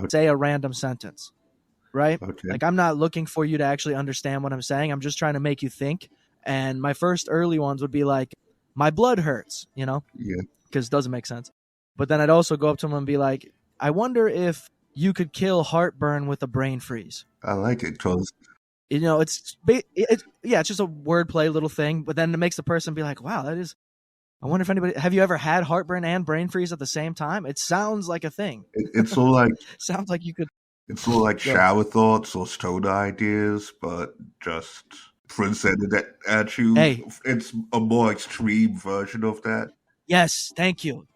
say a random sentence, right? Okay. Like, I'm not looking for you to actually understand what I'm saying. I'm just trying to make you think. And my first early ones would be like, my blood hurts, you know? Yeah. Because it doesn't make sense. But then I'd also go up to him and be like, I wonder if you could kill heartburn with a brain freeze. I like it because, You know, it's just a wordplay little thing. But then it makes the person be like, wow, that is. I wonder if anybody. Have you ever had heartburn and brain freeze at the same time? It sounds like a thing. it's all like Sounds like you could. it's all like shower thoughts or stoner ideas, but just presented at you. Hey. It's a more extreme version of that. Yes, thank you.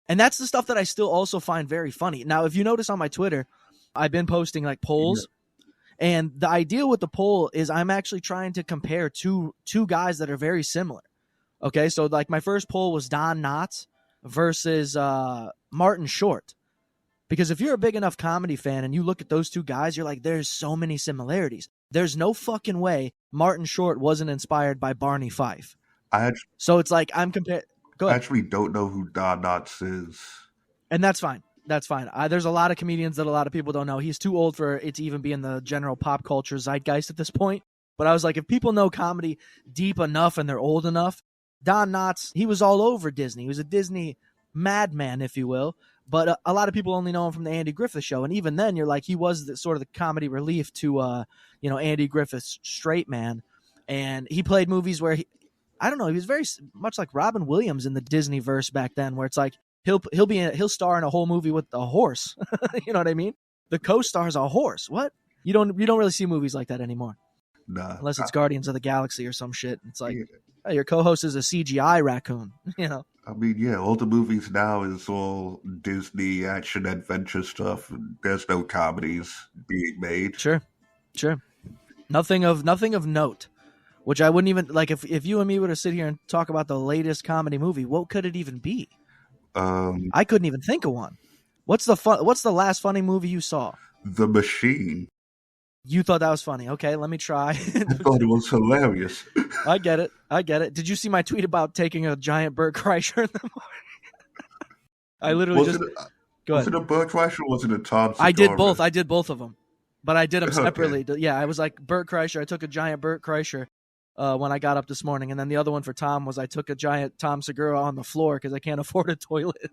And that's the stuff that I still also find very funny. Now, if you notice on my Twitter, I've been posting like polls. Yeah. And the idea with the poll is I'm actually trying to compare two guys that are very similar. Okay, so like my first poll was Don Knotts versus Martin Short. Because if you're a big enough comedy fan and you look at those two guys, you're like, there's so many similarities. There's no fucking way Martin Short wasn't inspired by Barney Fife. So it's like I'm comparing. Go ahead. I actually don't know who Don Knotts is. And that's fine. There's a lot of comedians that a lot of people don't know. He's too old for it to even be in the general pop culture zeitgeist at this point. But I was like, if people know comedy deep enough and they're old enough, Don Knotts, he was all over Disney. He was a Disney madman, if you will. But a lot of people only know him from the Andy Griffith Show. And even then, you're like, he was sort of the comedy relief to, Andy Griffith's straight man. And he played movies where he was very much like Robin Williams in the Disney verse back then, where it's like he'll star in a whole movie with a horse. You know what I mean? The co-star's a horse. What? You don't really see movies like that anymore. Nah. Unless it's Guardians of the Galaxy or some shit. It's like, hey, your co-host is a CGI raccoon, you know? I mean, yeah, all the movies now is all Disney action adventure stuff. There's no comedies being made. Sure. Nothing of note. Which I wouldn't even like if you and me were to sit here and talk about the latest comedy movie. What could it even be? I couldn't even think of one. What's the last funny movie you saw? The Machine. You thought that was funny. Okay, let me try. I thought it was hilarious. I get it. Did you see my tweet about taking a giant Bert Kreischer in the morning? I literally go ahead. Was it a Bert Kreischer or was it a Tom Segura? I did both of them. But I did them separately. Okay. Yeah, I was like Bert Kreischer. I took a giant Bert Kreischer when I got up this morning. And then the other one for Tom was I took a giant Tom Segura on the floor because I can't afford a toilet.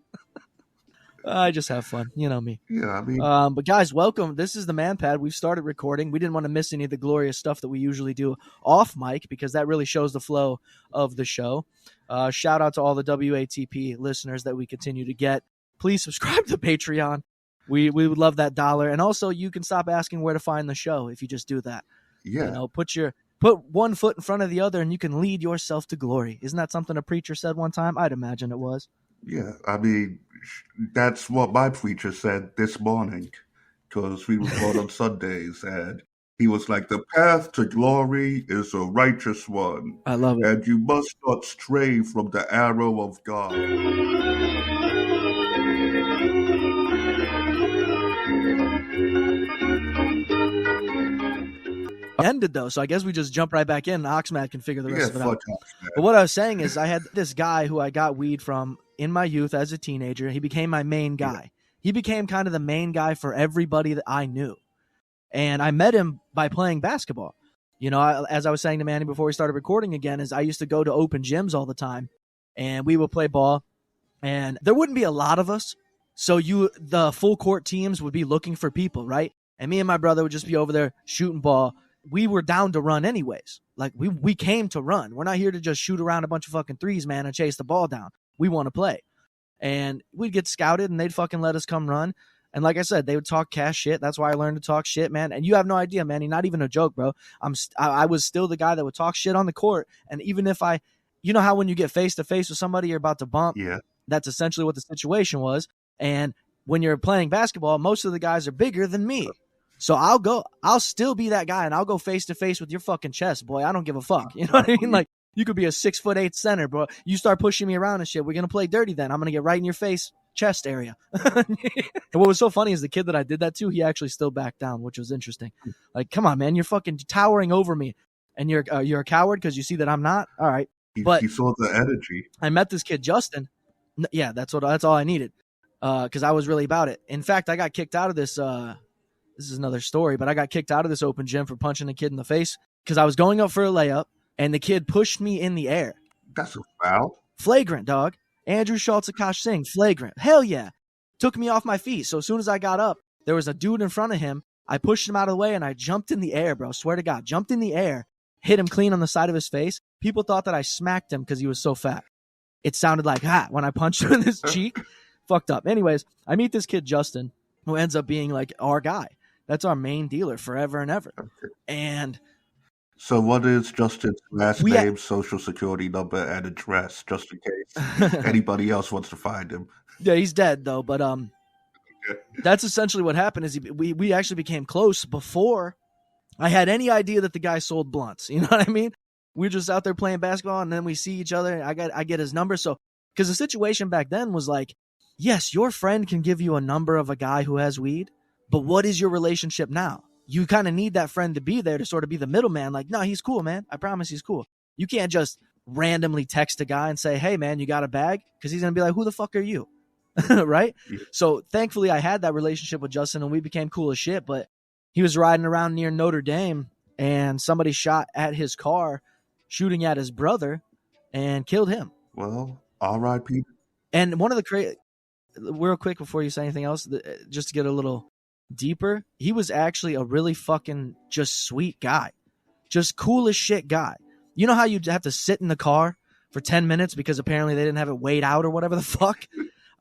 I just have fun. You know me. Yeah, I mean. But guys, welcome. This is the ManPad. We've started recording. We didn't want to miss any of the glorious stuff that we usually do off mic because that really shows the flow of the show. Shout out to all the WATP listeners that we continue to get. Please subscribe to Patreon. We would love that $1. And also, you can stop asking where to find the show if you just do that. Yeah. You know, put one foot in front of the other and you can lead yourself to glory. Isn't that something a preacher said one time? I'd imagine it was. Yeah, I mean, that's what my preacher said this morning, because we record on Sundays, and he was like, the path to glory is a righteous one. I love it. And you must not stray from the arrow of God. Ended though, so I guess we just jump right back in and Oxmad can figure the rest of it out. But what I was saying is I had this guy who I got weed from in my youth as a teenager. He became my main guy. Yeah. He became kind of the main guy for everybody that I knew. And I met him by playing basketball. You know, as I was saying to Manny before we started recording again, is I used to go to open gyms all the time and we would play ball and there wouldn't be a lot of us. So the full court teams would be looking for people, right? And me and my brother would just be over there shooting ball. We were down to run anyways. Like we came to run. We're not here to just shoot around a bunch of fucking threes, man, and chase the ball down. We want to play. And we'd get scouted and they'd fucking let us come run. And like I said, they would talk cash shit. That's why I learned to talk shit, man. And you have no idea, man. Not even a joke, bro. I was still the guy that would talk shit on the court. And even if you know how when you get face to face with somebody, you're about to bump. Yeah. That's essentially what the situation was. And when you're playing basketball, most of the guys are bigger than me. So I'll still be that guy and I'll go face to face with your fucking chest, boy. I don't give a fuck. You know what I mean? Like you could be a 6'8" center, bro. You start pushing me around and shit. We're going to play dirty then. I'm going to get right in your face, chest area. And what was so funny is the kid that I did that to, he actually still backed down, which was interesting. Like, come on, man, you're fucking towering over me and you're a coward because you see that I'm not. All right. But he saw the energy. I met this kid, Justin. Yeah, that's all I needed. because I was really about it. In fact, I got kicked out of this. This is another story, but I got kicked out of this open gym for punching a kid in the face because I was going up for a layup, and the kid pushed me in the air. That's a foul. Flagrant, dog. Andrew Schultz, Akash Singh, flagrant. Hell yeah. Took me off my feet. So as soon as I got up, there was a dude in front of him. I pushed him out of the way, and I jumped in the air, bro. Swear to God. Jumped in the air, hit him clean on the side of his face. People thought that I smacked him because he was so fat. It sounded like, when I punched him in his cheek. Fucked up. Anyways, I meet this kid, Justin, who ends up being like our guy. That's our main dealer forever and ever. Okay. And so what is Justin's last name, social security number, and address, just in case anybody else wants to find him? Yeah, he's dead, though. But that's essentially what happened is we actually became close before I had any idea that the guy sold blunts. You know what I mean? We were just out there playing basketball, and then we see each other. And I get his number. So because the situation back then was like, yes, your friend can give you a number of a guy who has weed, but what is your relationship now? You kind of need that friend to be there to sort of be the middleman. Like, no, he's cool, man. I promise he's cool. You can't just randomly text a guy and say, hey, man, you got a bag? Because he's going to be like, who the fuck are you? Right? Yeah. So thankfully I had that relationship with Justin, and we became cool as shit. But he was riding around near Notre Dame, and somebody shot at his car, shooting at his brother, and killed him. Well, R.I.P. And one of the real quick before you say anything else, just to get a little deeper, he was actually a really fucking just sweet guy, just cool as shit guy. You know how you'd have to sit in the car for 10 minutes because apparently they didn't have it weighed out or whatever the fuck?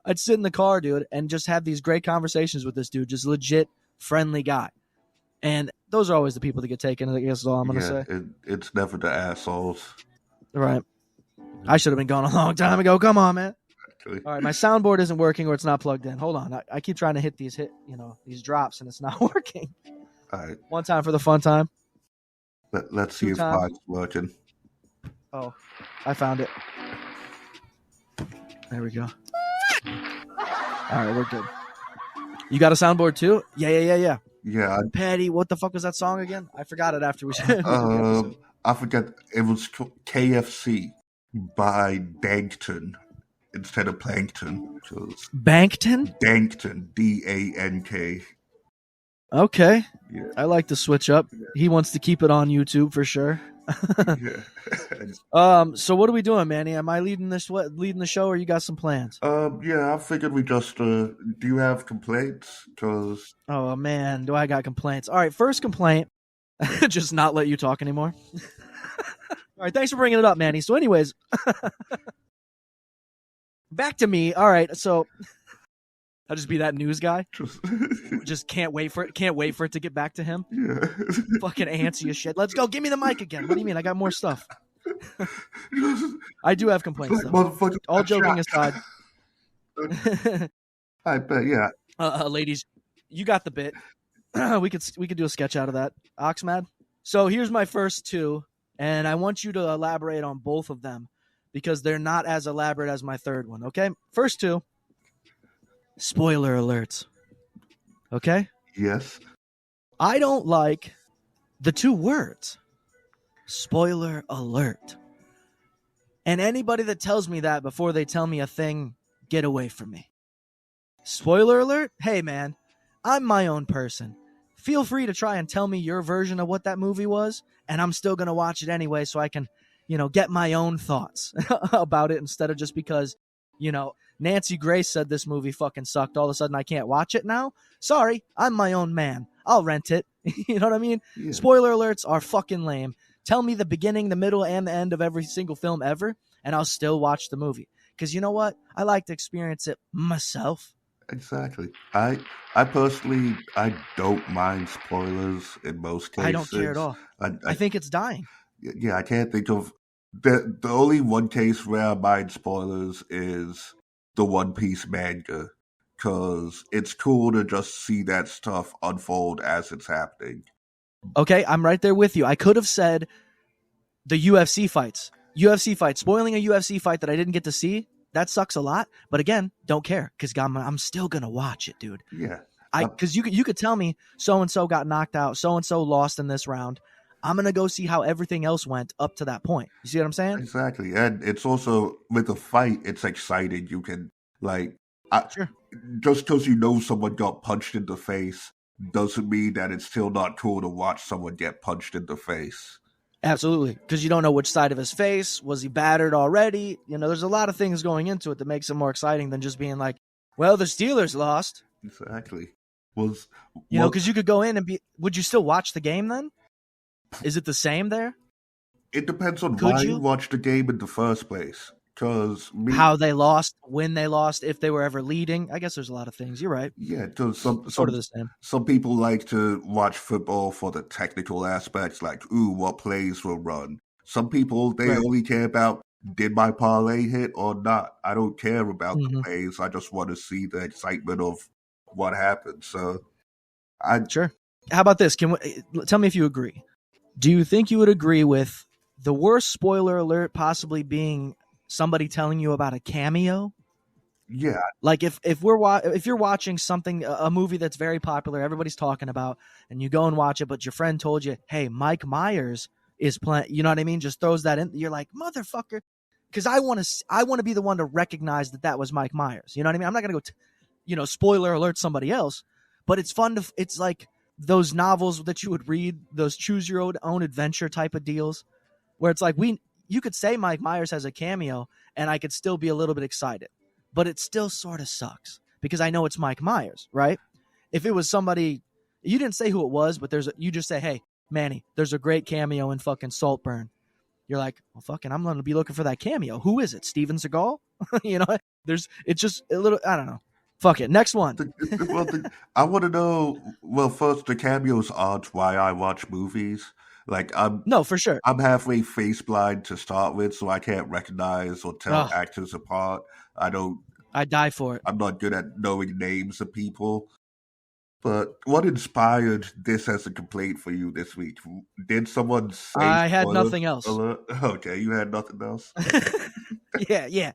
I'd sit in the car, dude, and just have these great conversations with this dude, just legit friendly guy. And those are always the people that get taken, I guess is all I'm going to say. It's never the assholes. Right. I should have been gone a long time ago. Come on, man. All right, my soundboard isn't working or it's not plugged in. Hold on. I keep trying to hit these drops, and it's not working. All right. One time for the fun time. Let's see if mine's working. Oh, I found it. There we go. All right, we're good. You got a soundboard too? Yeah. Yeah. Paddy, what the fuck was that song again? I forgot it after we said I forget. It was KFC by Dankton instead of Plankton. Bankton? Dankton. Dank. Okay. Yeah. I like to switch up. Yeah. He wants to keep it on YouTube for sure. Yeah. So what are we doing, Manny? Am I leading the show, or you got some plans? Yeah, I figured we just do you have complaints? Cause oh man, do I got complaints? All right, first complaint, just not let you talk anymore. All right, thanks for bringing it up, Manny. So anyways, back to me. All right, so I'll just be that news guy. Just can't wait for it to get back to him. Yeah. Fucking antsy as shit. Let's go. Give me the mic again. What do you mean? I got more stuff. I do have complaints, though. All joking aside. I bet, yeah. Ladies, you got the bit. we could do a sketch out of that. Oxmad. So here's my first two, and I want you to elaborate on both of them because they're not as elaborate as my third one. Okay, first two. Spoiler alerts. Okay? Yes. I don't like the two words. Spoiler alert. And anybody that tells me that before they tell me a thing, get away from me. Spoiler alert? Hey, man, I'm my own person. Feel free to try and tell me your version of what that movie was, and I'm still going to watch it anyway so I can, get my own thoughts about it instead of just because, Nancy Grace said this movie fucking sucked. All of a sudden, I can't watch it now? Sorry, I'm my own man. I'll rent it. You know what I mean? Yeah. Spoiler alerts are fucking lame. Tell me the beginning, the middle, and the end of every single film ever, and I'll still watch the movie. Because you know what? I like to experience it myself. Exactly. I personally, I don't mind spoilers in most cases. I don't care at all. I think it's dying. Yeah, I can't think of... The only one case where I mind spoilers is the One Piece manga, because it's cool to just see that stuff unfold as it's happening. Okay, I'm right there with you. I could have said the UFC fights. Spoiling a UFC fight that I didn't get to see, that sucks a lot. But again, don't care, because I'm still going to watch it, dude. Yeah. Because you could tell me so-and-so got knocked out, so-and-so lost in this round. I'm going to go see how everything else went up to that point. You see what I'm saying? Exactly. And it's also, with a fight, it's exciting. You can, Sure. just because you know someone got punched in the face doesn't mean that it's still not cool to watch someone get punched in the face. Absolutely, because you don't know which side of his face. Was he battered already? There's a lot of things going into it that makes it more exciting than just being like, well, the Steelers lost. Exactly. Because you could go in and would you still watch the game then? Is it the same there? It depends on why you watch the game in the first place. How they lost, when they lost, if they were ever leading. I guess there's a lot of things. You're right. Yeah, sort of the same. Some people like to watch football for the technical aspects, like, what plays were run. Some people, they only care about, did my parlay hit or not? I don't care about the plays. I just want to see the excitement of what happened. So, Sure. How about this? Tell me if you agree. Do you think you would agree with the worst spoiler alert possibly being somebody telling you about a cameo? Yeah. Like if you're watching something, a movie that's very popular, everybody's talking about, and you go and watch it, but your friend told you, hey, Mike Myers is playing, you know what I mean? Just throws that in. You're like, motherfucker. Because I want to be the one to recognize that was Mike Myers. You know what I mean? I'm not going to go, spoiler alert somebody else, but it's fun it's like those novels that you would read, those choose your own adventure type of deals, where it's like you could say Mike Myers has a cameo, and I could still be a little bit excited, but it still sort of sucks because I know it's Mike Myers, right? If it was somebody, you didn't say who it was, but you just say, hey, Manny, there's a great cameo in fucking Saltburn. You're like, well, fucking, I'm going to be looking for that cameo. Who is it? Steven Seagal? It's just a little, I don't know. Fuck it. Next one. I want to know, well, first, the cameos aren't why I watch movies. No, for sure. I'm halfway face blind to start with, so I can't recognize or tell actors apart. I die for it. I'm not good at knowing names of people. But what inspired this as a complaint for you this week? Did someone say I had nothing else. Okay, you had nothing else? Yeah.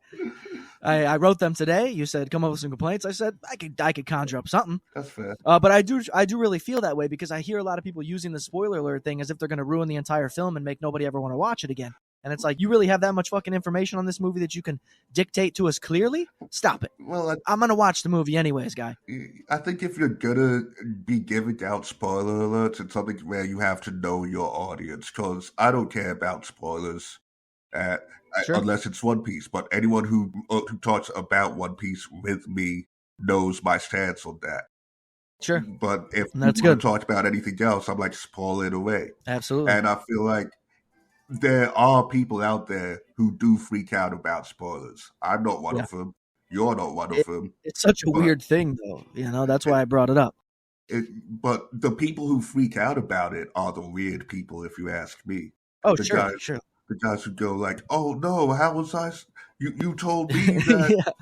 I wrote them today. You said come up with some complaints. I said I could conjure up something. That's fair. But I do really feel that way because I hear a lot of people using the spoiler alert thing as if they're going to ruin the entire film and make nobody ever want to watch it again. And it's like, you really have that much fucking information on this movie that you can dictate to us clearly? Stop it. Well, I'm going to watch the movie anyways, guy. I think if you're going to be giving out spoiler alerts, it's something where you have to know your audience, because I don't care about spoilers unless it's One Piece. But anyone who talks about One Piece with me knows my stance on that. Sure. But if you talk about anything else, I'm like, spoil it away. Absolutely. And I feel like there are people out there who do freak out about spoilers. I'm not one of them. You're not one of them. It's such a weird thing, though. That's why I brought it up. But the people who freak out about it are the weird people, if you ask me. Oh, sure. The guys who go like, "Oh no, how was I? You told me that."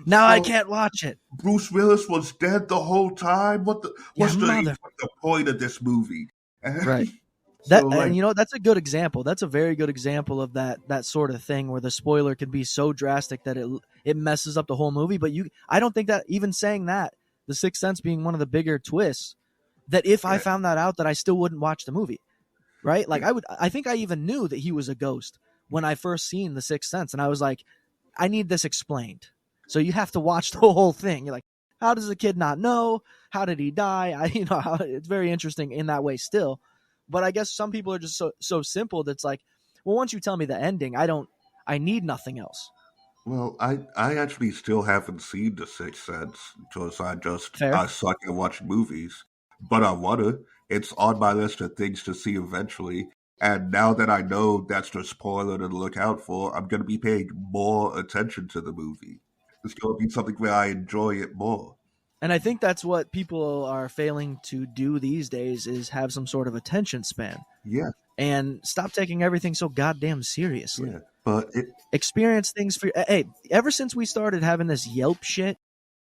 Now I can't watch it. Bruce Willis was dead the whole time. What's the point of this movie? Right. That's a good example. That's a very good example of that sort of thing where the spoiler can be so drastic that it messes up the whole movie. But I don't think that even saying that, The Sixth Sense being one of the bigger twists, that if I found that out, that I still wouldn't watch the movie. Right? Like I think I even knew that he was a ghost when I first seen The Sixth Sense, and I was like, I need this explained. So you have to watch the whole thing. You're like, how does the kid not know? How did he die? It's very interesting in that way still. But I guess some people are just so simple that's like, well, once you tell me the ending, I need nothing else. Well, I actually still haven't seen The Sixth Sense because I suck at watching movies. But I want to. It's on my list of things to see eventually. And now that I know that's the spoiler to look out for, I'm going to be paying more attention to the movie. It's going to be something where I enjoy it more. And I think that's what people are failing to do these days is have some sort of attention span. Yeah. And stop taking everything so goddamn seriously. Yeah, but experience things for... Hey, ever since we started having this Yelp shit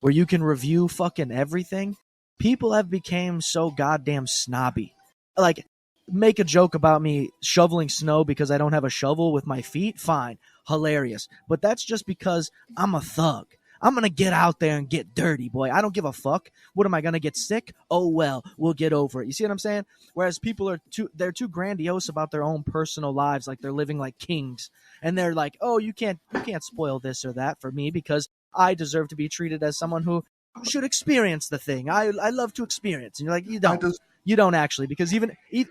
where you can review fucking everything, people have become so goddamn snobby. Like, make a joke about me shoveling snow because I don't have a shovel with my feet? Fine. Hilarious. But that's just because I'm a thug. I'm going to get out there and get dirty, boy. I don't give a fuck. What am I going to get sick? Oh, well, we'll get over it. You see what I'm saying? Whereas people are they're too grandiose about their own personal lives. Like they're living like kings. And they're like, oh, you can't spoil this or that for me because I deserve to be treated as someone who should experience the thing. I love to experience. And you're like, you don't. You don't actually, because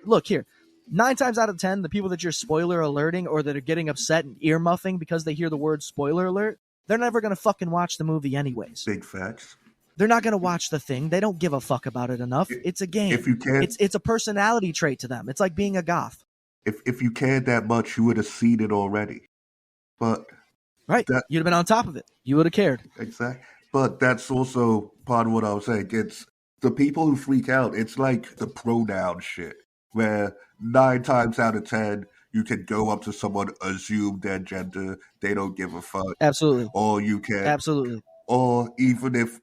look here. 9 times out of 10, the people that you're spoiler alerting or that are getting upset and ear muffing because they hear the word spoiler alert, they're never going to fucking watch the movie anyways. Big facts. They're not going to watch the thing. They don't give a fuck about it enough. It's a game. If you can't, it's a personality trait to them. It's like being a goth. If you cared that much, you would have seen it already. But right, you'd have been on top of it. You would have cared. Exactly. But that's also part of what I was saying. It's the people who freak out. It's like the pronoun shit, where 9 times out of 10, you can go up to someone, assume their gender, they don't give a fuck. Absolutely. Or you can. Absolutely. Or even if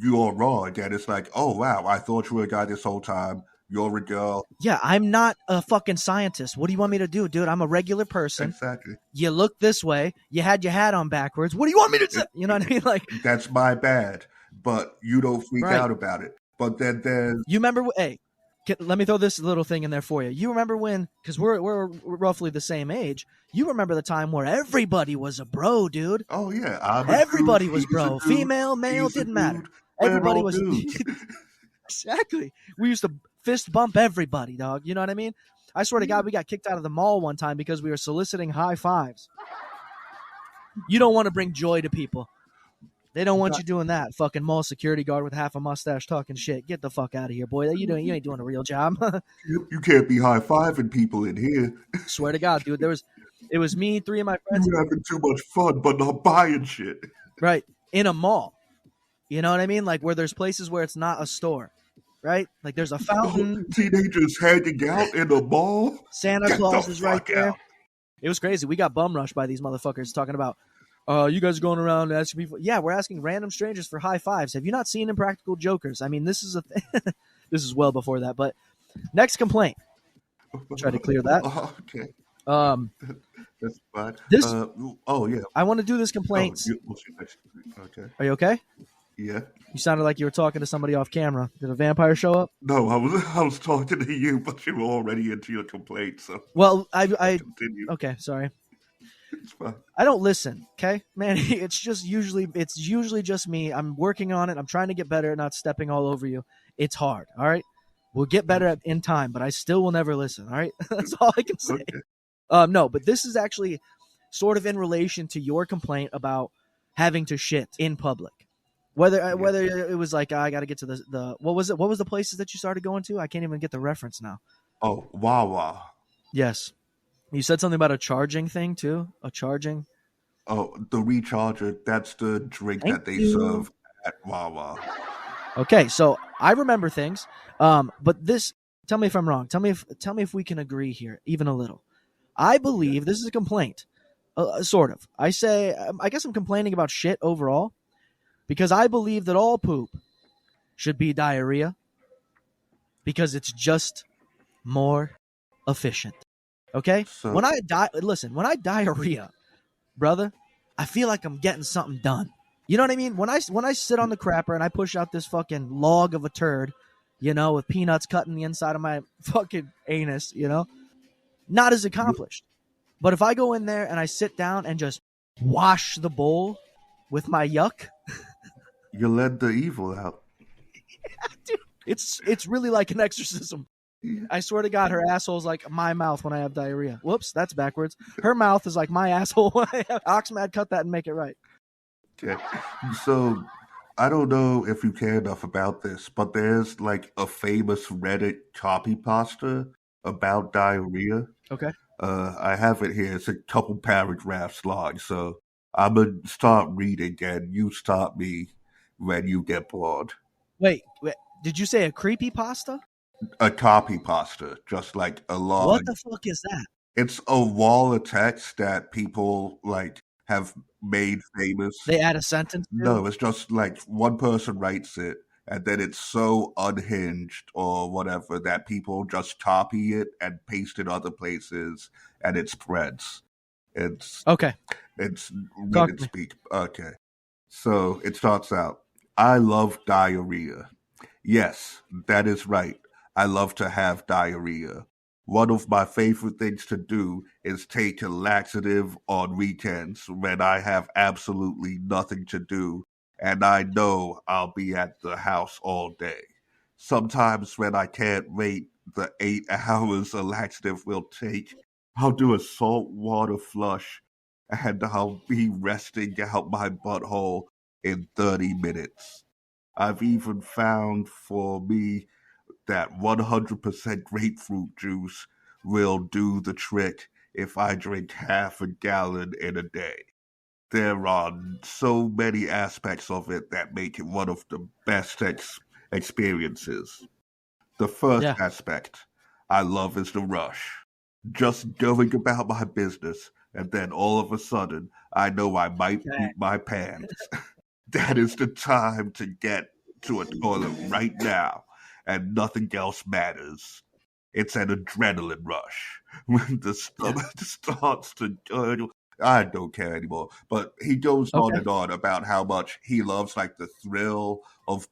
you're wrong, and it's like, oh, wow, I thought you were a guy this whole time. You're a girl. Yeah, I'm not a fucking scientist. What do you want me to do, dude? I'm a regular person. Exactly. You look this way. You had your hat on backwards. What do you want me to do? You know what I mean? Like, that's my bad, but you don't freak out about it. But then there's... You remember... Hey, let me throw this little thing in there for you. You remember when... Because we're roughly the same age. You remember the time where everybody was a bro, dude. Oh, yeah. Everybody was bro. Female, male, didn't matter. Everybody was... Exactly. We used to fist bump everybody, dog. You know what I mean? I swear to God, we got kicked out of the mall one time because we were soliciting high fives. You don't want to bring joy to people. They don't want you doing that. Fucking mall security guard with half a mustache talking shit. Get the fuck out of here, boy. You ain't doing a real job. You can't be high-fiving people in here. Swear to God, dude. It was me, 3 of my friends. You're having too much fun, but not buying shit. Right. In a mall. You know what I mean? Like where there's places where it's not a store. Right? Like there's a fountain. Teenagers hanging out in a mall. Santa Claus is right there. Out. It was crazy. We got bum rushed by these motherfuckers talking about, you guys are going around asking people. Yeah, we're asking random strangers for high fives. Have you not seen Impractical Jokers? I mean, this is a thing. This is well before that. But next complaint. Try to clear that. Okay. That's fine. This. Oh yeah. I want to do this complaint. Okay. Are you okay? Yeah. You sounded like you were talking to somebody off camera. Did a vampire show up? No, I was talking to you, but you were already into your complaint. So well, I okay, sorry. It's fine. I don't listen. Okay, man. It's usually just me. I'm working on it. I'm trying to get better at not stepping all over you. It's hard. All right. We'll get better in time, but I still will never listen. All right. That's all I can say. Okay. No, but this is actually sort of in relation to your complaint about having to shit in public. Whether it was like I got to get to the what was it? What was the places that you started going to? I can't even get the reference now. Oh, Wawa. Yes, you said something about a charging thing too. A charging. Oh, the recharger. That's the drink that they serve at Wawa. Okay, so I remember things, but this. Tell me if I'm wrong. Tell me if we can agree here, even a little. I believe this is a complaint, sort of. I guess I'm complaining about shit overall. Because I believe that all poop should be diarrhea because it's just more efficient. Okay? So, when I diarrhea, brother, I feel like I'm getting something done. You know what I mean? When I sit on the crapper and I push out this fucking log of a turd, with peanuts cutting the inside of my fucking anus, not as accomplished. But if I go in there and I sit down and just wash the bowl with my yuck, you let the evil out. Yeah, dude. It's really like an exorcism. I swear to God, her asshole's like my mouth when I have diarrhea. Whoops, that's backwards. Her mouth is like my asshole when I have Oxmad. Cut that and make it right. Okay, so I don't know if you care enough about this, but there's like a famous Reddit copy pasta about diarrhea. Okay. I have it here. It's a couple paragraphs long, so I'm gonna start reading and you stop me when you get bored. Wait, did you say a creepy pasta? A copy pasta, just like a log. What the fuck is that? It's a wall of text that people like have made famous. They add a sentence to No, it's just like one person writes it, and then it's so unhinged or whatever that people just copy it and paste it other places, and it spreads. It's okay. It's Reddit speak. Okay. So it starts out, I love diarrhea. Yes, that is right. I love to have diarrhea. One of my favorite things to do is take a laxative on weekends when I have absolutely nothing to do and I know I'll be at the house all day. Sometimes when I can't wait the 8 hours a laxative will take, I'll do a salt water flush and I'll be resting out my butthole in 30 minutes. I've even found for me that 100% grapefruit juice will do the trick if I drink half a gallon in a day. There are so many aspects of it that make it one of the best experiences. The first Yeah. aspect I love is the rush. Just going about my business, and then all of a sudden, I know I might poop my pants. That is the time to get to a toilet right now, and nothing else matters. It's an adrenaline rush. When the stomach starts to gurgle, I don't care anymore. But he goes on and on about how much he loves like the thrill of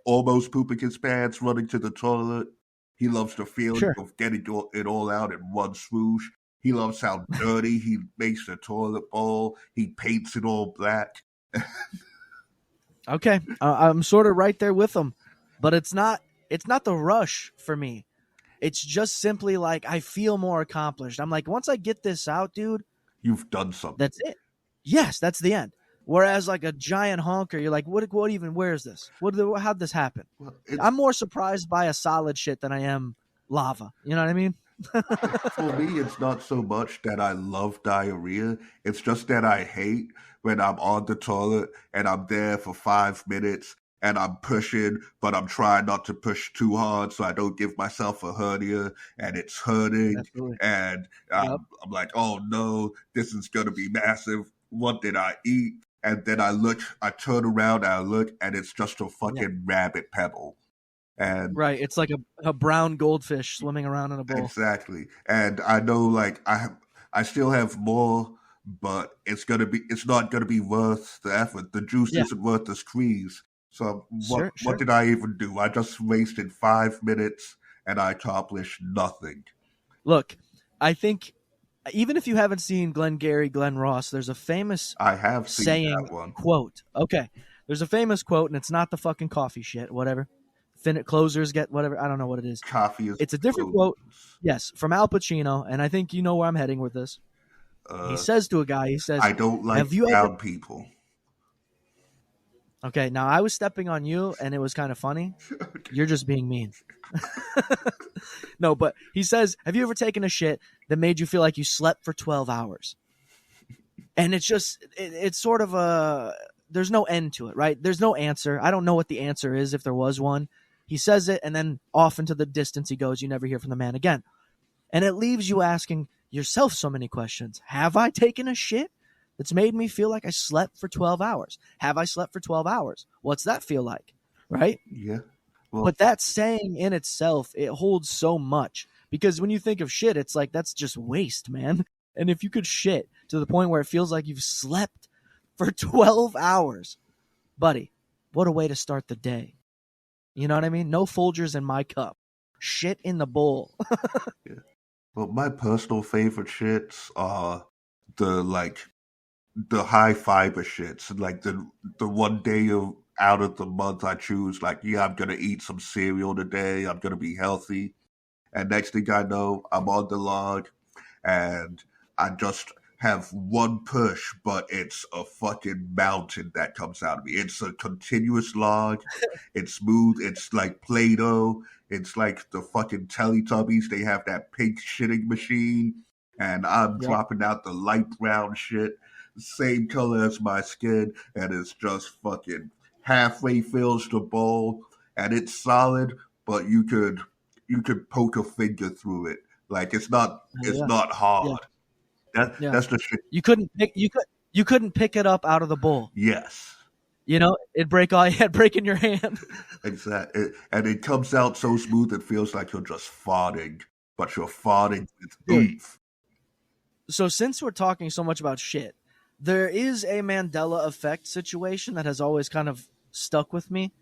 almost pooping his pants, running to the toilet. He loves the feeling of getting it all out in one swoosh. He loves how dirty he makes the toilet bowl. He paints it all black. Okay, I'm sort of right there with him, but it's not the rush for me. It's just simply like I feel more accomplished. I'm like, once I get this out, dude, you've done something. That's it. Yes, that's the end. Whereas like a giant honker, you're like, what even? Where is this? How'd this happen? Well, I'm more surprised by a solid shit than I am lava. You know what I mean? For me, it's not so much that I love diarrhea. It's just that I hate when I'm on the toilet and I'm there for 5 minutes and I'm pushing, but I'm trying not to push too hard so I don't give myself a hernia and it's hurting. Absolutely. And I'm like, oh no, this is going to be massive. What did I eat? And then I turn around, I look, and it's just a fucking rabbit pebble. And right, it's like a brown goldfish swimming around in a bowl. Exactly. And I know like I still have more, but it's not gonna be worth the effort. The juice isn't worth the squeeze. So what did I even do? I just wasted 5 minutes and I accomplished nothing. Look, I think even if you haven't seen Glengarry Glen Ross, there's a famous saying, that one. Quote. Okay. There's a famous quote, and it's not the fucking coffee shit, whatever. Closers get whatever. I don't know what it is. Coffee is. It's a different quote. Yes, from Al Pacino, and I think you know where I'm heading with this. He says to a guy, he says, I don't like brown people. Okay, now I was stepping on you, and it was kind of funny. You're just being mean. No, but he says, have you ever taken a shit that made you feel like you slept for 12 hours? And it's just, it's sort of there's no end to it, right? There's no answer. I don't know what the answer is if there was one. He says it, and then off into the distance he goes. You never hear from the man again. And it leaves you asking yourself so many questions. Have I taken a shit that's made me feel like I slept for 12 hours? Have I slept for 12 hours? What's that feel like? Right? Yeah. Well, but that saying in itself, it holds so much. Because when you think of shit, it's like, that's just waste, man. And if you could shit to the point where it feels like you've slept for 12 hours, buddy, what a way to start the day. You know what I mean? No Folgers in my cup. Shit in the bowl. Yeah. Well, my personal favorite shits are the high fiber shits. Like the one day out of the month I choose, like, yeah, I'm going to eat some cereal today. I'm going to be healthy. And next thing I know, I'm on the log and I just have one push, but it's a fucking mountain that comes out of me. It's a continuous log. It's smooth. It's like Play-Doh. It's like the fucking Teletubbies. They have that pink shitting machine. And I'm dropping out the light brown shit, same color as my skin. And it's just fucking halfway fills the bowl. And it's solid, but you could poke a finger through it. Like it's not hard. Yeah. That's the shit. You couldn't pick it up out of the bowl. Yes. You know, it'd break in your hand. Exactly. And it comes out so smooth it feels like you're just farting, but you're farting with oomph. So since we're talking so much about shit, there is a Mandela effect situation that has always kind of stuck with me.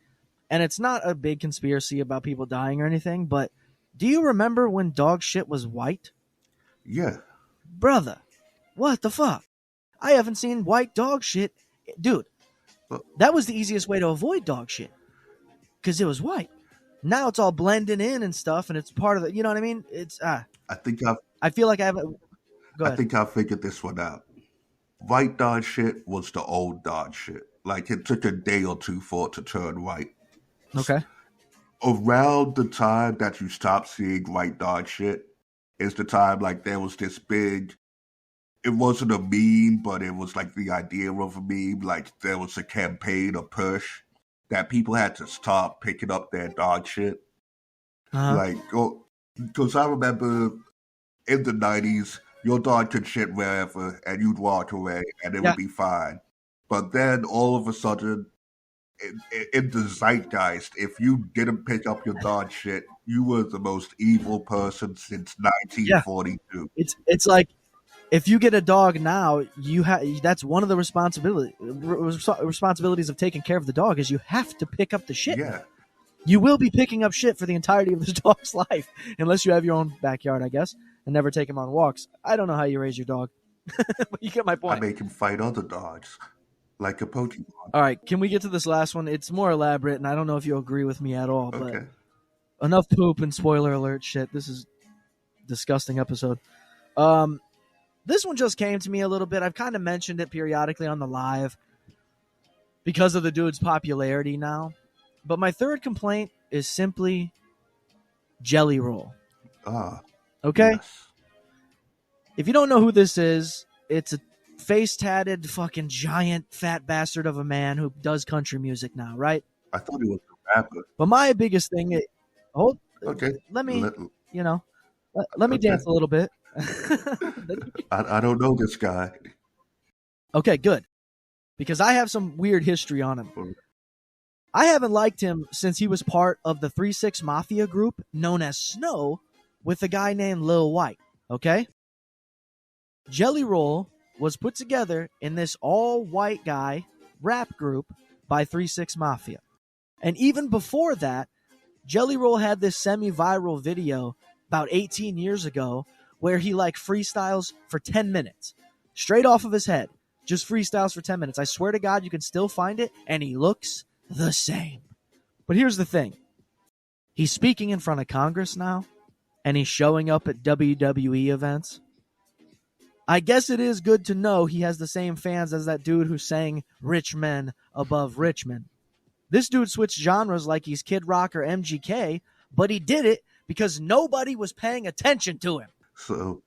And it's not a big conspiracy about people dying or anything, but Do you remember when dog shit was white? Yeah. Brother, what the fuck? I haven't seen white dog shit. Dude, But that was the easiest way to avoid dog shit because it was white. Now it's all blending in and stuff, and it's part of the, you know what I mean? It's, I think I feel like I have a, go ahead. I figured this one out. White dog shit was the old dog shit. Like, it took a day or two for it to turn white. Okay. Around the time that you stopped seeing white dog shit is the time, like, there was this big, it wasn't a meme, but it was like the idea of a meme. Like, there was a campaign, a push that people had to stop picking up their dog shit. Like, because I remember in the 90s, your dog could shit wherever and you'd walk away and it would be fine. But then all of a sudden, in the zeitgeist, if you didn't pick up your dog shit, you were the most evil person since 1942. It's like, if you get a dog now, you have, that's one of the responsibilities of taking care of the dog is you have to pick up the shit. Yeah. You will be picking up shit for the entirety of this dog's life, unless you have your own backyard, I guess, and never take him on walks. I don't know how you raise your dog, but you get my point. I make him fight other dogs, like a Pokemon. All right, can we get to this last one? It's more elaborate, and I don't know if you'll agree with me at all, but enough poop and spoiler alert shit. This is a disgusting episode. This one just came to me a little bit. I've kind of mentioned it periodically on the live because of the dude's popularity now. But my third complaint is simply Jellyroll. Okay? Yes. If you don't know who this is, it's a face-tatted fucking giant fat bastard of a man who does country music now, right? I thought he was a rapper. But my biggest thing is... Let me, let me dance a little bit. I don't know this guy. Okay, good. Because I have some weird history on him. I haven't liked him since he was part of the 3-6 Mafia group known as Snow with a guy named Lil White, okay? Jellyroll was put together in this all-white guy rap group by 3-6 Mafia. And even before that, Jellyroll had this semi-viral video about 18 years ago where he like freestyles for 10 minutes. Straight off of his head. Just freestyles for 10 minutes. I swear to God, you can still find it, and he looks the same. But here's the thing. He's speaking in front of Congress now, and he's showing up at WWE events. I guess it is good to know he has the same fans as that dude who sang Rich Men Above Rich Men. This dude switched genres like he's Kid Rock or MGK, but he did it because nobody was paying attention to him. So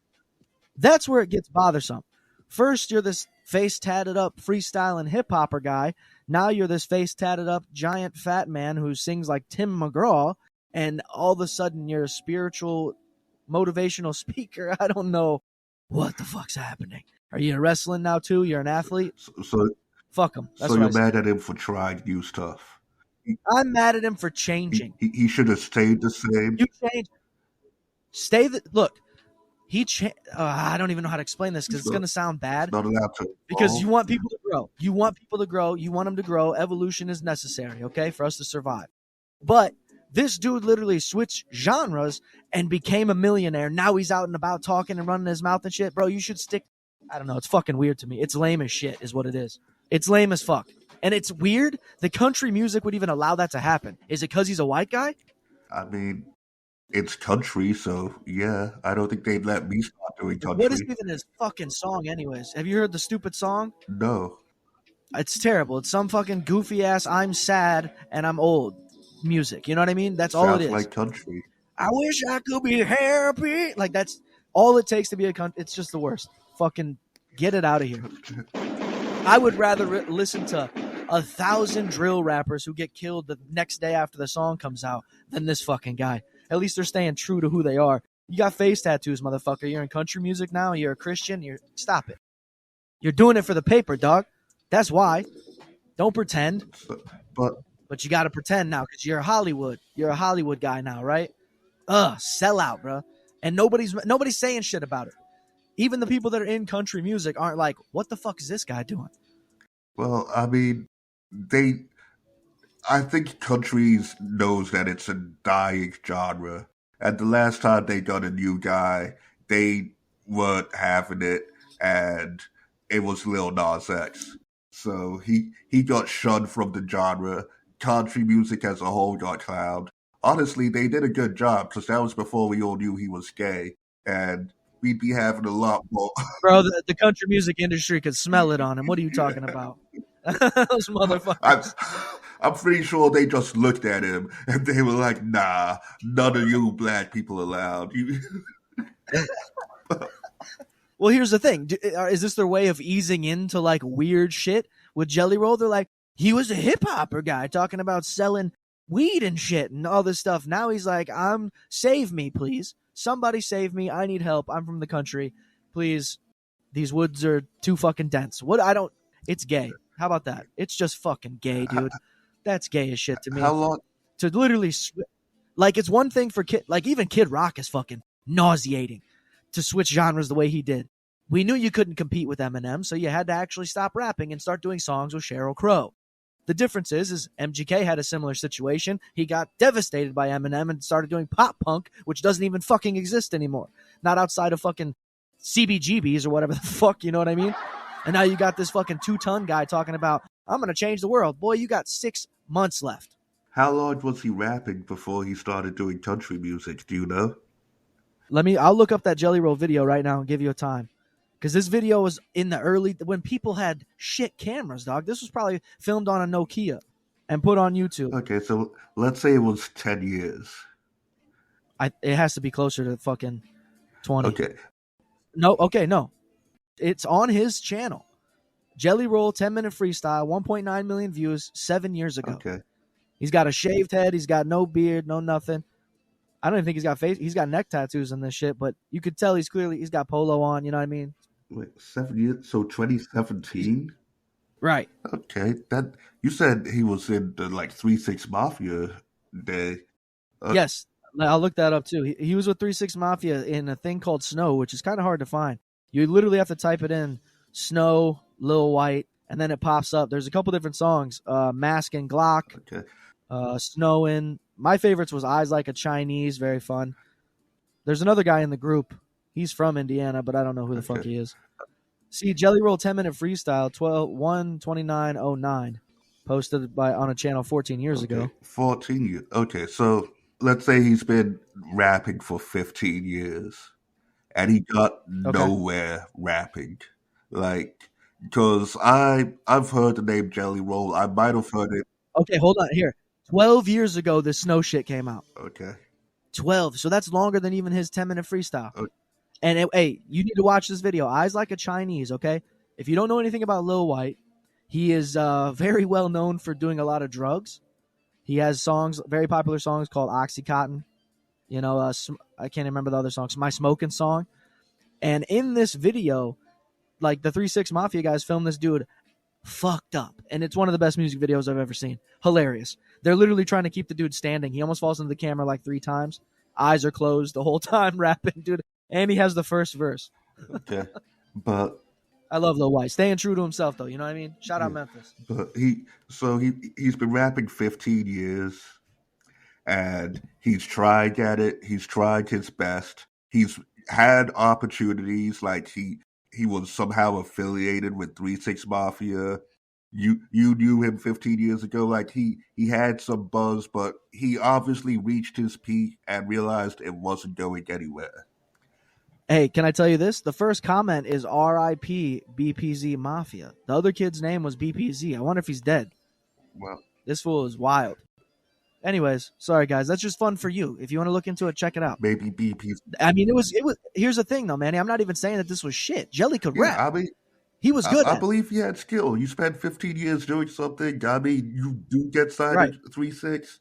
that's where it gets bothersome. First, you're this face tatted up freestyling hip hopper guy. Now you're this face tatted up giant fat man who sings like Tim McGraw, and all of a sudden you're a spiritual motivational speaker. I don't know what the fuck's happening. Are you wrestling now too? You're an athlete? So fuck him. So you're mad at him for trying new stuff? I'm mad at him for changing. He should have stayed the same. You change. Look. I don't even know how to explain this because it's going to sound bad. Not allowed to. Because you want people to grow. You want people to grow. You want them to grow. Evolution is necessary, okay, for us to survive. But this dude literally switched genres and became a millionaire. Now he's out and about talking and running his mouth and shit. Bro, you should stick. I don't know. It's fucking weird to me. It's lame as shit is what it is. It's lame as fuck. And it's weird. The country music would even allow that to happen. Is it because he's a white guy? I mean... It's country, so yeah. I don't think they'd let me start doing country. What is even his fucking song anyways? Have you heard the stupid song? No. It's terrible. It's some fucking goofy ass I'm sad and I'm old music. You know what I mean? That's all it is. Sounds like country. I wish I could be happy. Like that's all it takes to be a country. It's just the worst. Fucking get it out of here. I would rather listen to 1,000 drill rappers who get killed the next day after the song comes out than this fucking guy. At least they're staying true to who they are. You got face tattoos, motherfucker. You're in country music now. You're a Christian. Stop it. You're doing it for the paper, dog. That's why. Don't pretend. But you got to pretend now because you're Hollywood. You're a Hollywood guy now, right? Sell out, bro. And nobody's saying shit about it. Even the people that are in country music aren't like, what the fuck is this guy doing? Well, I mean, I think country knows that it's a dying genre, And the last time they got a new guy, they weren't having it, and it was Lil Nas X. So he got shunned from the genre. Country music as a whole got clowned. Honestly, they did a good job because that was before we all knew he was gay, and we'd be having a lot more. Bro, the country music industry could smell it on him. What are you talking about? Those motherfuckers. I'm pretty sure they just looked at him and they were like, "Nah, none of you black people allowed." Well, here's the thing: is this their way of easing into like weird shit with Jellyroll? They're like, he was a hip hopper guy talking about selling weed and shit and all this stuff. Now he's like, save me, please. Somebody save me. I need help. I'm from the country. Please. These woods are too fucking dense. It's gay. How about that? It's just fucking gay, dude. That's gay as shit to me. How long? To literally, like, it's one thing for even Kid Rock is fucking nauseating to switch genres the way he did. We knew you couldn't compete with Eminem, so you had to actually stop rapping and start doing songs with Sheryl Crow. The difference is MGK had a similar situation. He got devastated by Eminem and started doing pop punk, which doesn't even fucking exist anymore. Not outside of fucking CBGBs or whatever the fuck, you know what I mean? And now you got this fucking 2-ton guy talking about, I'm going to change the world. Boy, you got 6 months left. How long was he rapping before he started doing country music? Do you know? I'll look up that Jellyroll video right now and give you a time. Because this video was in the early, when people had shit cameras, dog. This was probably filmed on a Nokia and put on YouTube. Okay, so let's say it was 10 years. It has to be closer to fucking 20. Okay. No. It's on his channel. Jellyroll 10-minute freestyle, 1.9 million views 7 years ago. Okay. He's got a shaved head. He's got no beard, no nothing. I don't even think he's got face. He's got neck tattoos and this shit, but you could tell he's got polo on. You know what I mean? Wait, 7 years? So 2017? Right. Okay. That you said he was in the 3-6 Mafia day. Yes. I'll look that up too. He was with 3-6 Mafia in a thing called Snow, which is kind of hard to find. You literally have to type it in, Snow, Lil White, and then it pops up. There's a couple different songs, Mask and Glock, Okay. Snowin'. My favorites was Eyes Like a Chinese, very fun. There's another guy in the group. He's from Indiana, but I don't know who the fuck he is. See, Jellyroll 10-minute freestyle, 1/29/09, posted on a channel 14 years ago. 14 years. Okay, so let's say he's been rapping for 15 years, and he got nowhere rapping. Because I've heard the name Jellyroll. I might have heard it. Okay, hold on. Here. 12 years ago, this Snow shit came out. Okay. 12. So that's longer than even his 10-minute freestyle. Okay. And, hey, you need to watch this video. Eyes Like a Chinese, okay? If you don't know anything about Lil White, he is very well known for doing a lot of drugs. He has songs, very popular songs called Oxycontin. You know, I can't remember the other songs. My Smoking Song. And in this video, the 3-6 Mafia guys filmed this dude fucked up. And it's one of the best music videos I've ever seen. Hilarious. They're literally trying to keep the dude standing. He almost falls into the camera 3 times. Eyes are closed the whole time rapping, dude. And he has the first verse. Okay. But I love Lil White. Staying true to himself, though. You know what I mean? Shout out Memphis. But he's been rapping 15 years, and he's tried at it. He's tried his best. He's had opportunities. He was somehow affiliated with 3-6 Mafia. You knew him 15 years ago. He had some buzz, but he obviously reached his peak and realized it wasn't going anywhere. Hey, can I tell you this? The first comment is R.I.P. BPZ Mafia. The other kid's name was BPZ. I wonder if he's dead. Well, this fool is wild. Anyways, sorry guys, that's just fun for you. If you want to look into it, check it out. Maybe BPZ. I mean, it was. Here's the thing, though, Manny. I'm not even saying that this was shit. Jelly could rap. I mean, he was good. I believe he had skill. You spent 15 years doing something. I mean, you do get signed at 3-6.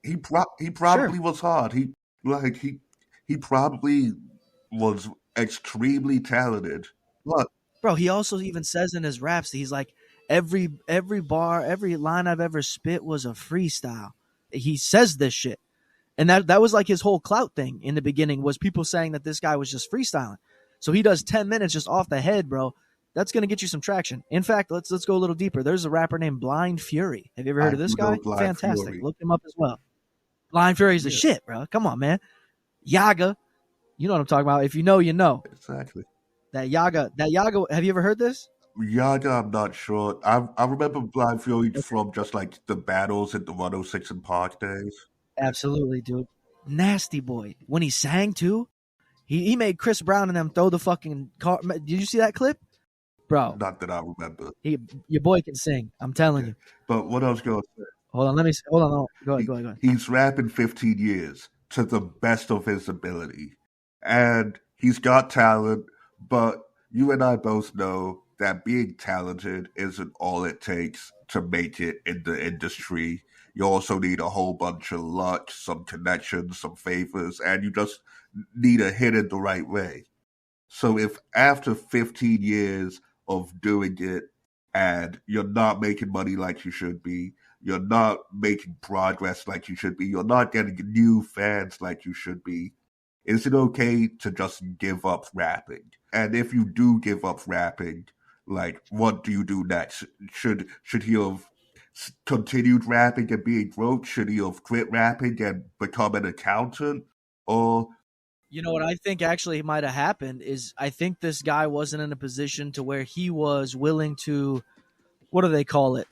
He probably was hard. He probably was extremely talented. But bro, he also even says in his raps, he's like, every bar, every line I've ever spit was a freestyle. He says this shit. And that was his whole clout thing in the beginning, was people saying that this guy was just freestyling. So he does 10 minutes just off the head, bro. That's going to get you some traction. In fact, let's go a little deeper. There's a rapper named Blind Fury. Have you ever heard of this guy? Fantastic. Fury. Look him up as well. Blind Fury's the shit, bro. Come on, man. Yaga. You know what I'm talking about. If you know, you know. Exactly. That Yaga. Have you ever heard this? Yaga, I'm not sure. I remember Blind Fury from just like the battles in the 106 and Park days. Absolutely, dude. Nasty boy. When he sang too, he made Chris Brown and them throw the fucking car. Did you see that clip? Bro, Not that I remember. your boy can sing. I'm telling you. But what I was going to say. Hold on. Go ahead. He's rapping 15 years to the best of his ability. And he's got talent, but you and I both know that being talented isn't all it takes to make it in the industry. You also need a whole bunch of luck, some connections, some favors, and you just need a hit in the right way. So if after 15 years of doing it and you're not making money like you should be, you're not making progress like you should be, you're not getting new fans like you should be, is it okay to just give up rapping? And if you do give up rapping, like what do you do next? Should he have continued rapping and being broke? Should he have quit rapping and become an accountant? Or you know what I think actually might have happened is I think this guy wasn't in a position to where he was willing to, what do they call it?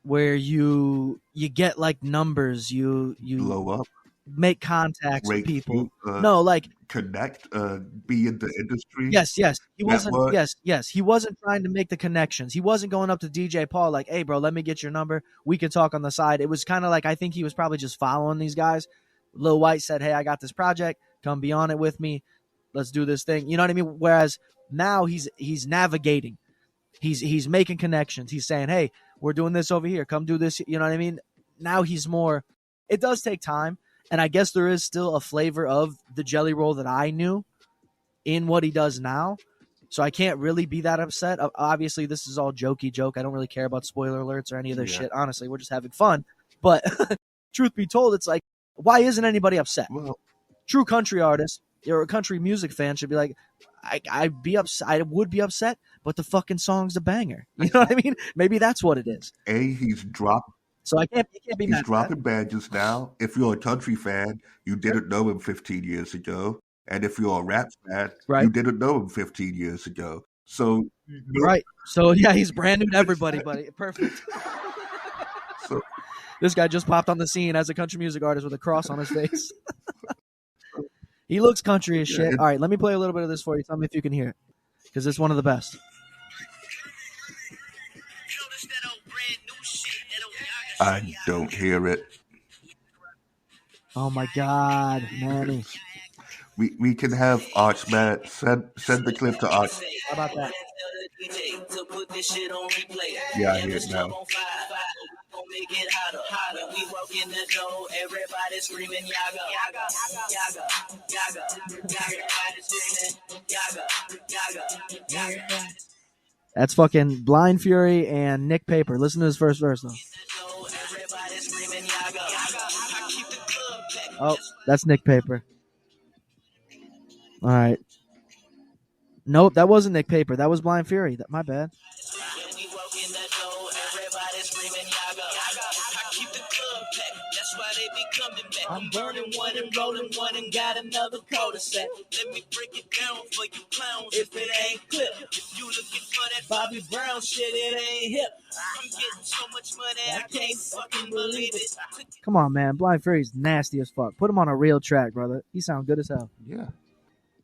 Where you get like numbers, you blow up, make contacts with people. No, like connect, be in the industry. Yes. He wasn't. Yes. He wasn't trying to make the connections. He wasn't going up to DJ Paul like, "Hey, bro, let me get your number. We can talk on the side." It was kind of like I think he was probably just following these guys. Lil White said, "Hey, I got this project. Come be on it with me. Let's do this thing." You know what I mean? Whereas now he's navigating. He's making connections. He's saying, "Hey, we're doing this over here. Come do this." You know what I mean? Now he's more. It does take time, and I guess there is still a flavor of the Jellyroll that I knew in what he does now. So I can't really be that upset. Obviously, this is all jokey joke. I don't really care about spoiler alerts or any of this shit. Honestly, we're just having fun. But truth be told, it's like, why isn't anybody upset? Well, true country artist or a country music fan should be like, I'd be upset. I would be upset, but the fucking song's a banger. You know what I mean? Maybe that's what it is. He's dropped. So you can't be mad. He's dropping badges now. If you're a country fan, you didn't know him 15 years ago. And if you're a rap fan, you didn't know him 15 years ago. So right. So yeah, he's brand new to everybody, buddy. Perfect. So this guy just popped on the scene as a country music artist with a cross on his face. He looks country as shit. All right, let me play a little bit of this for you. Tell me if you can hear it, because it's one of the best. I don't hear it. Oh my God, Manny. We can have Oxman send the clip to Ox. How about that? Yeah, I hear it now. Make it hotter. When we walk in the door, everybody screaming Yaga, Yaga, Yaga, Yaga, Yaga, Yaga, Yaga. That's fucking Blind Fury and Nick Paper. Listen to his first verse though. Oh, that's Nick Paper. All right. Nope, that wasn't Nick Paper. That was Blind Fury. My bad. I'm burning one and rolling one and got another quarter set. Let me break it down for you clowns if it ain't clip. If you looking for that Bobby Brown shit, it ain't hip. I'm getting so much money, I can't fucking believe it. Come on, man. Blind Fury's nasty as fuck. Put him on a real track, brother. He sound good as hell. Yeah.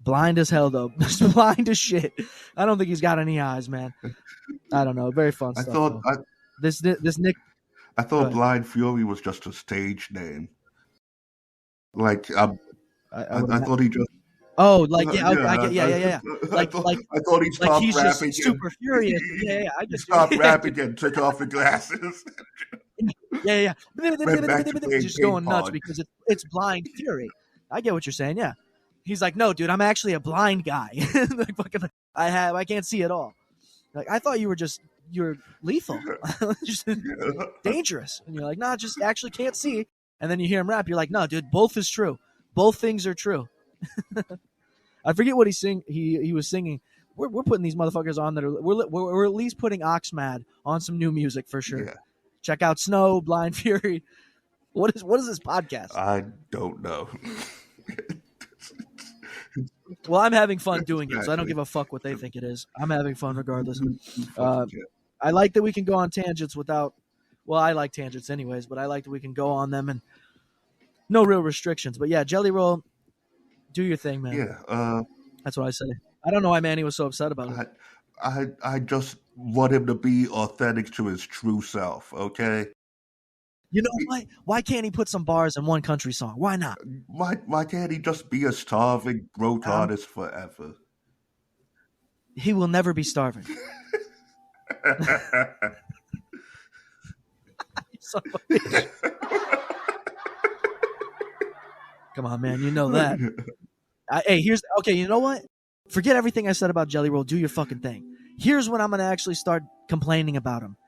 Blind as hell, though. Blind as shit. I don't think he's got any eyes, man. I don't know. Very fun stuff. This Nick. I thought Blind Fury was just a stage name. Like I thought he just. Oh, like yeah. Like I thought he stopped he's rapping. Just super furious. Yeah. I just stopped rapping and took off the glasses. Yeah. Just going nuts because it's Blind Fury. I get what you're saying. Yeah. He's like, no, dude, I'm actually a blind guy. Like, fucking, I can't see at all. Like, I thought you're lethal, just dangerous. And you're like, nah, just actually can't see. And then you hear him rap. You're like, no, dude, both is true. Both things are true. I forget what he was singing. We're putting these motherfuckers on that are we're at least putting Oxmad on some new music for sure. Yeah. Check out Snow, Blind Fury. What is this podcast? I don't know. Well, I'm having fun doing it, so I don't give a fuck what they think it is. I'm having fun regardless. I like that we can go on tangents without. Well, I like tangents anyways, but I like that we can go on them and no real restrictions. But yeah, Jellyroll, do your thing, man. Yeah. That's what I say. I don't know why Manny was so upset about it. I just want him to be authentic to his true self, okay? You know what? Why can't he put some bars in one country song? Why not? Why can't he just be a starving, broke artist forever? He will never be starving. Son of a bitch. Come on, man. You know that. Hey, you know what? Forget everything I said about Jellyroll. Do your fucking thing. Here's when I'm going to actually start complaining about him.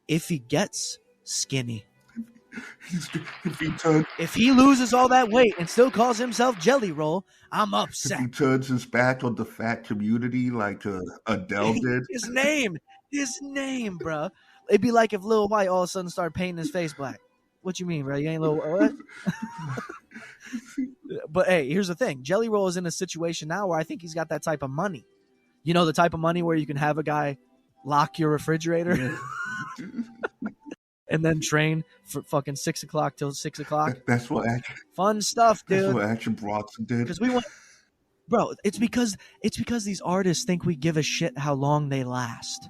If he gets skinny. If he loses all that weight and still calls himself Jellyroll, I'm upset. If he turns his back on the fat community like Adele did. His name, bro. It'd be like if Lil White all of a sudden started painting his face black. What you mean, bro? You ain't Lil what? But hey, here's the thing. Jellyroll is in a situation now where I think he's got that type of money. You know, the type of money where you can have a guy lock your refrigerator and then train for fucking 6 o'clock till 6 o'clock. That's what fun stuff, dude. That's what Action Bronson did. Because bro, it's because these artists think we give a shit how long they last.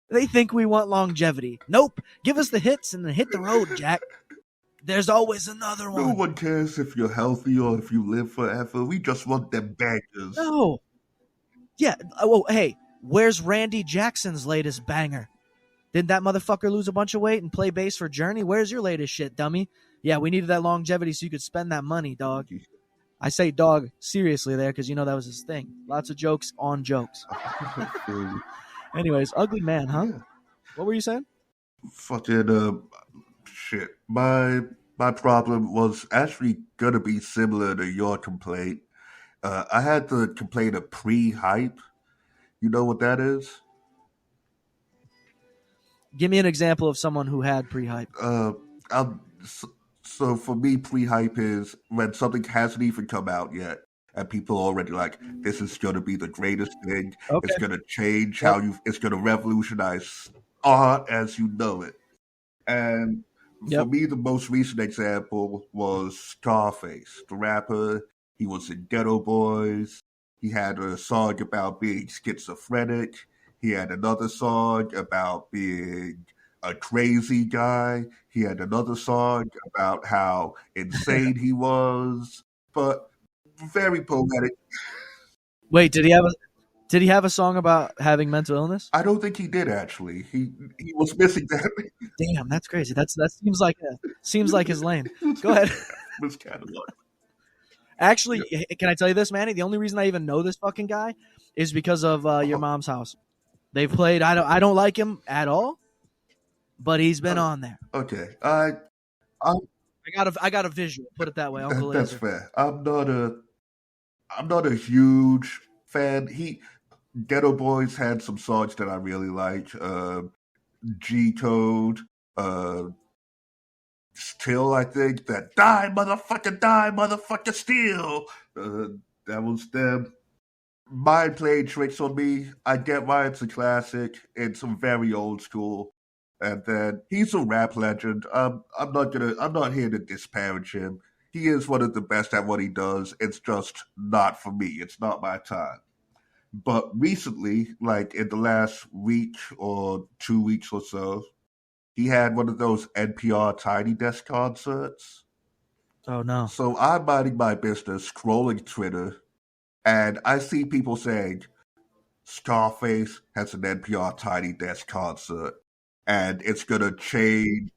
They think we want longevity. Nope. Give us the hits and then hit the road, Jack. There's always another one. No one cares if you're healthy or if you live forever. We just want them bangers. No. Yeah. Well, hey, where's Randy Jackson's latest banger? Didn't that motherfucker lose a bunch of weight and play bass for Journey? Where's your latest shit, dummy? Yeah, we needed that longevity so you could spend that money, dog. I say dog seriously there because you know that was his thing. Lots of jokes on jokes. Anyways, ugly man, huh? Yeah. What were you saying? Fucking shit. My problem was actually gonna be similar to your complaint. I had the complaint of pre-hype. You know what that is? Give me an example of someone who had pre-hype. So for me, pre-hype is when something hasn't even come out yet, and people are already like, "This is going to be the greatest thing. Okay. It's going to change how it's going to revolutionize art as you know it." And for me, the most recent example was Scarface, the rapper. He was in Ghetto Boys. He had a song about being schizophrenic. He had another song about being a crazy guy. He had another song about how insane he was, but very poetic. Wait, did he have a song about having mental illness? I don't think he did actually. He was missing that. Damn, that's crazy. That seems like his lane. Go ahead. His catalog. Actually, can I tell you this, Manny? The only reason I even know this fucking guy is because of Your Mom's House. They've played. I don't like him at all, but he's been on there. Okay, I got a visual. Put it that way, Uncle. That's fair. I'm not a huge fan. Ghetto Boys had some songs that I really liked. G Code. Still, I think that die motherfucker steal. That was them. Mind playing tricks on me. I get why it's a classic. It's very old school. And then he's a rap legend. I'm not here to disparage him. He is one of the best at what he does. It's just not for me. It's not my time. But recently, like in the last week or 2 weeks or so, he had one of those NPR Tiny Desk concerts. Oh, no. So I'm minding my business, scrolling Twitter, and I see people saying, Scarface has an NPR Tiny Desk concert, and it's going to change.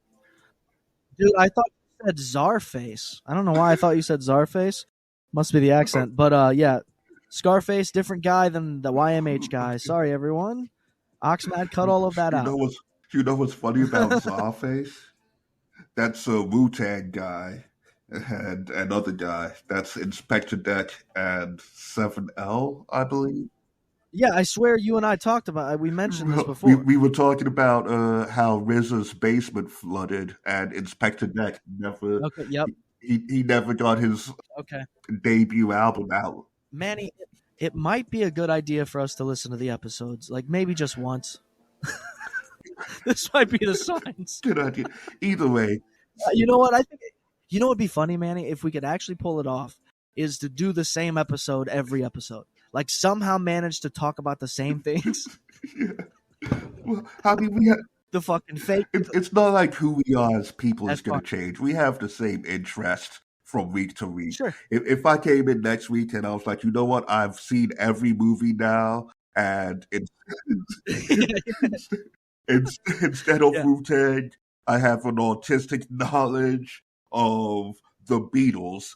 Dude, I thought you said Czarface. I don't know why I thought you said Czarface. Must be the accent. But, yeah, Scarface, different guy than the YMH guy. Sorry, everyone. Oxmad, cut all of that out. You know what's funny about Czarface? That's a Wu-Tang guy and another guy. That's Inspector Deck and 7L, I believe. Yeah, I swear you and I talked about it. We mentioned this before. We were talking about how RZA's basement flooded and Inspector Deck never... Okay, yep. he never got his debut album out. Manny, it might be a good idea for us to listen to the episodes, like maybe just once. This might be the signs. Good idea. Either way. You know what? I think you know what'd be funny, Manny, if we could actually pull it off, is to do the same episode every episode. Like somehow manage to talk about the same things. Yeah. Well, I mean, we have the fucking fake. It's not like who we are as people is going to change. We have the same interest from week to week. Sure. If I came in next week and I was like, you know what, I've seen every movie now, and instead of Wu-Tang, I have an autistic knowledge of the Beatles.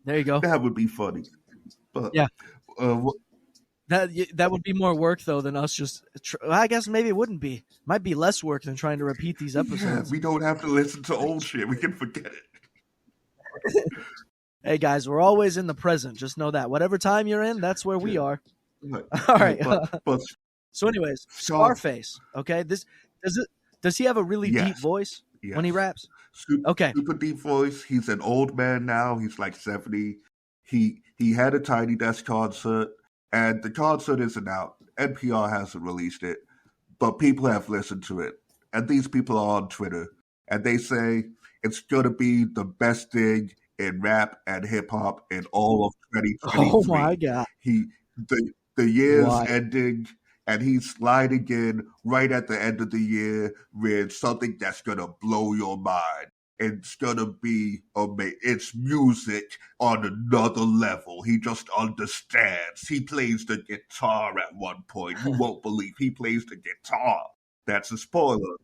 There you go. That would be funny. But that would be more work though than us just. I guess maybe it wouldn't be. Might be less work than trying to repeat these episodes. Yeah, we don't have to listen to old shit. We can forget it. Hey guys, we're always in the present. Just know that. Whatever time you're in, that's where we are. All right. So, anyways, Scarface. Okay, does he have a really deep voice when he raps? Super deep voice. He's an old man now. He's like 70. He had a Tiny Desk concert, and the concert isn't out. NPR hasn't released it, but people have listened to it, and these people are on Twitter, and they say it's gonna be the best thing in rap and hip hop in all of 2023. Oh my god! The year's ending, and he's sliding in right at the end of the year with something that's gonna blow your mind. It's gonna be amazing. It's music on another level. He just understands. He plays the guitar at one point. You won't believe he plays the guitar. That's a spoiler.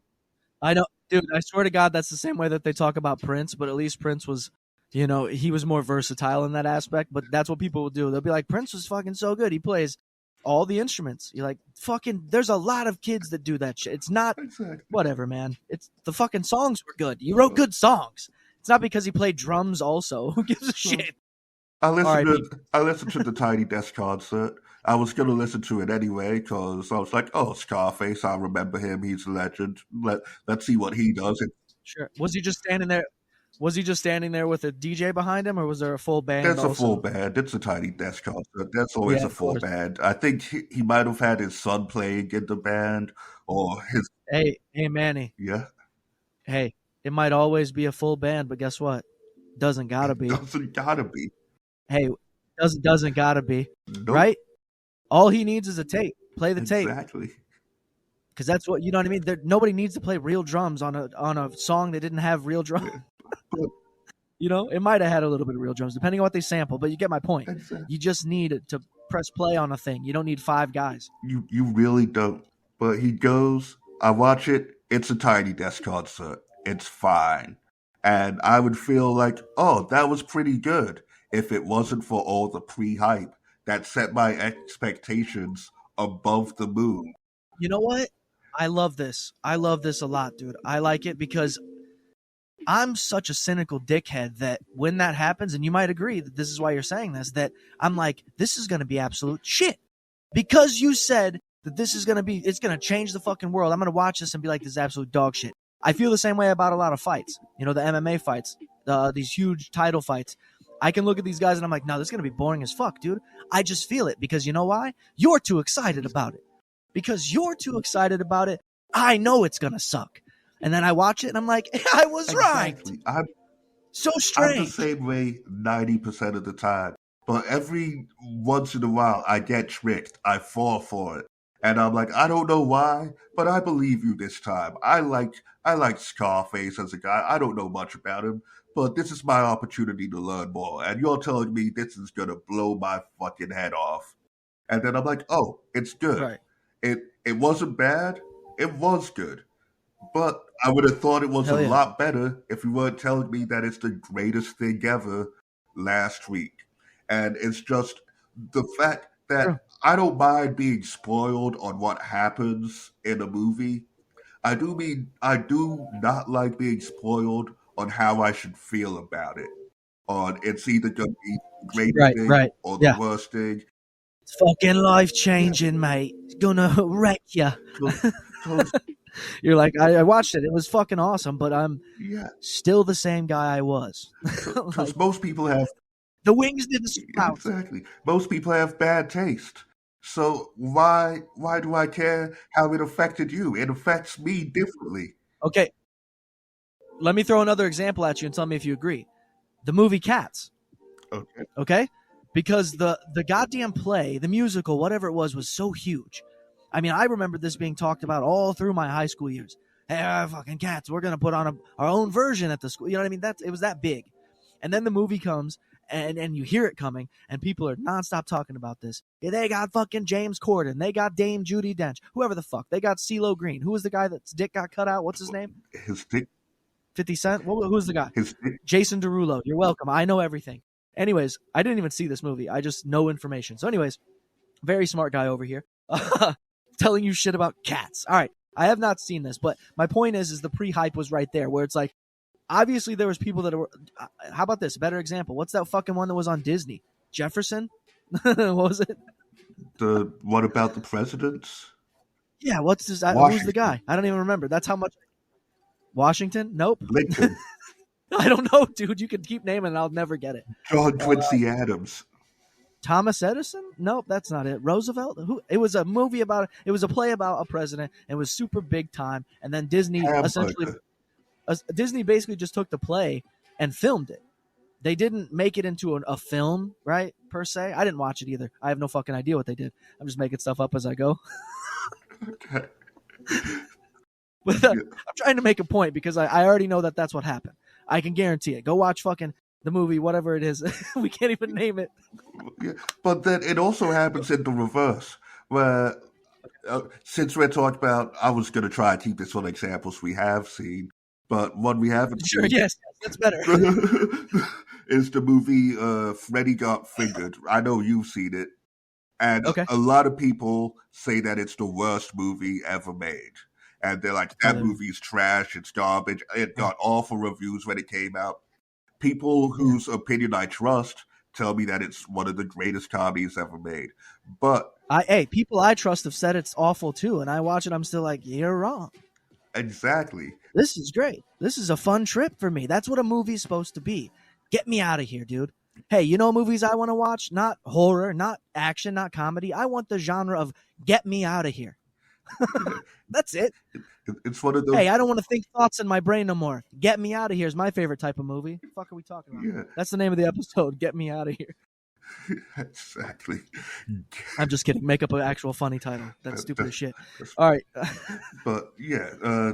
I know, dude. I swear to God, that's the same way that they talk about Prince. But at least Prince was, he was more versatile in that aspect. But that's what people will do. They'll be like, Prince was fucking so good. He plays all the instruments. You're like, fucking, there's a lot of kids that do that shit. It's not whatever, man. It's the fucking songs were good. You wrote good songs. It's not because he played drums also. Who gives a shit? I listened to the Tiny Desk concert. I was going to listen to it anyway because I was like, oh, Scarface, I remember him. He's a legend. Let's see what he does. Sure. Was he just standing there? Was he just standing there with a DJ behind him, or was there a full band? There's a full band. It's a Tiny Desk concert. There's always a full band. I think he might have had his son playing in the band, or his. Hey, Manny. Yeah. Hey, it might always be a full band, but guess what? Doesn't gotta be. Doesn't gotta be. Hey, doesn't gotta be. Nope. Right? All he needs is a tape. Play the tape. Exactly. Because that's what, you know what I mean? Nobody needs to play real drums on a song that didn't have real drums. It might have had a little bit of real drums, depending on what they sample, but you get my point. Exactly. You just need to press play on a thing. You don't need 5 guys. You really don't. But he goes, I watch it, it's a Tiny Desk concert. It's fine. And I would feel like, oh, that was pretty good if it wasn't for all the pre-hype that set my expectations above the moon. You know what? I love this. I love this a lot, dude. I like it because I'm such a cynical dickhead that when that happens, and you might agree that this is why you're saying this, that I'm like, this is going to be absolute shit. Because you said that this is going to be, it's going to change the fucking world. I'm going to watch this and be like, this is absolute dog shit. I feel the same way about a lot of fights. The MMA fights, these huge title fights. I can look at these guys and I'm like, no, this is going to be boring as fuck, dude. I just feel it because you know why? You're too excited about it. Because you're too excited about it, I know it's going to suck. And then I watch it and I'm like, I was exactly. right. So strange. I'm the same way 90% of the time. But every once in a while, I get tricked. I fall for it. And I'm like, I don't know why, but I believe you this time. I like Scarface as a guy. I don't know much about him, but this is my opportunity to learn more. And you're telling me this is going to blow my fucking head off. And then I'm like, oh, it's good. Right. It wasn't bad. It was good. But I would have thought it was a lot better if you weren't telling me that it's the greatest thing ever last week. And it's just the fact that I don't mind being spoiled on what happens in a movie. I do not like being spoiled on how I should feel about it. On it's either going to be the greatest thing or the worst thing. It's fucking life changing, mate. It's gonna wreck you. You're like, I watched it. It was fucking awesome, but I'm still the same guy I was. Because like, most people have the wings didn't sprout. Exactly. Most people have bad taste. So why do I care how it affected you? It affects me differently. Okay. Let me throw another example at you and tell me if you agree. The movie Cats. Okay? Because the goddamn play, the musical, whatever it was so huge. I mean, I remember this being talked about all through my high school years. Hey, fucking Cats, we're going to put on our own version at the school. You know what I mean? It was that big. And then the movie comes, and you hear it coming, and people are nonstop talking about this. Yeah, they got fucking James Corden. They got Dame Judi Dench. Whoever the fuck. They got CeeLo Green. Who was the guy that's dick got cut out? What's his name? His dick. 50 Cent? Who's the guy? His dick. Jason Derulo. You're welcome. I know everything. Anyways, I didn't even see this movie. I just know information. So anyways, very smart guy over here. Telling you shit about Cats. All right. I have not seen this, but my point is the pre-hype was right there where it's like, obviously there was people that were, how about this? A better example. What's that fucking one that was on Disney? Jefferson? What was it? What about the presidents? Yeah. What's this? Who's the guy? I don't even remember. That's how much. Washington? Nope. Lincoln. I don't know, dude. You can keep naming it. I'll never get it. John Quincy Adams. Thomas Edison? Nope, that's not it. Roosevelt? Who? It was a movie about. It was a play about a president. It was super big time, and then Disney Disney basically just took the play and filmed it. They didn't make it into a film, right? Per se, I didn't watch it either. I have no fucking idea what they did. I'm just making stuff up as I go. Okay. But I'm trying to make a point because I already know that that's what happened. I can guarantee it. Go watch fucking the movie, whatever it is. We can't even name it. Yeah, but then it also happens in the reverse, where since we're talking about, I was going to try to keep this on examples we have seen, but what we haven't seen. Yes, that's better. Is the movie Freddy Got Fingered. I know you've seen it. And a lot of people say that it's the worst movie ever made. And they're like, that movie's trash, it's garbage. It got awful reviews when it came out. People whose opinion I trust tell me that it's one of the greatest comedies ever made. But people I trust have said it's awful too, and I watch it, I'm still like, you're wrong. Exactly. This is great. This is a fun trip for me. That's what a movie's supposed to be. Get me out of here, dude. Hey, you know movies I want to watch? Not horror, not action, not comedy. I want the genre of get me out of here. That's it. It's one of those. Hey, I don't want to think thoughts in my brain no more. Get me out of here is my favorite type of movie. What the fuck are we talking about? Yeah. That's the name of the episode. Get me out of here. Exactly. I'm just kidding. Make up an actual funny title. That's stupid as shit. All right. But yeah,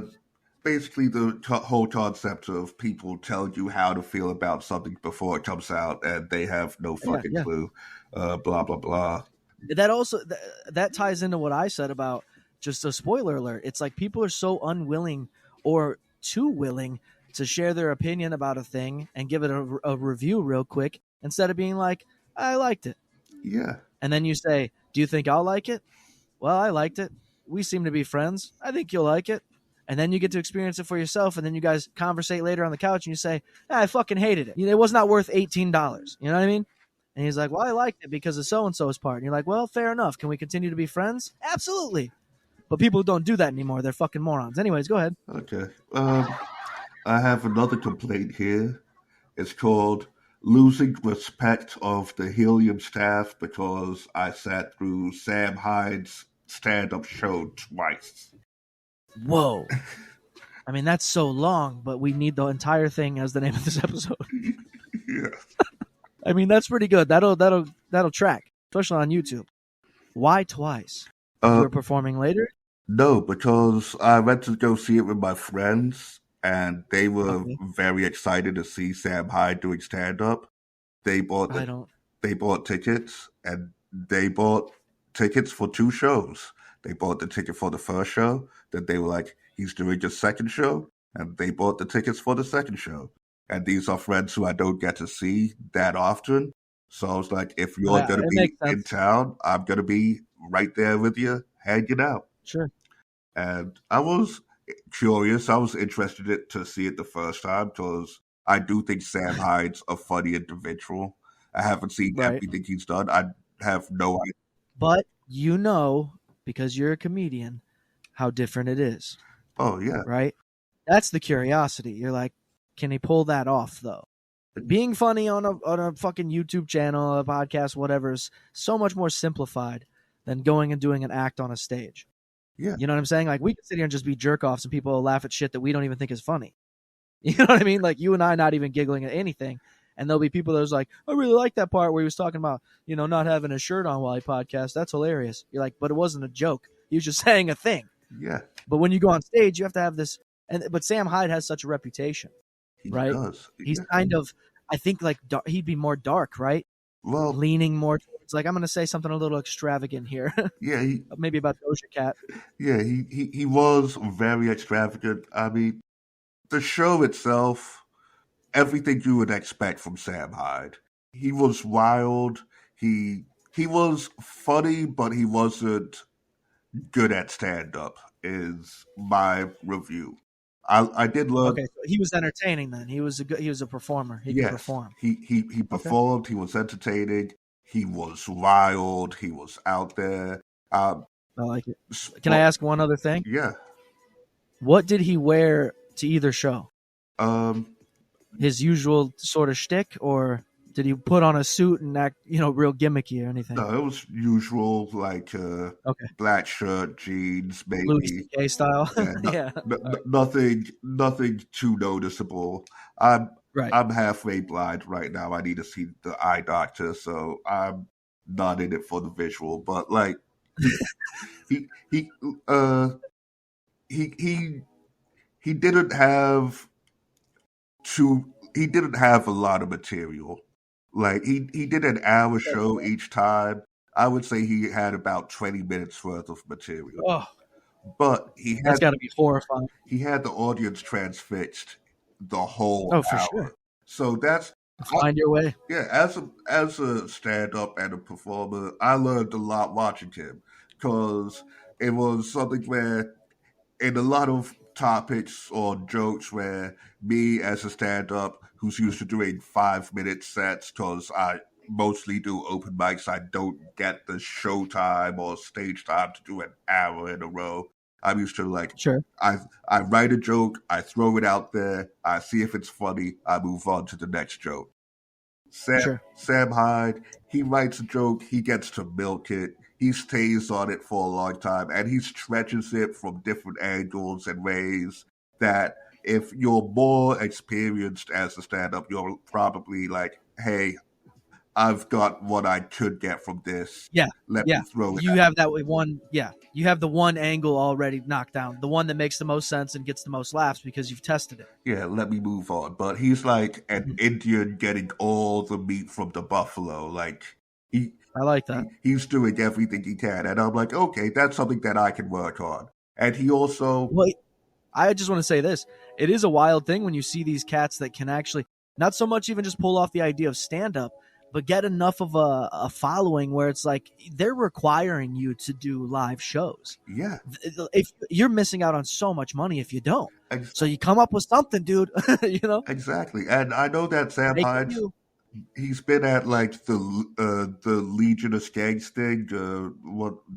basically the whole concept of people telling you how to feel about something before it comes out and they have no fucking clue. Blah blah blah. That also that ties into what I said about just a spoiler alert. It's like people are so unwilling or too willing to share their opinion about a thing and give it a review real quick instead of being like, I liked it. Yeah. And then you say, do you think I'll like it? Well, I liked it. We seem to be friends. I think you'll like it. And then you get to experience it for yourself. And then you guys conversate later on the couch and you say, I fucking hated it. It was not worth $18. You know what I mean? And he's like, well, I liked it because of so-and-so's part. And you're like, well, fair enough. Can we continue to be friends? Absolutely. But people don't do that anymore. They're fucking morons. Anyways, go ahead. Okay. I have another complaint here. It's called losing respect of the Helium staff because I sat through Sam Hyde's stand-up show twice. Whoa. I mean, that's so long, but we need the entire thing as the name of this episode. Yeah. I mean, that's pretty good. That'll track, especially on YouTube. Why twice? You were performing later? No, because I went to go see it with my friends, and they were very excited to see Sam Hyde doing stand-up. They bought tickets, and they bought tickets for 2 shows. They bought the ticket for the first show, then they were like, he's doing a second show, and they bought the tickets for the second show. And these are friends who I don't get to see that often. So I was like, if you're going to be in town, I'm going to be right there with you, hanging out. Sure. And I was curious. I was interested to see it the first time because I do think Sam Hyde's a funny individual. I haven't seen everything he's done. I have no idea. But you know, because you're a comedian, how different it is. Oh, yeah. Right? That's the curiosity. You're like, can he pull that off, though? Being funny on a fucking YouTube channel, a podcast, whatever, is so much more simplified than going and doing an act on a stage. Yeah. You know what I'm saying? Like, we can sit here and just be jerk-offs and people will laugh at shit that we don't even think is funny. You know what I mean? Like, you and I not even giggling at anything. And there'll be people that was like, I really like that part where he was talking about, not having a shirt on while he podcast. That's hilarious. You're like, but it wasn't a joke. He was just saying a thing. Yeah. But when you go on stage, you have to have this. But Sam Hyde has such a reputation, right? Does. He's kind of, I think, like he'd be more dark, right? Well, leaning more towards, like, I'm going to say something a little extravagant here. Yeah. Maybe about Doja Cat. Yeah, he was very extravagant. I mean, the show itself, everything you would expect from Sam Hyde. He was wild. He was funny, but he wasn't good at stand-up, is my review. I did learn. Okay, so he was entertaining then. He was a performer. He could perform. He performed. Okay. He was entertaining. He was wild. He was out there. I like it. Can I ask one other thing? Yeah. What did he wear to either show? His usual sort of shtick, or did he put on a suit and act, real gimmicky or anything? No, it was usual, like black shirt, jeans, maybe Louis CK style. Nothing too noticeable. I'm Right. I'm halfway blind right now. I need to see the eye doctor, so I'm not in it for the visual. But like, he didn't have he didn't have a lot of material. Like he did an hour show each time. I would say he had about 20 minutes worth of material. Oh, but that's got to be horrifying. He had the audience transfixed the whole hour. For sure. So that's find your way. Yeah, as a stand-up and a performer, I learned a lot watching him, because it was something where in a lot of topics or jokes where me as a stand-up who's used to doing 5-minute sets, because I mostly do open mics, I don't get the show time or stage time to do an hour in a row. I'm used to sure. I write a joke, I throw it out there, I see if it's funny, I move on to the next joke. Sam Hyde, he writes a joke, he gets to milk it, he stays on it for a long time, and he stretches it from different angles and ways that if you're more experienced as a stand-up, you're probably like, hey, I've got what I could get from this. Yeah. Let me throw it. You have that one. Yeah. You have the one angle already knocked down, the one that makes the most sense and gets the most laughs because you've tested it. Yeah. Let me move on. But he's like an Indian getting all the meat from the buffalo. Like I like that. He's doing everything he can. And I'm like, okay, that's something that I can work on. And he also. Well, I just want to say this. It is a wild thing when you see these cats that can actually not so much even just pull off the idea of stand-up, but get enough of a following where it's like they're requiring you to do live shows. Yeah. If you're missing out on so much money if you don't. Exactly. So you come up with something, dude. Exactly. And I know that Sam Hyde, he's been at like the Legion of Skanks thing,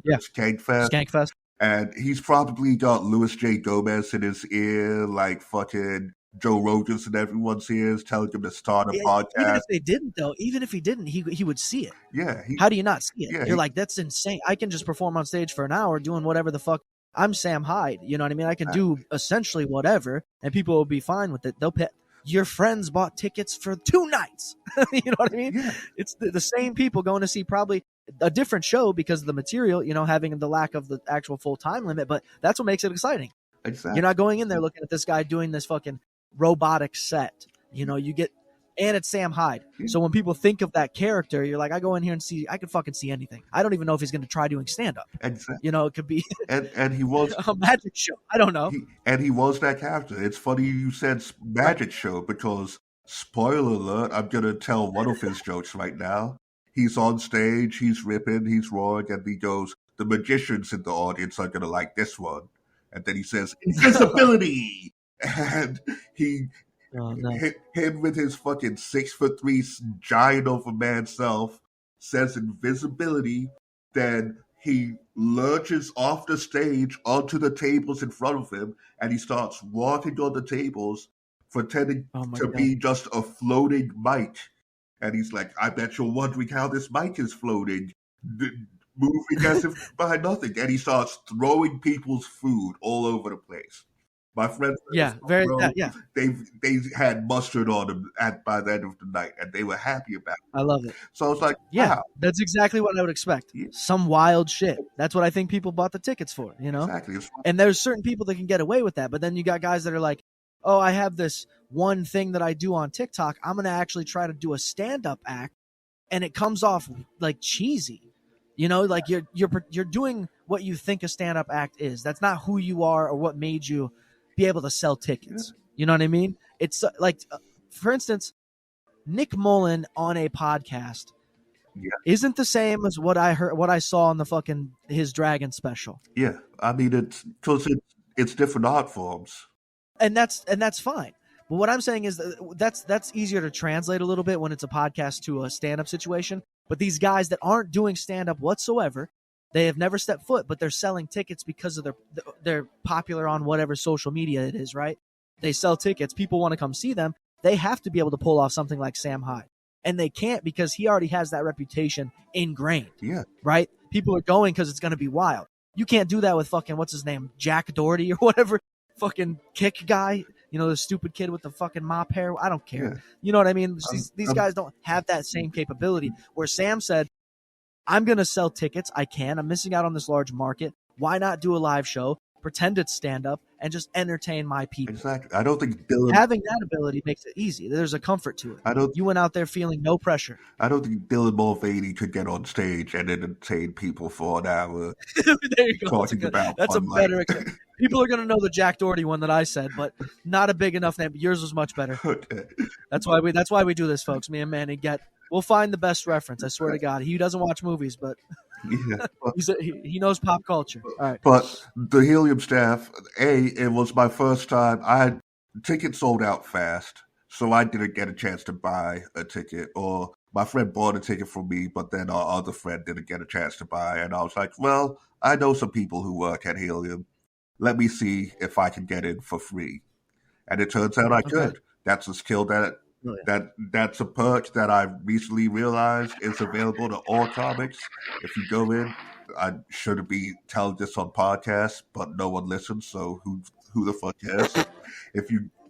Skankfest. And he's probably got Louis J. Gomez in his ear, like fucking Joe Rogan's in everyone's ears, telling him to start a podcast. Even if they didn't, though, even if he didn't, he would see it. Yeah. How do you not see it? Yeah, You're like, that's insane. I can just perform on stage for an hour doing whatever the fuck. I'm Sam Hyde. You know what I mean? I can do essentially whatever, and people will be fine with it. They'll pay. Your friends bought tickets for 2 nights. You know what I mean? Yeah. It's the same people going to see probably a different show because of the material, having the lack of the actual full time limit. But that's what makes it exciting. Exactly. You're not going in there looking at this guy doing this fucking robotic set. You get, and it's Sam Hyde. So when people think of that character, you're like, I go in here and I can fucking see anything. I don't even know if he's going to try doing stand up. Exactly. It could be and he was a magic show. I don't know. He was that character. It's funny you said magic show, because spoiler alert, I'm going to tell one of his jokes right now. He's on stage, he's ripping, he's roaring, and he goes, the magicians in the audience are going to like this one. And then he says, invisibility! And him with his fucking 6'3" giant of a man self says invisibility. Then he lurches off the stage onto the tables in front of him, and he starts walking on the tables, pretending to be just a floating mic. And he's like, I bet you're wondering how this mic is floating, moving as if by nothing. And he starts throwing people's food all over the place. My friends, they had mustard on them by the end of the night, and they were happy about it. I love it. So I was like, yeah, wow. That's exactly what I would expect. Yeah. Some wild shit. That's what I think people bought the tickets for, you know? Exactly. And there's certain people that can get away with that, but then you got guys that are like, oh, I have this one thing that I do on TikTok. I'm going to actually try to do a stand-up act, and it comes off like cheesy. You know, like you're doing what you think a stand-up act is. That's not who you are or what made you be able to sell tickets. You know what I mean? It's like, for instance, Nick Mullen on a podcast isn't the same as what I saw on the fucking his Dragon special. Yeah, I mean it's different art forms, and that's fine. But what I'm saying is that's easier to translate a little bit when it's a podcast to a stand-up situation. But these guys that aren't doing stand-up whatsoever, they have never stepped foot, but they're selling tickets because of they're popular on whatever social media it is, right? They sell tickets. People want to come see them. They have to be able to pull off something like Sam Hyde. And they can't because he already has that reputation ingrained. Yeah. Right? People are going because it's going to be wild. You can't do that with fucking, what's his name? Jack Doherty or whatever. Fucking kick guy. You know, the stupid kid with the fucking mop hair. I don't care. Yeah. You know what I mean? These guys don't have that same capability. Where Sam said, I'm going to sell tickets. I can. I'm missing out on this large market. Why not do a live show, pretend it's stand-up, and just entertain my people? Exactly. I don't think Dylan... Having that ability makes it easy. There's a comfort to it. You went out there feeling no pressure. I don't think Dylan Mulvaney could get on stage and entertain people for an hour. There you go. That's a better example. People are going to know the Jack Doherty one that I said, but not a big enough name. Yours was much better. Okay. That's why we do this, folks. Me and Manny we'll find the best reference. I swear to God. He doesn't watch movies, but he knows pop culture. All right. But the Helium staff, it was my first time. I had tickets sold out fast, so I didn't get a chance to buy a ticket. Or my friend bought a ticket for me, but then our other friend didn't get a chance to buy. And I was like, well, I know some people who work at Helium. Let me see if I can get in for free. And it turns out I could. That's a skill that's a perk that I recently realized is available to all comics. If you go in, I shouldn't be telling this on podcasts, but no one listens, so who the fuck cares?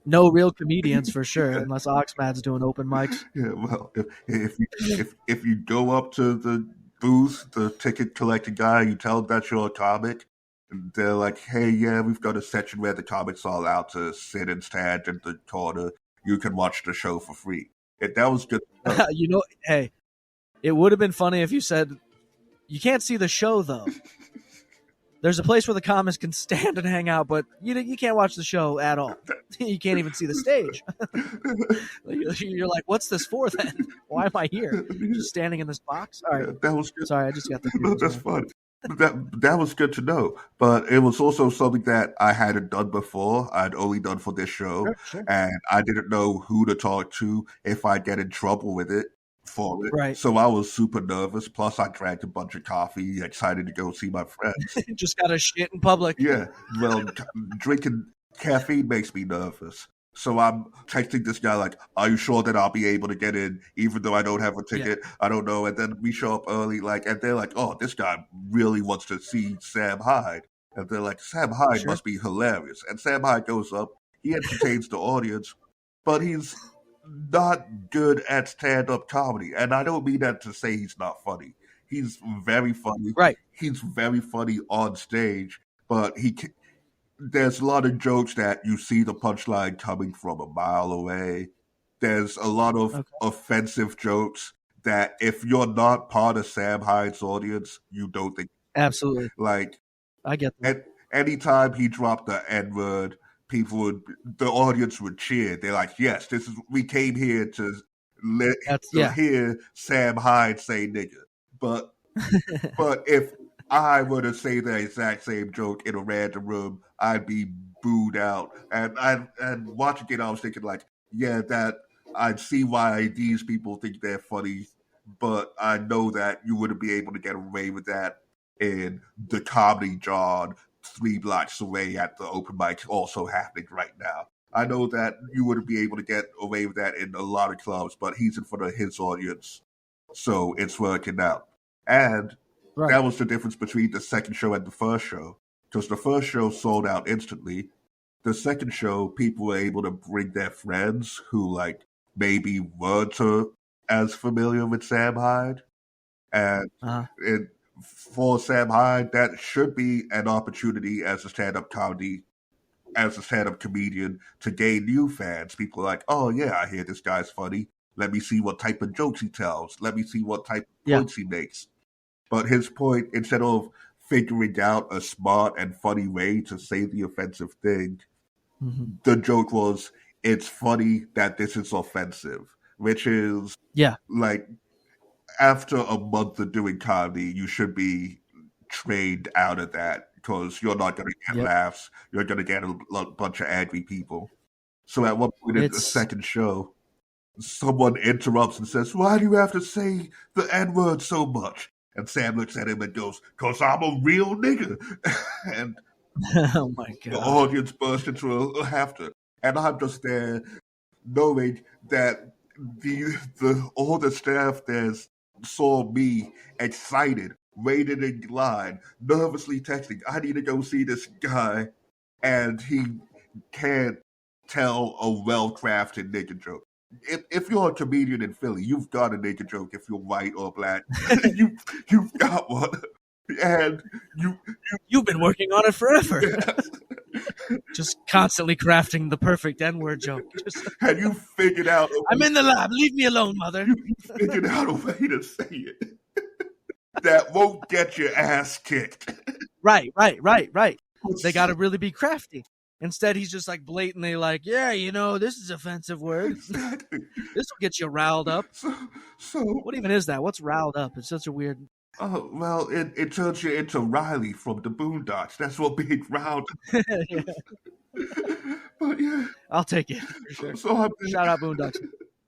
No real comedians for sure, unless Oxmad's doing open mics. Yeah, well, if you go up to the booth, the ticket collecting guy, you tell them that you're a comic, and they're like, hey, yeah, we've got a section where the comics are allowed to sit and stand in the corner. You can watch the show for free. That was good. Hey, it would have been funny if you said, you can't see the show, though. There's a place where the comics can stand and hang out, but you can't watch the show at all. You can't even see the stage. You're like, what's this for, then? Why am I here? Just standing in this box? All right. Yeah, that was good. Sorry, I just got the... No, that's fun. That was good to know, but it was also something that I hadn't done before. I'd only done for this show, and I didn't know who to talk to if I'd get in trouble with it for it. Right. So I was super nervous. Plus, I drank a bunch of coffee, excited to go see my friends. Just got to shit in public. Yeah, well, drinking caffeine makes me nervous. So I'm texting this guy like, are you sure that I'll be able to get in even though I don't have a ticket? Yeah. I don't know. And then we show up early, and they're like, oh, this guy really wants to see Sam Hyde. And they're like, Sam Hyde must be hilarious. And Sam Hyde goes up. He entertains the audience, but he's not good at stand-up comedy. And I don't mean that to say he's not funny. He's very funny. Right. He's very funny on stage, but there's a lot of jokes that you see the punchline coming from a mile away. There's a lot of offensive jokes that if you're not part of Sam Hyde's audience, you don't think. Absolutely. Like, I get that. Anytime he dropped the N-word, the audience would cheer. They're like, yes, we came here to hear Sam Hyde say nigga. But if I were to say the exact same joke in a random room, I'd be booed out. And watching it, I was thinking like, yeah, that I'd see why these people think they're funny, but I know that you wouldn't be able to get away with that in the Comedy John 3 blocks away at the open mic also happening right now. I know that you wouldn't be able to get away with that in a lot of clubs, but he's in front of his audience, so it's working out. And that was the difference between the second show and the first show, because the first show sold out instantly. The second show, people were able to bring their friends who, like, maybe weren't as familiar with Sam Hyde. And for Sam Hyde, that should be an opportunity as a stand-up comedian to gain new fans. People are like, oh yeah, I hear this guy's funny. Let me see what type of jokes he tells. Let me see what type of points he makes. But his point, instead of figuring out a smart and funny way to say the offensive thing, the joke was, it's funny that this is offensive, which is like, after a month of doing comedy, you should be trained out of that, because you're not going to get laughs. You're going to get a bunch of angry people. So at one point in the second show, someone interrupts and says, why do you have to say the N-word so much? And Sam looks at him and goes, because I'm a real nigga. And oh my God. The audience burst into a laughter. And I'm just there knowing that all the staff there saw me excited, waiting in line, nervously texting, I need to go see this guy. And he can't tell a well-crafted nigga joke. If you're a comedian in Philly, you've got a nigga joke if you're white or black. You've got one. And you've been working on it forever. Just constantly crafting the perfect N-word joke. And you figured out I'm in the lab, leave me alone, mother. You figured out a way to say it that won't get your ass kicked. Right. They gotta really be crafty. Instead, he's just like blatantly like, yeah, this is offensive word. Exactly. This will get you riled up. So what even is that? What's riled up? It's such a weird. Oh, well, it turns you into Riley from the Boondocks. That's what being riled. But yeah, I'll take it for sure. So shout out Boondocks.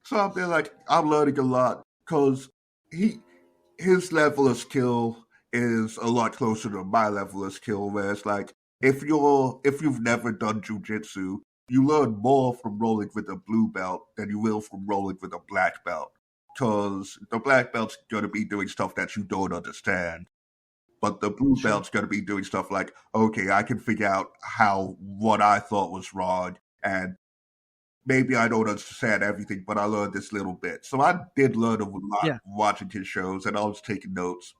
So I'm there like, I'm learning a lot, because his level of skill is a lot closer to my level of skill, where it's like, if you've never done jujitsu, you learn more from rolling with a blue belt than you will from rolling with a black belt. Because the black belt's going to be doing stuff that you don't understand. But the blue belt's going to be doing stuff like, okay, I can figure out what I thought was wrong, and maybe I don't understand everything, but I learned this little bit. So I did learn a lot watching his shows, and I was taking notes.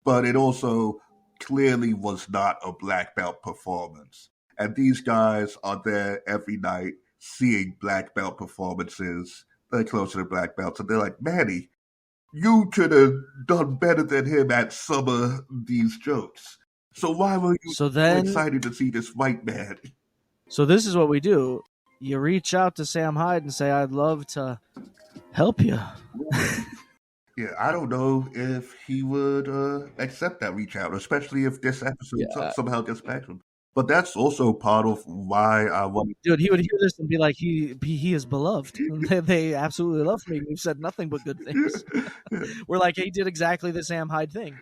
But it also clearly was not a black belt performance. And these guys are there every night seeing black belt performances. They're closer to black belts, and they're like, Manny, you could have done better than him at some of these jokes. So why were you so excited to see this white man? So this is what we do. You reach out to Sam Hyde and say, I'd love to help you. Yeah, I don't know if he would accept that reach out, especially if this episode somehow gets back to him. But that's also part of why I want. Dude, he would hear this and be like, he is beloved. They absolutely love me. We've said nothing but good things. We're like, he did exactly the Sam Hyde thing.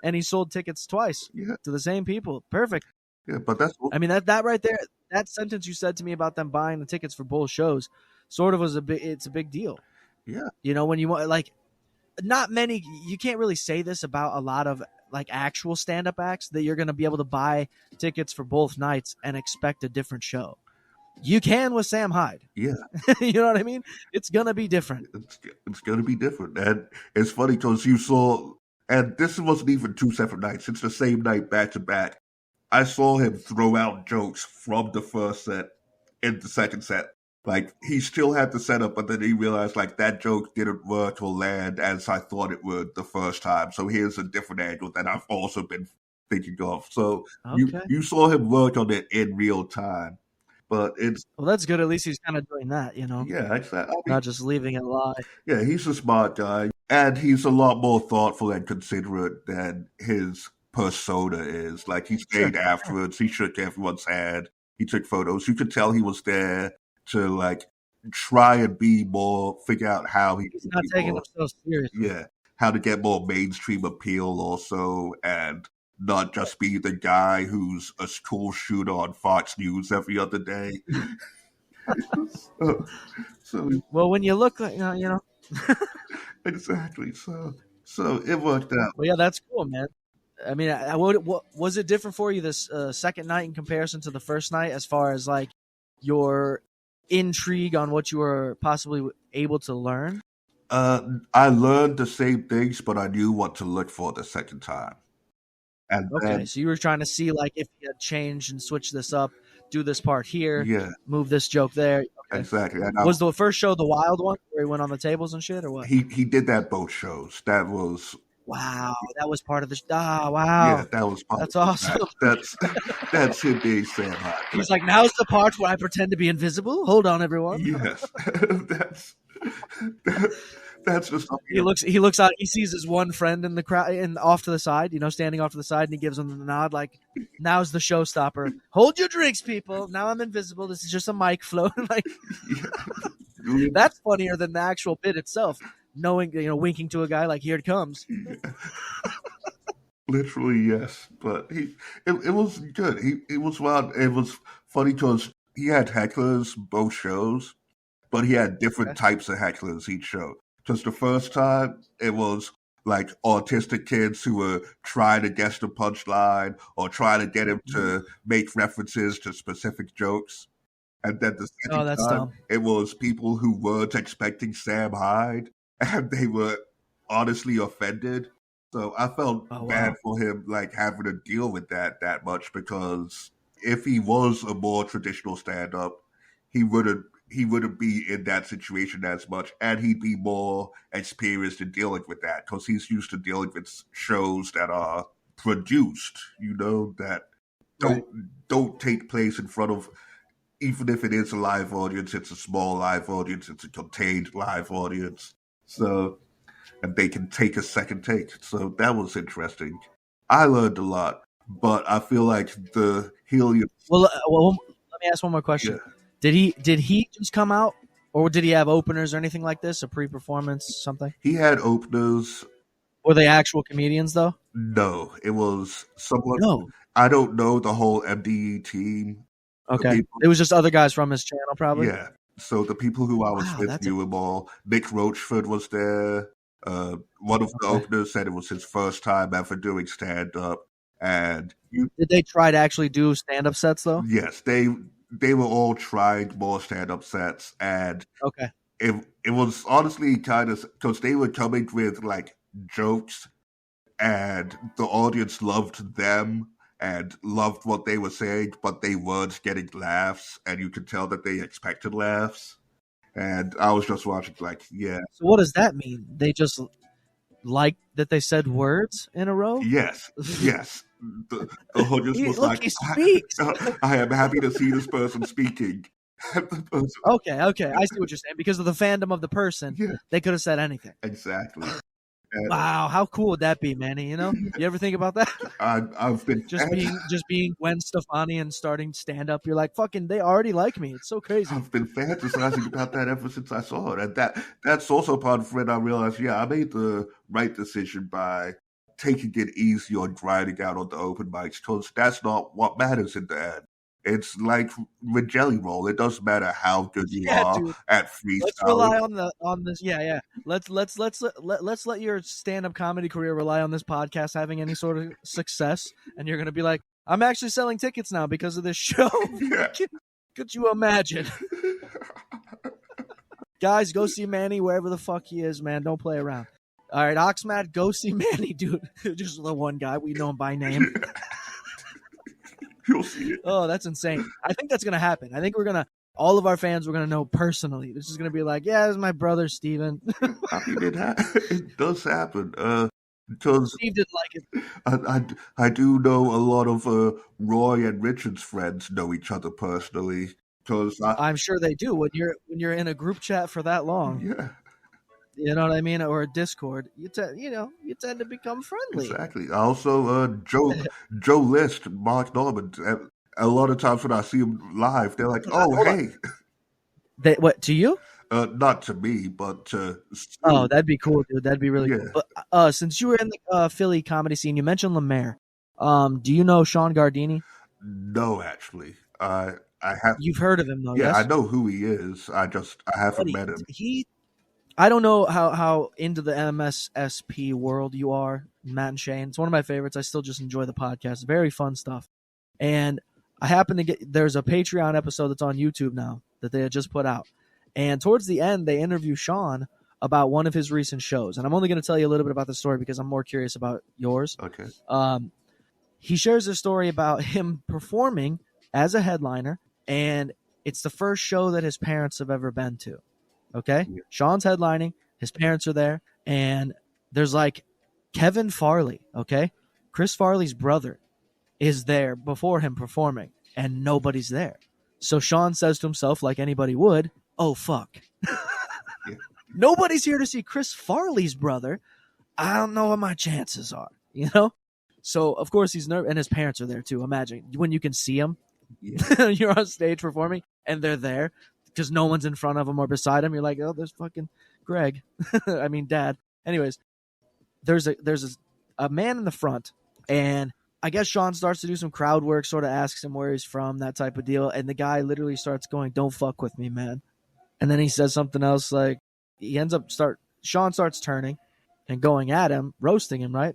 And he sold tickets twice to the same people. Perfect. Yeah, but that's. I mean, that right there, that sentence you said to me about them buying the tickets for both shows, sort of was it's a big deal. Yeah. When you want, like, not many, you can't really say this about a lot of like actual stand-up acts, that you're going to be able to buy tickets for both nights and expect a different show. You can with Sam Hyde. Yeah. You know what I mean? It's going to be different. It's going to be different. And it's funny because you saw, and this wasn't even 2 separate nights. It's the same night back to back. I saw him throw out jokes from the first set in the second set. Like, he still had the setup, but then he realized, like, that joke didn't work or land as I thought it would the first time. So here's a different angle that I've also been thinking of. So you saw him work on it in real time. But it's... Well, that's good. At least he's kind of doing that, Yeah, exactly. Not just leaving it lie. Yeah, he's a smart guy. And he's a lot more thoughtful and considerate than his persona is. Like, he stayed afterwards. He shook everyone's hand. He took photos. You could tell he was there to, like, try and be more, figure out how he's not taking himself seriously. Yeah, how to get more mainstream appeal also, and not just be the guy who's a school shooter on Fox News every other day. so well, when you look like exactly. So it worked out. Well, yeah, that's cool, man. I mean, what was it different for you this second night in comparison to the first night, as far as like your intrigue on what you were possibly able to learn? I learned the same things, but I knew what to look for the second time. And okay, so you were trying to see like if you had changed and switched this up, do this part here, yeah, move this joke there. Okay. Exactly. And was the first show the wild one where he went on the tables and shit, or what? He did that both shows. That was that was part of the. Wow. Yeah, that was part. That's awesome. That's him being Sam Hyde. He's like, now's the part where I pretend to be invisible. Hold on, everyone. Yes, that's just. He looks out. He sees his one friend in the crowd and off to the side, standing off to the side, and he gives him the nod, like, "Now's the showstopper. Hold your drinks, people. Now I'm invisible. This is just a mic floating." Like, that's funnier than the actual bit itself. Knowing, winking to a guy like, "Here it comes." Literally, yes, but it was good. It was wild. It was funny because he had hecklers both shows, but he had different types of hecklers each show. Because the first time it was like autistic kids who were trying to guess the punchline or trying to get him to make references to specific jokes. And then the second time, dumb. It was people who weren't expecting Sam Hyde, and they were honestly offended. So I felt bad for him, like, having to deal with that much, because if he was a more traditional stand-up, he wouldn't be in that situation as much, and he'd be more experienced in dealing with that, because he's used to dealing with shows that are produced, that don't take place in front of, even if it is a live audience, it's a small live audience, it's a contained live audience. So, and they can take a second take. So that was interesting. I learned a lot, but I feel like the Helium. Well, let me ask one more question. Yeah. Did he just come out, or did he have openers or anything like this, a pre-performance, something? He had openers. Were they actual comedians though? No, it was someone. No, I don't know the whole MDE team. Okay, it was just other guys from his channel, probably. Yeah. So the people who I was with knew him all. Nick Roachford was there. One of the openers said it was his first time ever doing stand-up. And did they try to actually do stand-up sets though? Yes, they were all trying more stand-up sets, and it was honestly kind of, because they were coming with like jokes, and the audience loved them and loved what they were saying, but they weren't getting laughs, and you could tell that they expected laughs. And I was just watching, like, yeah. So what does that mean? They just like that they said words in a row? Yes. The audience was like, he speaks. I am happy to see this person speaking. Okay, I see what you're saying. Because of the fandom of the person, they could have said anything. Exactly. Wow, how cool would that be, Manny? You ever think about that? I've been just being Gwen Stefani and starting stand up. You're like, fucking, they already like me. It's so crazy. I've been fantasizing about that ever since I saw it, and that's also part of when I realized, I made the right decision by taking it easy on grinding out on the open mics, because that's not what matters in the end. It's like with Jellyroll. It doesn't matter how good you are at freestyle. Let's rely on this. Yeah. Let's let your stand-up comedy career rely on this podcast having any sort of success, and you're gonna be like, I'm actually selling tickets now because of this show. Yeah. Could you imagine? Guys, go see Manny wherever the fuck he is, man. Don't play around. All right, Oxmat, go see Manny, dude. Just the one guy. We know him by name. You'll see it. Oh, that's insane. I think that's going to happen. I think all of our fans, we're going to know personally. This is going to be like, yeah, this is my brother, Steven. I mean, it does happen. Because Steve didn't like it. I do know a lot of Roy and Richard's friends know each other personally. I'm sure they do. When you're in a group chat for that long. Yeah. You know what I mean? Or a Discord. You tend to become friendly. Exactly. Also, Joe List, Mark Norman. A lot of times when I see them live, they're like, "Oh, hey." What, to you? Not to me, but to Steve. Oh, that'd be cool, dude. That'd be really cool. But since you were in the Philly comedy scene, you mentioned Lemaire. Do you know Sean Gardini? No, actually, I have. You've heard of him though, Yeah, I yes? know who he is. I haven't Buddy, met him. I don't know how into the MSSP world you are, Matt and Shane. It's one of my favorites. I still just enjoy the podcast. Very fun stuff. And I happen to there's a Patreon episode that's on YouTube now that they had just put out. And towards the end, they interview Sean about one of his recent shows. And I'm only going to tell you a little bit about the story because I'm more curious about yours. Okay. He shares a story about him performing as a headliner, and it's the first show that his parents have ever been to. Okay? Yeah. Sean's headlining, his parents are there, and there's like Kevin Farley, okay? Chris Farley's brother is there before him performing, and nobody's there. So Sean says to himself, like anybody would, oh, fuck. Yeah. Nobody's here to see Chris Farley's brother. I don't know what my chances are, you know? So, of course, he's nervous, and his parents are there, too. Imagine when you can see him. Yeah. You're on stage performing, and they're there because no one's in front of him or beside him. You're like, oh, there's fucking Greg. I mean, Dad. Anyways, there's a man in the front, and I guess Sean starts to do some crowd work, sort of asks him where he's from, that type of deal, and the guy literally starts going, don't fuck with me, man. And then he says something else, like, Sean starts turning and going at him, roasting him, right?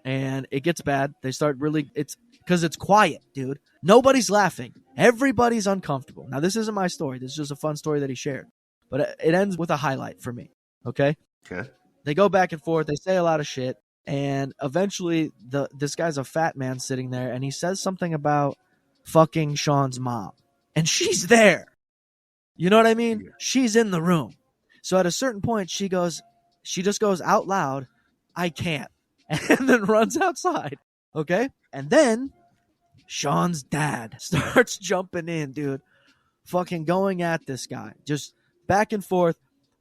And it gets bad. They start it's because it's quiet, dude. Nobody's laughing. Everybody's uncomfortable. Now, this isn't my story. This is just a fun story that he shared. But it ends with a highlight for me, okay? Okay. They go back and forth. They say a lot of shit. And eventually, this guy's a fat man sitting there, and he says something about fucking Sean's mom. And she's there. You know what I mean? Yeah. She's in the room. So at a certain point, she just goes out loud, I can't. And then runs outside. Okay? And then Sean's dad starts jumping in, dude. Fucking going at this guy. Just back and forth.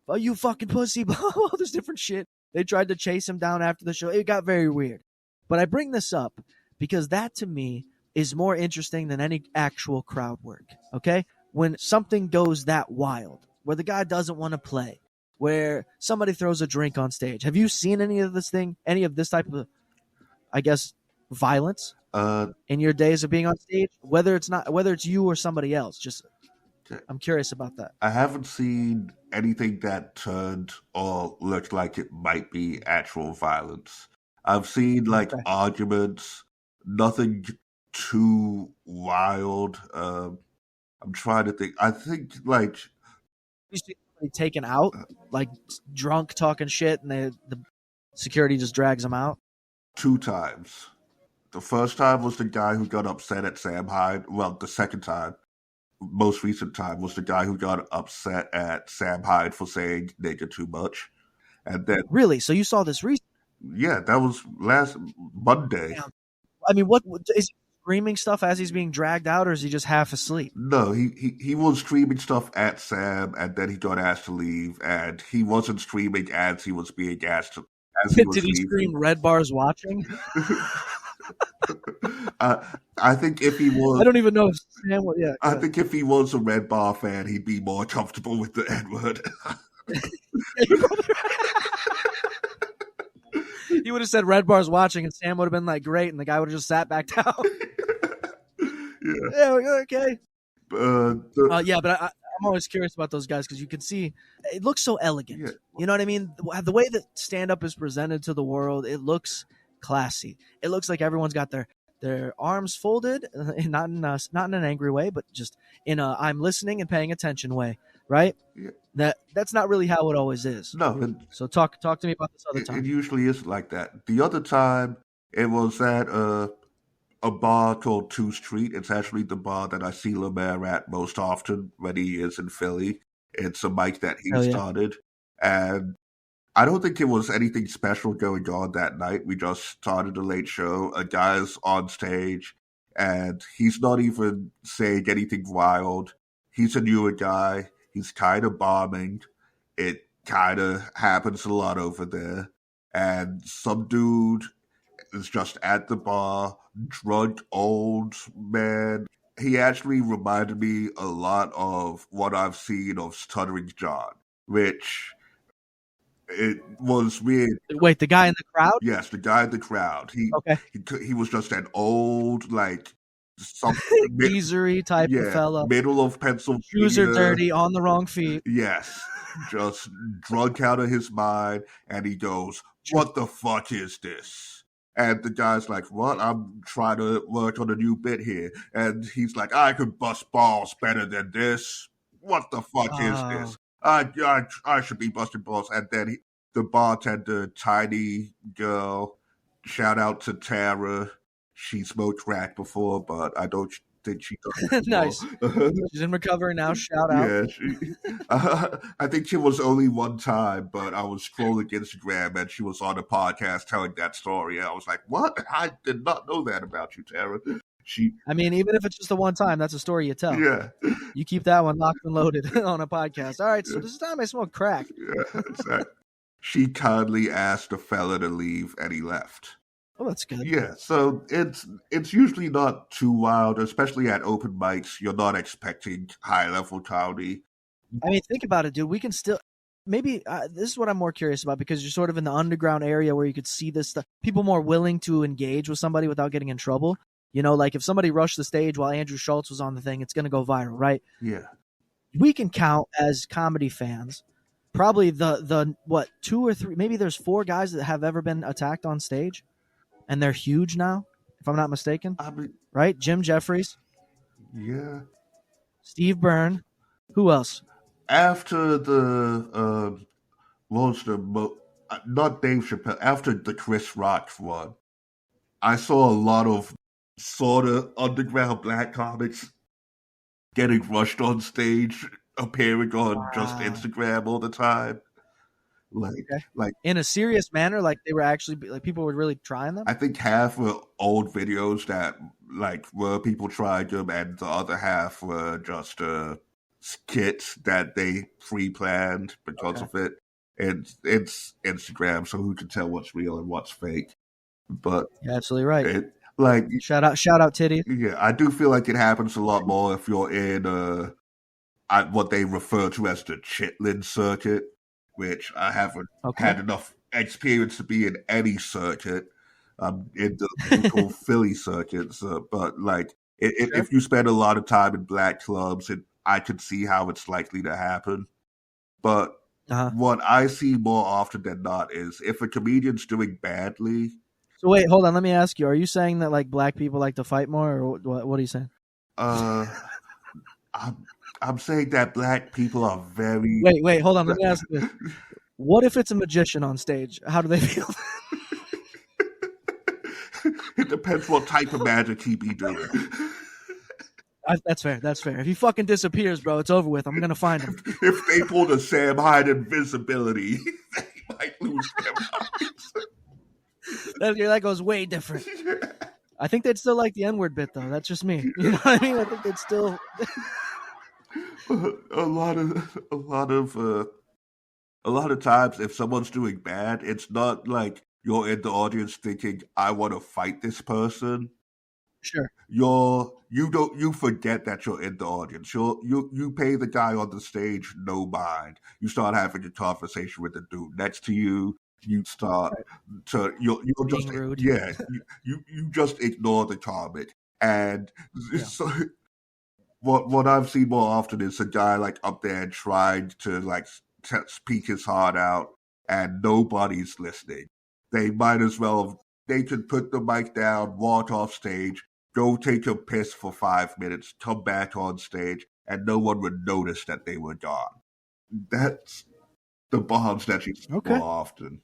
Oh, you fucking pussy. All this different shit. They tried to chase him down after the show. It got very weird. But I bring this up because that, to me, is more interesting than any actual crowd work. Okay? When something goes that wild, where the guy doesn't want to play, where somebody throws a drink on stage. Have you seen any of this type of, I guess, violence in your days of being on stage? Whether it's you or somebody else, just I'm curious about that. I haven't seen anything that turned or looked like it might be actual violence. I've seen arguments, nothing too wild. I'm trying to think. I think you see somebody taken out, like drunk, talking shit, and the security just drags them out. 2 times. The first time was the guy who got upset at Sam Hyde. Well, the second time, most recent time, was the guy who got upset at Sam Hyde for saying nigga too much. And then really? So you saw this recently? Yeah, that was last Monday. I mean, what is he screaming stuff as he's being dragged out, or is he just half asleep? No, he was screaming stuff at Sam, and then he got asked to leave, and he wasn't screaming as he was being asked to. Did he scream "Red Bar's watching"? I think if he was, I don't even know if Sam would. Yeah, I think if he was a Red Bar fan, he'd be more comfortable with the N-word. He would have said Red Bar's watching, and Sam would have been like, great, and the guy would have just sat back down. Yeah, okay. But I'm always curious about those guys because you can see it looks so elegant. Yeah. You know what I mean? The way that stand-up is presented to the world, it looks classy. It looks like everyone's got their arms folded, not in an angry way, but just in a I'm listening and paying attention way, right? Yeah. That's not really how it always is. No. So talk to me about this other time. It usually is like that. The other time, it was at a bar called 2 Street. It's actually the bar that I see Lemaire at most often when he is in Philly. It's a mic that he started. And I don't think it was anything special going on that night. We just started a late show. A guy's on stage, and he's not even saying anything wild. He's a newer guy. He's kind of bombing. It kind of happens a lot over there. And some dude is just at the bar, drunk old man. He actually reminded me a lot of what I've seen of Stuttering John, which It was weird. Wait, the guy in the crowd? Yes, the guy in the crowd. He was just an old, like, some geezery type of fella. Middle of Pennsylvania. Shoes are dirty, on the wrong feet. Yes, just drunk out of his mind, and he goes, "What the fuck is this?" And the guy's like, "What? I'm trying to work on a new bit here." And he's like, "I could bust balls better than this. What the fuck is this? I should be busting balls." And then the bartender, tiny girl, shout out to Tara. She smoked crack before, but I don't think she does. Nice. She's in recovery now. Shout out. Yeah, I think she was only one time, but I was scrolling Instagram and she was on a podcast telling that story. And I was like, "What? I did not know that about you, Tara." I mean, even if it's just the one time, that's a story you tell. Yeah. You keep that one locked and loaded on a podcast. All right, so this is time I smoked crack. Yeah, exactly. She kindly asked the fella to leave, and he left. Oh, that's good. Yeah, so it's usually not too wild, especially at open mics. You're not expecting high-level comedy. I mean, think about it, dude. We can still... Maybe this is what I'm more curious about, because you're sort of in the underground area where you could see this stuff. People more willing to engage with somebody without getting in trouble. You know, like if somebody rushed the stage while Andrew Schultz was on the thing, it's going to go viral, right? Yeah. We can count as comedy fans probably the 2 or 3, maybe there's 4 guys that have ever been attacked on stage, and they're huge now, if I'm not mistaken. Right? Jim Jeffries. Yeah. Steve Byrne. Who else? After not Dave Chappelle, after the Chris Rock one, I saw a lot of sort of underground black comics getting rushed on stage, appearing on just Instagram all the time. Like in a serious manner, like they were actually, like people were really trying them? I think half were old videos that like were people trying them, and the other half were just skits that they pre-planned because of it. It's Instagram, so who can tell what's real and what's fake? But you're absolutely right. Shout out titty. Yeah, I do feel like it happens a lot more if you're in what they refer to as the Chitlin circuit, which I haven't had enough experience to be in any circuit. In the local Philly circuits, but like if you spend a lot of time in black clubs, I could see how it's likely to happen. But what I see more often than not is if a comedian's doing badly. So wait, hold on. Let me ask you: are you saying that like black people like to fight more, or what are you saying? I'm saying that black people are very. Wait, hold on. Let me ask you this: what if it's a magician on stage? How do they feel? It depends what type of magic he be doing. That's fair. If he fucking disappears, bro, it's over with. I'm gonna find him. If they pull the Sam Hyde invisibility, they might lose their minds. That goes way different. I think they'd still like the N-word bit, though. That's just me. You know what I mean? I think they'd still. a lot of times, if someone's doing bad, it's not like you're in the audience thinking, "I want to fight this person." Sure. You forget that you're in the audience. You pay the guy on the stage no mind. You start having a conversation with the dude next to you. You start to you'll just rude. Yeah. you just ignore the comic, and so what I've seen more often is a guy like up there trying to like speak his heart out, and nobody's listening. They might as well. They could put the mic down, walk off stage, go take a piss for 5 minutes, come back on stage, and no one would notice that they were gone. That's the bombs that you see more often.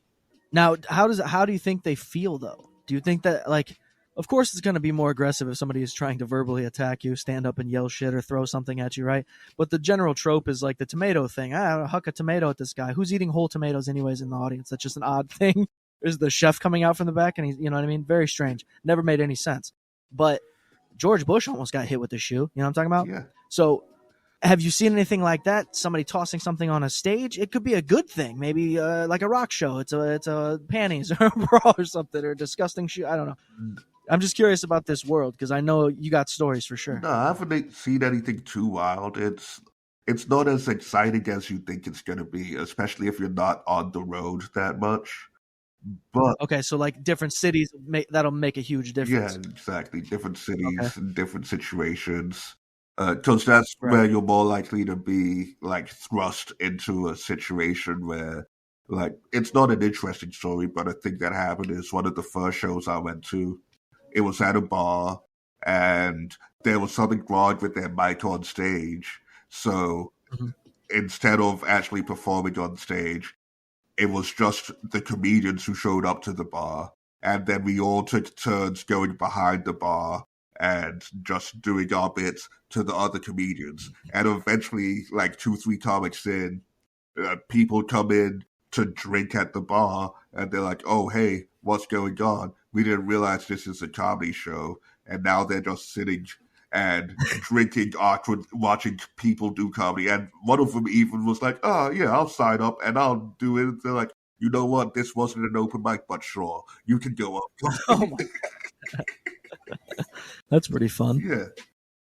Now, how do you think they feel, though? Do you think that, like, of course it's going to be more aggressive if somebody is trying to verbally attack you, stand up and yell shit or throw something at you, right? But the general trope is like the tomato thing. I huck a tomato at this guy. Who's eating whole tomatoes anyways in the audience? That's just an odd thing. There's the chef coming out from the back, and he's, you know what I mean? Very strange. Never made any sense. But George Bush almost got hit with the shoe. You know what I'm talking about? Yeah. So have you seen anything like that? Somebody tossing something on a stage? It could be a good thing. Maybe like a rock show. It's a panties or a bra or something, or a disgusting shoe. I don't know. I'm just curious about this world because I know you got stories for sure. No, I haven't seen anything too wild. it's not as exciting as you think it's going to be, especially if you're not on the road that much. But okay, so like different cities, that'll make a huge difference. Yeah, exactly. Different cities, okay. Different situations. Because that's where you're more likely to be like thrust into a situation where, like, it's not an interesting story, but a thing that happened is one of the first shows I went to. It was at a bar, and there was something wrong with their mic on stage. So instead of actually performing on stage, it was just the comedians who showed up to the bar. And then we all took turns going behind the bar and just doing our bits to the other comedians. And eventually, like 2-3 comics in, people come in to drink at the bar, and they're like, oh, hey, what's going on? We didn't realize this is a comedy show. And now they're just sitting and drinking awkward, watching people do comedy. And one of them even was like, oh, yeah, I'll sign up and I'll do it. And they're like, you know what? This wasn't an open mic, but sure, you can go up. Oh my. That's pretty fun. Yeah.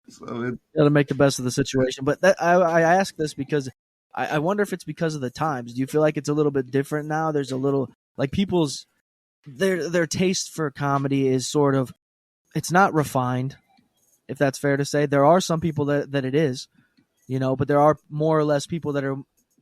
So you got to make the best of the situation. But I ask this because I wonder if it's because of the times. Do you feel like it's a little bit different now? There's a little, like, people's, their taste for comedy is sort of, it's not refined, if that's fair to say. There are some people that it is, but there are more or less people that are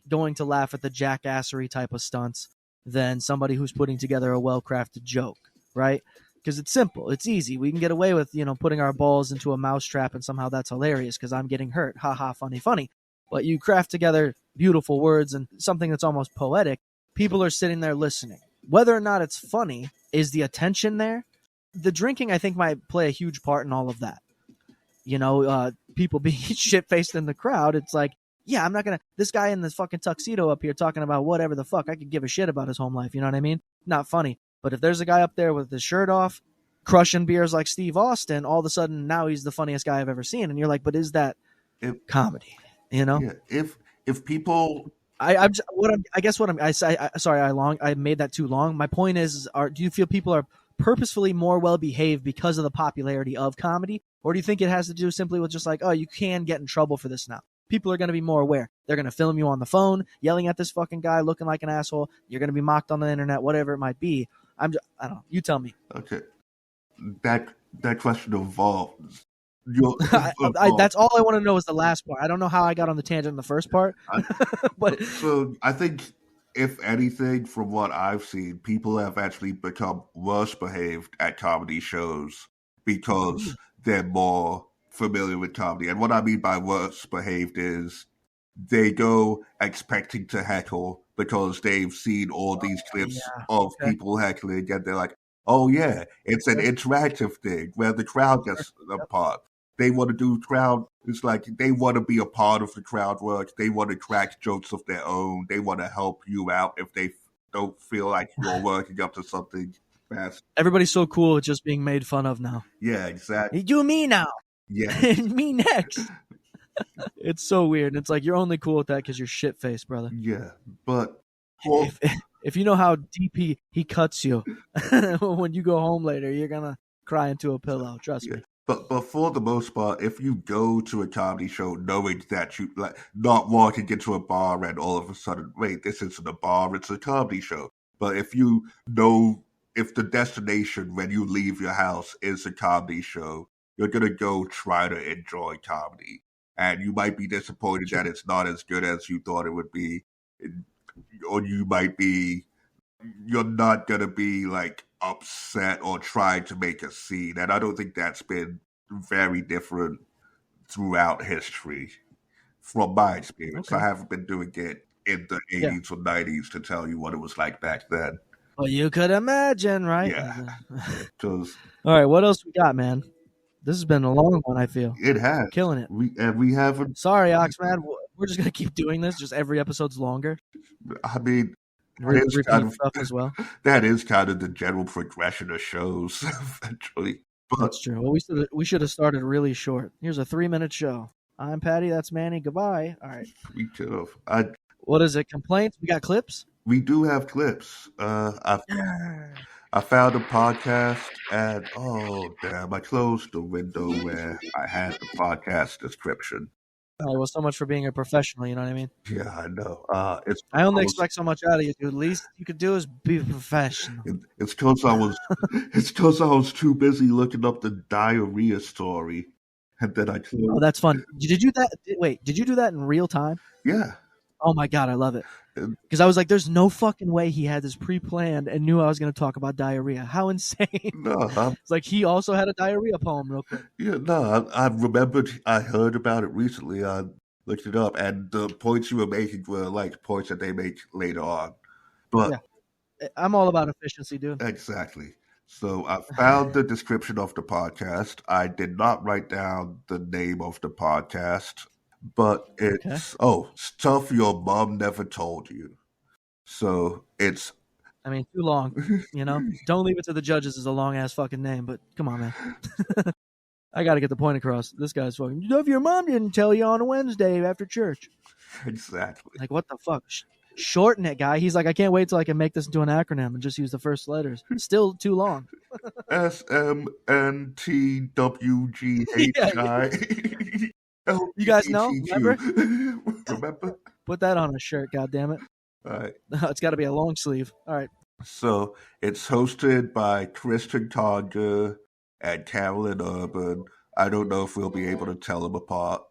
going to laugh at the jackassery type of stunts than somebody who's putting together a well-crafted joke, right? Because it's simple. It's easy. We can get away with, putting our balls into a mousetrap and somehow that's hilarious because I'm getting hurt. Ha ha, funny, funny. But you craft together beautiful words and something that's almost poetic. People are sitting there listening. Whether or not it's funny, is the attention there? The drinking, I think, might play a huge part in all of that. People being shit-faced in the crowd. It's like, yeah, I'm not going to, this guy in this fucking tuxedo up here talking about whatever the fuck, I could give a shit about his home life. You know what I mean? Not funny. But if there's a guy up there with his shirt off, crushing beers like Steve Austin, all of a sudden now he's the funniest guy I've ever seen. And you're like, but is that comedy? Yeah, if people, I made that too long. My point is, do you feel people are purposefully more well behaved because of the popularity of comedy, or do you think it has to do simply with just like, oh, you can get in trouble for this now? People are going to be more aware. They're going to film you on the phone, yelling at this fucking guy, looking like an asshole. You're going to be mocked on the internet, whatever it might be. I don't know. You tell me. Okay, that question evolves. That's all I want to know is the last part. I don't know how I got on the tangent in the first part. But so I think, if anything, from what I've seen, people have actually become worse behaved at comedy shows because they're more familiar with comedy. And what I mean by worse behaved is they go expecting to heckle because they've seen all these clips of people heckling, and they're like, oh yeah, it's an interactive thing where the crowd gets a part. They want to do crowd. It's like they want to be a part of the crowd work. They want to crack jokes of their own. They want to help you out if they don't feel like you're working up to something fast. Everybody's so cool at just being made fun of now. Yeah, exactly. You me now. Yeah. Me next. It's so weird. It's like you're only cool with that because you're shit-faced, brother. Yeah, but if you know how deep he cuts you, when you go home later, you're gonna cry into a pillow. Trust me. But for the most part, if you go to a comedy show knowing that you like not walking into a bar and all of a sudden, wait, this isn't a bar, it's a comedy show. But if you know, if the destination when you leave your house is a comedy show, you're gonna go try to enjoy comedy. And you might be disappointed that it's not as good as you thought it would be. Or you're not gonna be like upset or trying to make a scene. And I don't think that's been very different throughout history from my experience. I haven't been doing it in the 80s or 90s to tell you what it was like back then. Well, you could imagine, right? Yeah. All right, what else we got, man? This has been a long one, I feel. It has. We're killing it. We haven't. Sorry, Oxman. We're just going to keep doing this. Just every episode's longer. I mean, stuff as well. That is kind of the general progression of shows, eventually. But that's true. Well, we should have started really short. Here's a 3-minute show. I'm Paddy. That's Manny. Goodbye. All right. We could have. What is it? Complaints? We got clips? We do have clips. I found a podcast, and oh damn, I closed the window where I had the podcast description. All right, well, so much for being a professional. You know what I mean? Yeah, I know. I only expect so much out of you, dude. The least you could do is be professional. It's because I was, it's because I was too busy looking up the diarrhea story, and then I closed. Oh, that's fun. Did you do that? Wait, did you do that in real time? Yeah. Oh my god, I love it. Because I was like, "There's no fucking way he had this pre-planned and knew I was going to talk about diarrhea. How insane!" No, It's like he also had a diarrhea poem, real quick. yeah, no, I remembered. I heard about it recently. I looked it up, and the points you were making were like points that they make later on. But Yeah, I'm all about efficiency, dude. exactly. So I found the description of the podcast. I did not write down the name of the podcast, but it's stuff your mom never told you. So it's. I mean, too long. You know, don't leave it to the judges. Is a long ass fucking name, but come on, man. I got to get the point across. This guy's fucking. If your mom didn't tell you on a Wednesday after church. Exactly. Like, what the fuck? Shorten it, guy. He's like, I can't wait till I can make this into an acronym and just use the first letters. Still too long. SMNTWGHI. You guys know? Remember? Remember? Put that on a shirt, goddammit. All right. It's got to be a long sleeve. All right. So it's hosted by Kristen Tonder and Carolyn Urban. I don't know if we'll be able to tell them apart.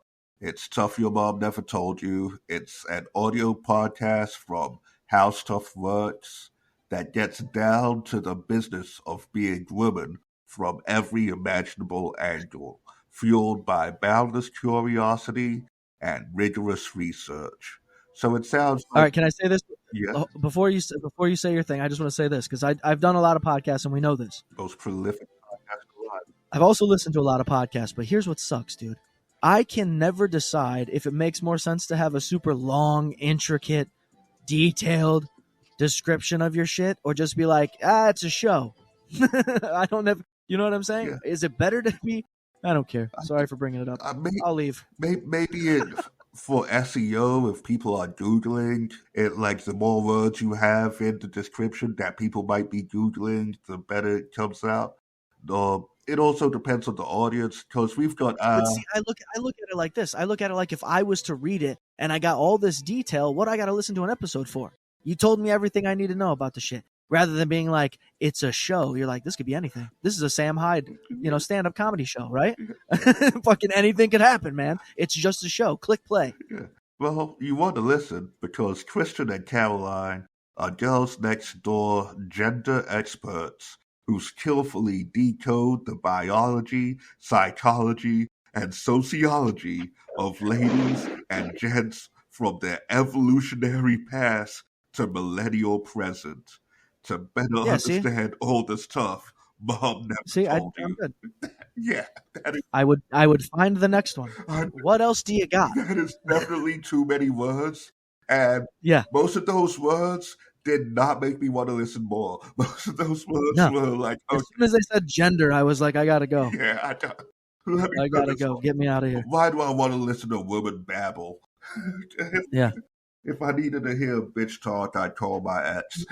It's Stuff Your Mom Never Told You. It's an audio podcast from How Stuff Works that gets down to the business of being women from every imaginable angle, fueled by boundless curiosity and rigorous research. So it sounds like, all right, can I say this? Yeah. Before you say your thing, I just want to say this because I've done a lot of podcasts and we know this. Most prolific podcast alive. I've also listened to a lot of podcasts, but here's what sucks, dude. I can never decide if it makes more sense to have a super long, intricate, detailed description of your shit or just be like, it's a show. I don't know. You know what I'm saying? Yeah. Is it better to be? I don't care. Sorry for bringing it up. I'll leave. Maybe it for SEO, if people are Googling it, like the more words you have in the description that people might be Googling, the better it comes out. It also depends on the audience because we've got. See, I look at it like this. I look at it like if I was to read it and I got all this detail, what I got to listen to an episode for? You told me everything I need to know about the shit. Rather than being like, it's a show. You're like, this could be anything. This is a Sam Hyde, stand-up comedy show, right? Fucking anything could happen, man. It's just a show. Click play. Yeah. Well, you want to listen because Kristen and Caroline are girls next door gender experts who skillfully decode the biology, psychology, and sociology of ladies and gents from their evolutionary past to millennial present to better understand all the stuff Mom never told you. I'm good. Yeah. I would find the next one. What else do you got? That is definitely too many words. And most of those words did not make me want to listen more. Most of those words were like, as soon as they said gender, I was like, I gotta go. Yeah, I gotta go. Get me out of here. Why do I want to listen to women babble? Yeah. If I needed to hear bitch talk, I'd call my ex.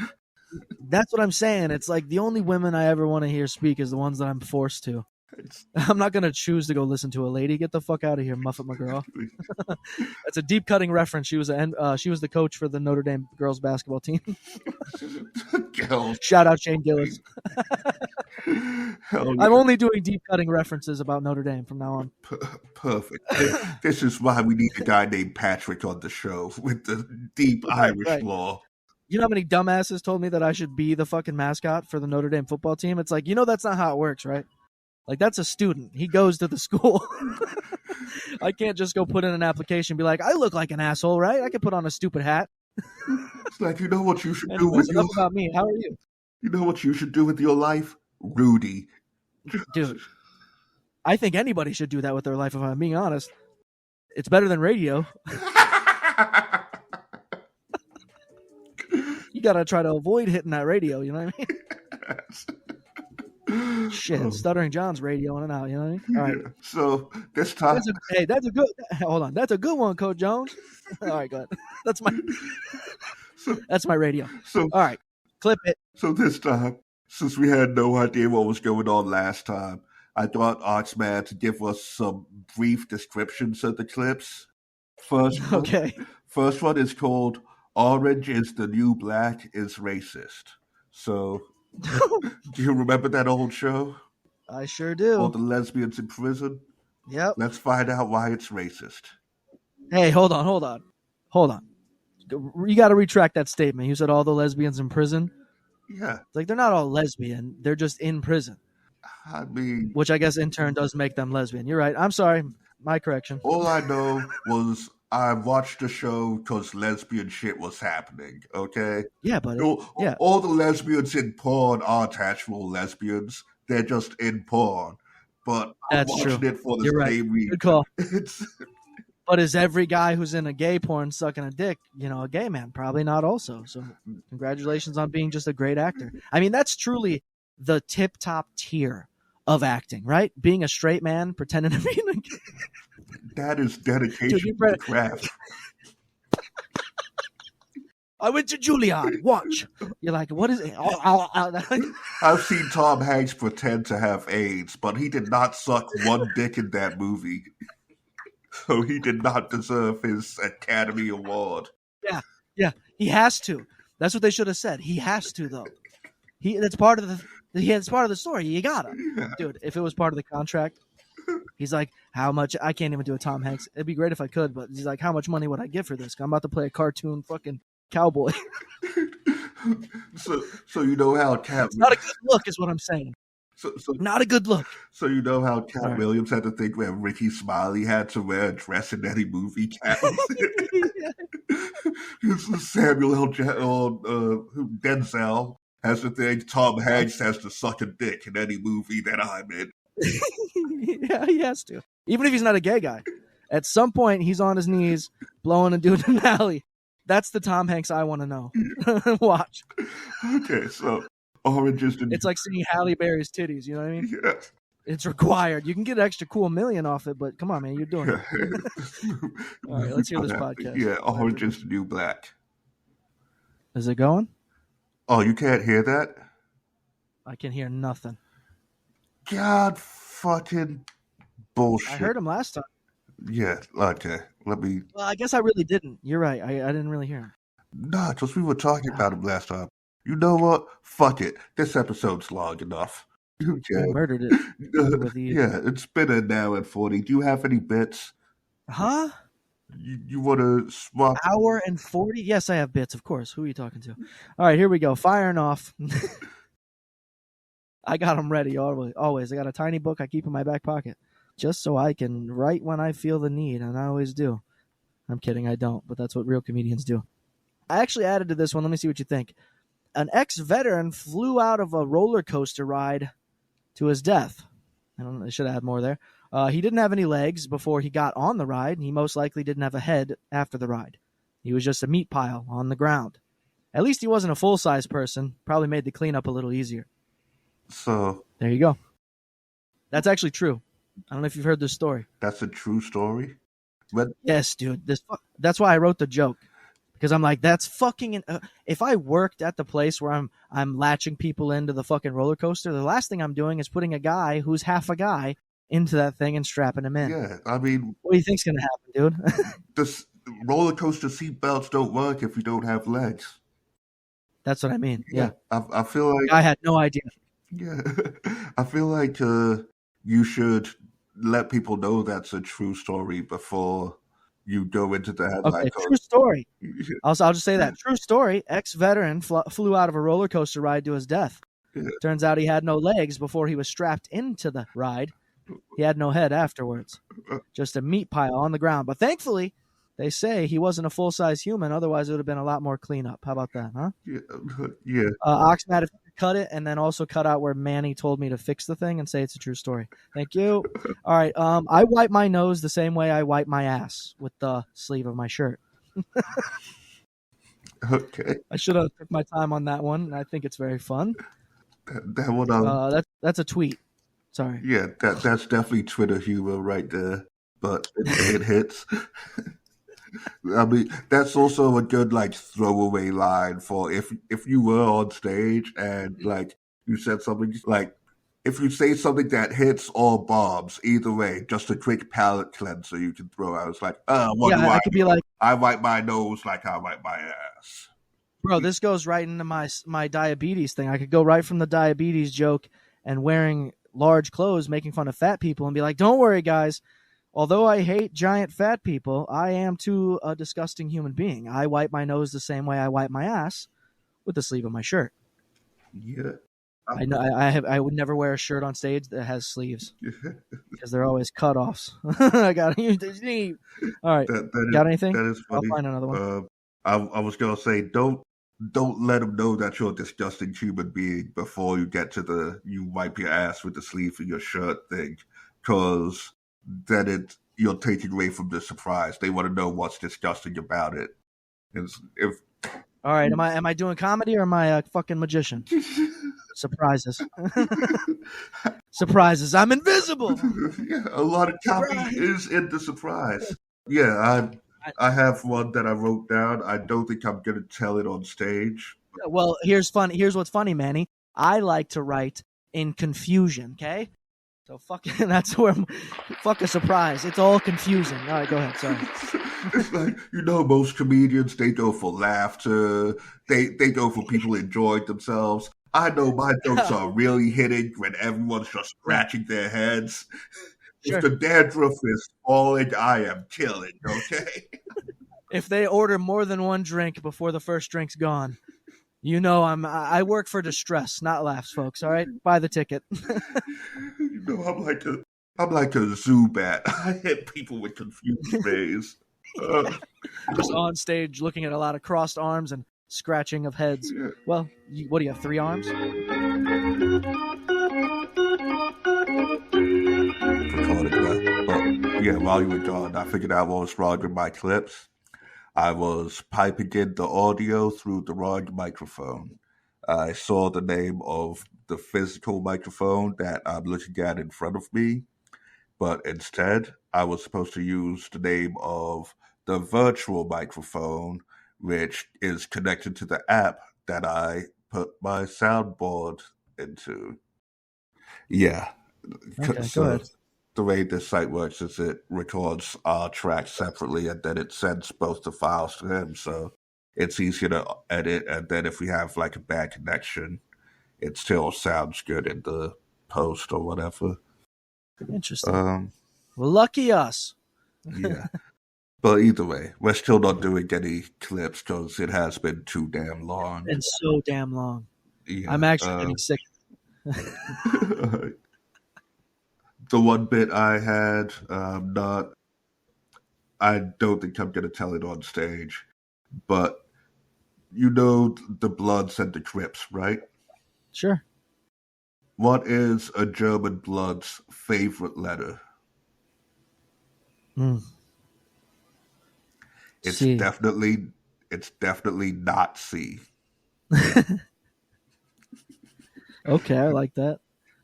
That's what I'm saying. It's like the only women I ever want to hear speak is the ones that I'm forced to. I'm not going to choose to go listen to a lady. Get the fuck out of here, Muffet McGraw. That's a deep cutting reference. She was the coach for the Notre Dame girls basketball team. Shout out Shane Gillis. I'm only doing deep cutting references about Notre Dame from now on. Perfect. This is why we need a guy named Patrick on the show with the deep Irish law. You know how many dumbasses told me that I should be the fucking mascot for the Notre Dame football team? It's like, that's not how it works, right? Like, that's a student. He goes to the school. I can't just go put in an application and be like, I look like an asshole, right? I can put on a stupid hat. It's like, you know what you should do with enough about me. How are you? You know what you should do with your life? Rudy. Dude, I think anybody should do that with their life, if I'm being honest. It's better than radio. You got to try to avoid hitting that radio, you know what I mean? Shit, Stuttering John's radioing it out, you know what I mean? All right. Yeah. So this time, that's a good. Hold on, that's a good one, Coach Jones. All right, go ahead. That's my radio. So all right, clip it. So this time, since we had no idea what was going on last time, I thought Oxman to give us some brief descriptions of the clips. First one is called "Orange is the New Black is Racist." So, do you remember that old show? I sure do. All the lesbians in prison? Yep. Let's find out why it's racist. Hey, hold on. You got to retract that statement. You said all the lesbians in prison? Yeah. Like, they're not all lesbian. They're just in prison. I mean... Which I guess in turn does make them lesbian. You're right. I'm sorry. My correction. All I know was I watched the show because lesbian shit was happening, okay? Yeah, but... All the lesbians in porn aren't actual lesbians. They're just in porn. But I'm watching it for the same reason. Good call. But is every guy who's in a gay porn sucking a dick, a gay man? Probably not also. So congratulations on being just a great actor. I mean, that's truly the tip-top tier of acting, right? Being a straight man, pretending to be in a gay... That is dedication to the craft. I went to Juilliard. Watch. You're like, what is it? I've seen Tom Hanks pretend to have AIDS, but he did not suck one dick in that movie. So he did not deserve his Academy Award. Yeah. He has to. That's what they should have said. He has to, though. That's part of the story. You gotta. Yeah. Dude, if it was part of the contract, he's like, how much? I can't even do a Tom Hanks. It'd be great if I could, but he's like, how much money would I give for this? I'm about to play a cartoon fucking cowboy. So you know how Cat... It's not a good look is what I'm saying. So not a good look. So you know how Cat Williams had to think where Ricky Smiley had to wear a dress in any movie. Cat Samuel L. Denzel has to think Tom Hanks has to suck a dick in any movie that I'm in. Yeah, he has to. Even if he's not a gay guy. At some point, he's on his knees, blowing a dude in the alley. That's the Tom Hanks I want to know. Watch. Okay, so Orange is the... It's like seeing Halle Berry's titties, you know what I mean? Yes. It's required. You can get an extra cool $1 million off it, but come on, man, you're doing it. All right, let's hear this podcast. Yeah, Orange is the New Black. Is it going? Oh, you can't hear that? I can hear nothing. God fucking bullshit. I heard him last time. Yeah, okay. Let me... Well, I guess I really didn't. You're right. I didn't really hear him. Nah, because we were talking about him last time. You know what? Fuck it. This episode's long enough. Okay. You murdered it. Yeah, it's been an hour and 40. Do you have any bits? Huh? You want to swap? Hour and 40? Yes, I have bits, of course. Who are you talking to? All right, here we go. Firing off. I got them ready always. I got a tiny book I keep in my back pocket just so I can write when I feel the need, and I always do. I'm kidding, I don't, but that's what real comedians do. I actually added to this one. Let me see what you think. An ex-veteran flew out of a roller coaster ride to his death. I should add more there. He didn't have any legs before he got on the ride. He most likely didn't have a head after the ride. He was just a meat pile on the ground. At least he wasn't a full-size person. Probably made the cleanup a little easier. So there you go. That's actually true. I don't know if you've heard this story. That's a true story? Yes, dude. That's why I wrote the joke. Because I'm like, that's fucking... if I worked at the place where I'm latching people into the fucking roller coaster, the last thing I'm doing is putting a guy who's half a guy into that thing and strapping him in. Yeah, I mean... What do you think's going to happen, dude? The roller coaster seatbelts don't work if you don't have legs. That's what I mean, yeah. I feel like... I had no idea. Yeah, I feel like you should let people know that's a true story before you go into the headline. Okay, true story. I'll just say that. True story. Ex-veteran flew out of a roller coaster ride to his death. Yeah. Turns out he had no legs before he was strapped into the ride. He had no head afterwards. Just a meat pile on the ground. But thankfully, they say he wasn't a full-size human. Otherwise, it would have been a lot more cleanup. How about that, huh? Yeah. Oxmat, if you could cut it, and then also cut out where Manny told me to fix the thing and say it's a true story. Thank you. All right. I wipe my nose the same way I wipe my ass, with the sleeve of my shirt. Okay. I should have took my time on that one. I think it's very fun. That one. That's a tweet. Sorry. Yeah, that's definitely Twitter humor right there. But it hits. I mean, that's also a good throwaway line for if you were on stage and you said something like, if you say something that hits all bombs, either way, just a quick palate cleanser you can throw out. It's like, what do I could be like, I wipe my nose like I wipe my ass. bro, this goes right into my diabetes thing. I could go right from the diabetes joke and wearing large clothes, making fun of fat people, and be like, don't worry, guys. Although I hate giant fat people, I am too a disgusting human being. I wipe my nose the same way I wipe my ass, with the sleeve of my shirt. Yeah. I know I would never wear a shirt on stage that has sleeves because they're always cutoffs. I got you. All right, got anything? That is funny. I'll find another one. I was gonna say, don't let them know that you're a disgusting human being before you get to the you wipe your ass with the sleeve of your shirt thing, because then you're taking away from the surprise. They want to know what's disgusting about it. All right, am I doing comedy or am I a fucking magician? Surprises. Surprises. I'm invisible. Yeah, a lot of copy is in the surprise. Yeah, I have one that I wrote down. I don't think I'm going to tell it on stage. Well, here's what's funny, Manny. I like to write in confusion, okay? So that's where fuck a surprise. It's all confusing. All right, go ahead. Sorry. It's like, most comedians, they go for laughter. They go for people enjoying themselves. I know my jokes are really hitting when everyone's just scratching their heads. Sure. If the dandruff is falling, I am killing, okay? If they order more than one drink before the first drink's gone, I work for distress, not laughs, folks. All right, buy the ticket. I'm like a zoo bat. I hit people with confused rays. Just on stage, looking at a lot of crossed arms and scratching of heads. Yeah. Well, what do you have? 3 arms? While you were gone, I figured out what was wrong with my clips. I was piping in the audio through the wrong microphone. I saw the name of the physical microphone that I'm looking at in front of me, but instead I was supposed to use the name of the virtual microphone, which is connected to the app that I put my soundboard into. Yeah. Okay, go ahead. The way this site works is it records our tracks separately and then it sends both the files to him. So it's easier to edit. And then if we have like a bad connection, it still sounds good in the post or whatever. Interesting. Well, lucky us. Yeah. But either way, we're still not doing any clips because it has been too damn long. It's so damn long. Yeah, I'm actually getting sick. The one bit I had, I don't think I'm going to tell it on stage, but the Bloods and the Crips, right? Sure. What is a German Blood's favorite letter? It's C. definitely not C. Okay, I like that.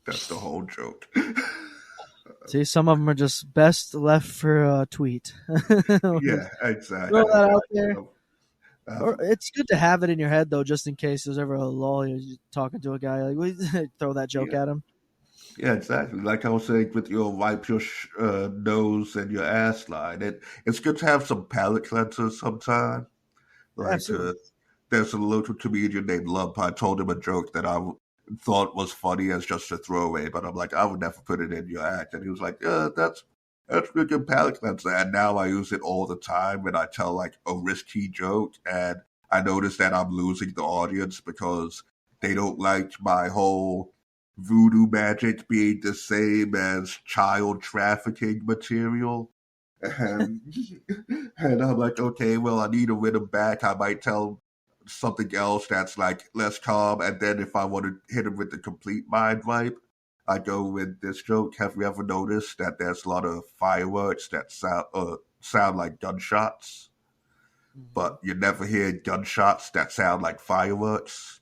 That's the whole joke. See, some of them are just best left for a tweet. Yeah, exactly. Throw that out there. It's good to have it in your head, though, just in case there's ever a lull. You're talking to a guy, like, throw that joke at him. Yeah, exactly. Like I was saying with your wipe your nose and your ass line. It's good to have some palate cleansers sometime. Like there's a local comedian named Lump. I told him a joke that I thought was funny as just a throwaway, but I'm like, I would never put it in your act. And he was like, yeah, that's a good palate cleanser. And now I use it all the time when I tell like a risky joke. And I notice that I'm losing the audience because they don't like my whole voodoo magic being the same as child trafficking material. And I'm like, okay, well, I need to win them back. I might tell something else that's like less calm. And then if I want to hit him with the complete mind wipe, I go with this joke. Have you ever noticed that there's a lot of fireworks that sound like gunshots, but you never hear gunshots that sound like fireworks?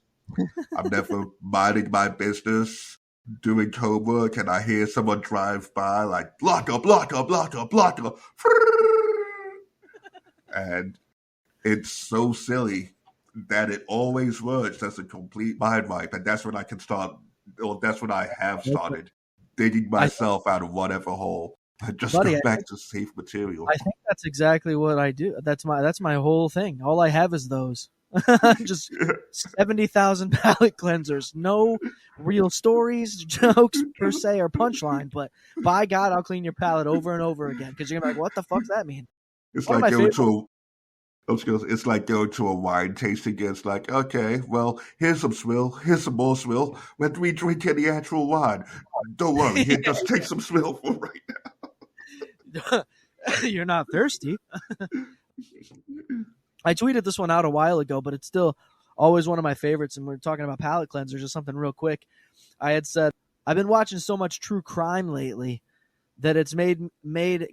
I'm never minding my business, doing homework, and I hear someone drive by like, blocker, blocker, blocker, blocker. And it's so silly that it always works as a complete mind wipe. And that's when I can start Well, that's what I have started, digging myself out of whatever hole. I just go back to safe material. I think that's exactly what I do. That's my whole thing. All I have is those. Just 70,000 palate cleansers. No real stories, jokes per se, or punchline. But by God, I'll clean your palate over and over again because you're gonna be like, "What the fuck does that mean?" It's like going to a wine tasting. It's like, okay, well, here's some swill, here's some more swill. When do we drink any actual wine? Don't worry, here, just take some swill for right now. You're not thirsty. I tweeted this one out a while ago, but it's still always one of my favorites. And we're talking about palate cleansers, just something real quick. I had said, I've been watching so much true crime lately that it's made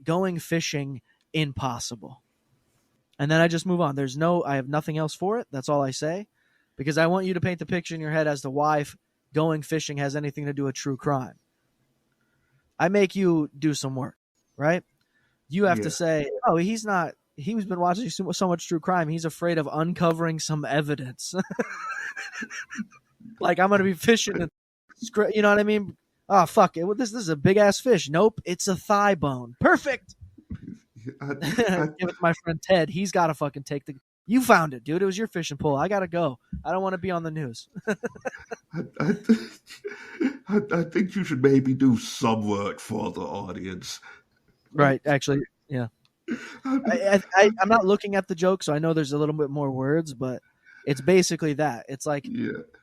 going fishing impossible. And then I just move on. I have nothing else for it. That's all I say, because I want you to paint the picture in your head as to why going fishing has anything to do with true crime. I make you do some work, right? You have to say, oh, he's been watching so much true crime. He's afraid of uncovering some evidence. Like, I'm going to be fishing and, you know what I mean? Oh, fuck it. This is a big ass fish. Nope. It's a thigh bone. Perfect. Give it to my friend Ted. He's got to fucking take you found it, dude. It was your fishing pole. I got to go. I don't want to be on the news. I think you should maybe do some work for the audience. Right. Actually, yeah. I'm not looking at the joke, so I know there's a little bit more words, but it's basically that. It's like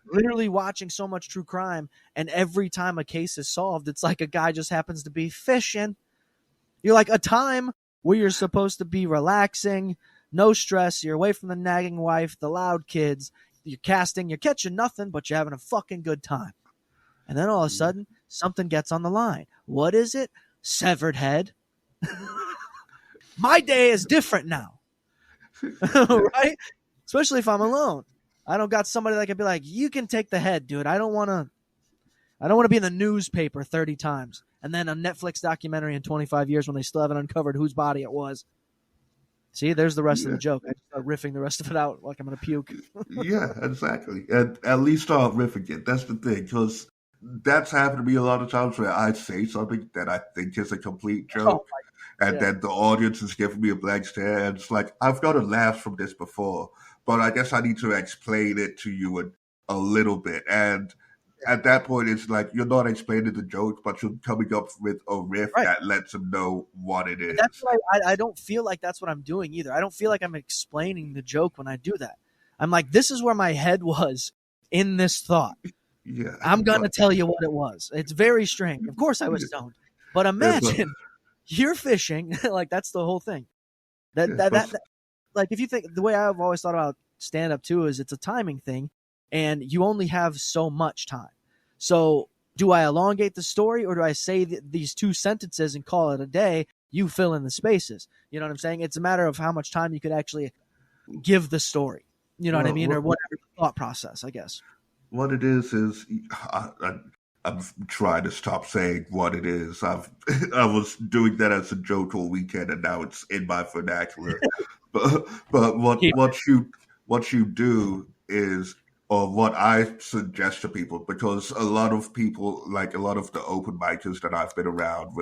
literally watching so much true crime, and every time a case is solved, it's like a guy just happens to be fishing. You're like, a time where you're supposed to be relaxing, no stress, you're away from the nagging wife, the loud kids, you're casting, you're catching nothing, but you're having a fucking good time. And then all of a sudden, something gets on the line. What is it? Severed head. My day is different now. Right? Especially if I'm alone. I don't got somebody that can be like, you can take the head, dude. I don't want to be in the newspaper 30 times. And then a Netflix documentary in 25 years when they still haven't uncovered whose body it was. See, there's the rest of the joke. I just start riffing the rest of it out like I'm going to puke. Yeah, exactly. And at least start riffing it. That's the thing, because that's happened to me a lot of times where I say something that I think is a complete joke. And then the audience is giving me a blank stare. And it's like, I've gotten laughs from this before, but I guess I need to explain it to you a little bit. And at that point, it's like, you're not explaining the joke, but you're coming up with a riff that lets them know what it is. That's why I don't feel like that's what I'm doing either. I don't feel like I'm explaining the joke when I do that. I'm like, this is where my head was in this thought. Yeah, I'm going to tell you what it was. It's very strange. Of course I was stoned. But imagine you're fishing. Like, that's the whole thing. That like, if you think, the way I've always thought about stand-up too is it's a timing thing, and you only have so much time. So do I elongate the story, or do I say these two sentences and call it a day? You fill in the spaces. You know what I'm saying? It's a matter of how much time you could actually give the story. You know what I mean? Or whatever thought process, I guess. What it is I'm trying to stop saying what it is. I was doing that as a joke all weekend, and now it's in my vernacular. but what you do is, or what I suggest to people, because a lot of people, like a lot of the open micers that I've been around,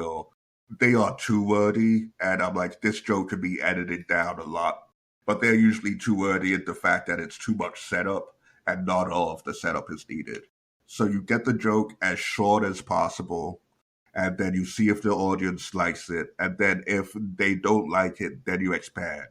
they are too wordy, and I'm like, this joke can be edited down a lot, but they're usually too wordy in the fact that it's too much setup, and not all of the setup is needed. So you get the joke as short as possible, and then you see if the audience likes it, and then if they don't like it, then you expand.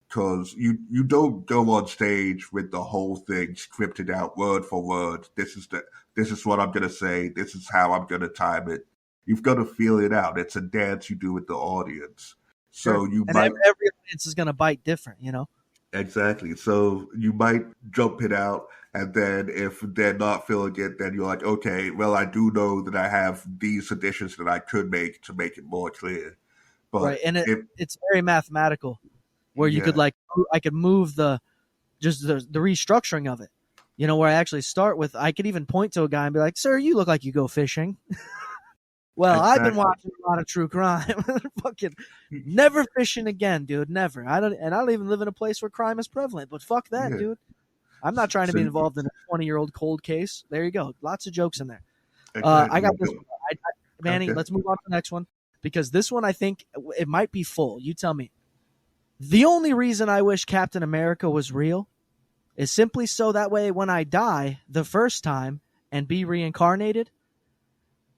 Because you don't go on stage with the whole thing scripted out word for word. This is what I'm gonna say. This is how I'm gonna time it. You've got to feel it out. It's a dance you do with the audience. So every audience is gonna bite different, you know. Exactly. So you might jump it out, and then if they're not feeling it, then you're like, okay, well, I do know that I have these additions that I could make to make it more clear. But right, and it's very mathematical. Where you could I could move the restructuring of it, you know, where I actually start with, I could even point to a guy and be like, sir, you look like you go fishing. Well, exactly. I've been watching a lot of true crime. Fucking never fishing again, dude. Never. I don't even live in a place where crime is prevalent, but fuck that, dude. I'm not trying to be involved in a 20-year-old cold case. There you go. Lots of jokes in there. I got this one. Manny, okay. Let's move on to the next one, because this one I think it might be full. You tell me. The only reason I wish Captain America was real is simply so that way when I die the first time and be reincarnated,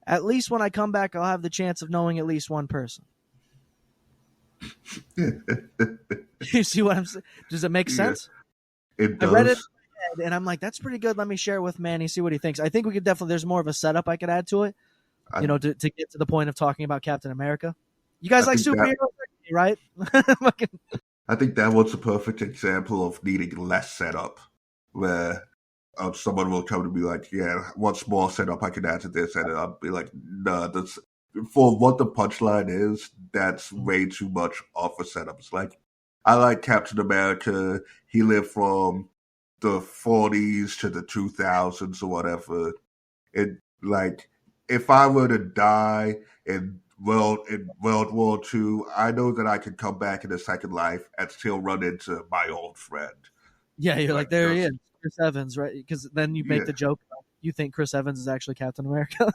at least when I come back, I'll have the chance of knowing at least one person. You see what I'm saying? Does it make sense? It does. I read it in my head and I'm like, that's pretty good. Let me share it with Manny, see what he thinks. I think we could definitely, there's more of a setup I could add to it, to get to the point of talking about Captain America. You guys like superheroes, right? I think that was a perfect example of needing less setup, where someone will come to me like, yeah, one small setup I can add to this, and I'll be like, nah, that's for what the punchline is, that's way too much of a setup. It's like, I like Captain America. He lived from the 40s to the 2000s or whatever. It, like, if I were to die in World War II, I know that I can come back in a second life and still run into my old friend. Yeah, you're like, there he is, Chris Evans, right? Because then you make the joke, you think Chris Evans is actually Captain America.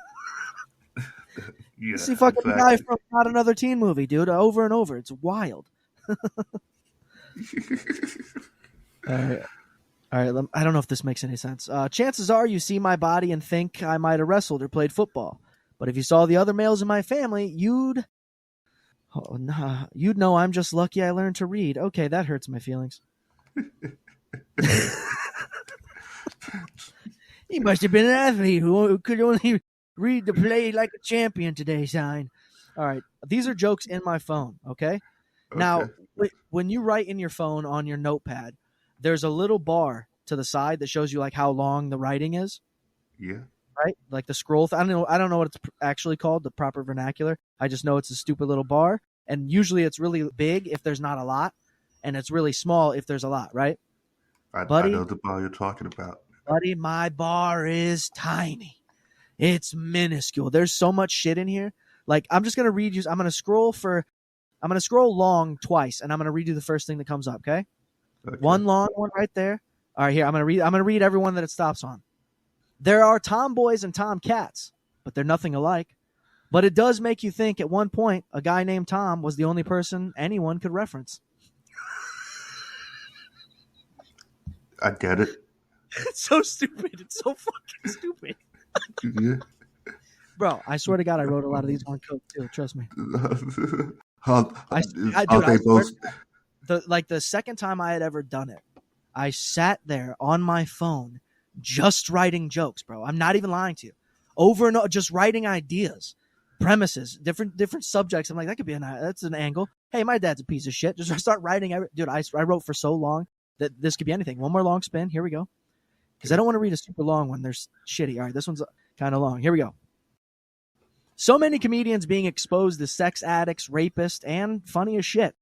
Yeah, see fucking guy from Not Another Teen Movie, dude, over and over. It's wild. All right. I don't know if this makes any sense. Chances are you see my body and think I might have wrestled or played football. But if you saw the other males in my family, you'd know I'm just lucky I learned to read. Okay, that hurts my feelings. He must have been an athlete who could only read the play like a champion today, sign. All right. These are jokes in my phone, okay? Now, when you write in your phone on your notepad, there's a little bar to the side that shows you like how long the writing is. Yeah. Right? Like the scroll. I don't know what it's actually called, the proper vernacular. I just know it's a stupid little bar. And usually it's really big if there's not a lot. And it's really small if there's a lot, right? I know the bar you're talking about. Buddy, my bar is tiny. It's minuscule. There's so much shit in here. Like, I'm just going to read you. I'm going to scroll long twice, and I'm going to read you the first thing that comes up, okay? One long one right there. All right, here, I'm going to read every one that it stops on. There are tomboys and tomcats, but they're nothing alike. But it does make you think at one point a guy named Tom was the only person anyone could reference. I get it. It's so stupid. It's so fucking stupid. Yeah. Bro, I swear to God, I wrote a lot of these on coke too. Trust me. The second time I had ever done it, I sat there on my phone just writing jokes, bro. I'm not even lying to you. Over and over, just writing ideas, premises, different subjects. I'm like, that could be that's an angle. Hey, my dad's a piece of shit. Just start writing. Dude, I wrote for so long that this could be anything. One more long spin. Here we go. Because I don't want to read a super long one. They're shitty. All right, this one's kind of long. Here we go. So many comedians being exposed as sex addicts, rapists, and funny as shit.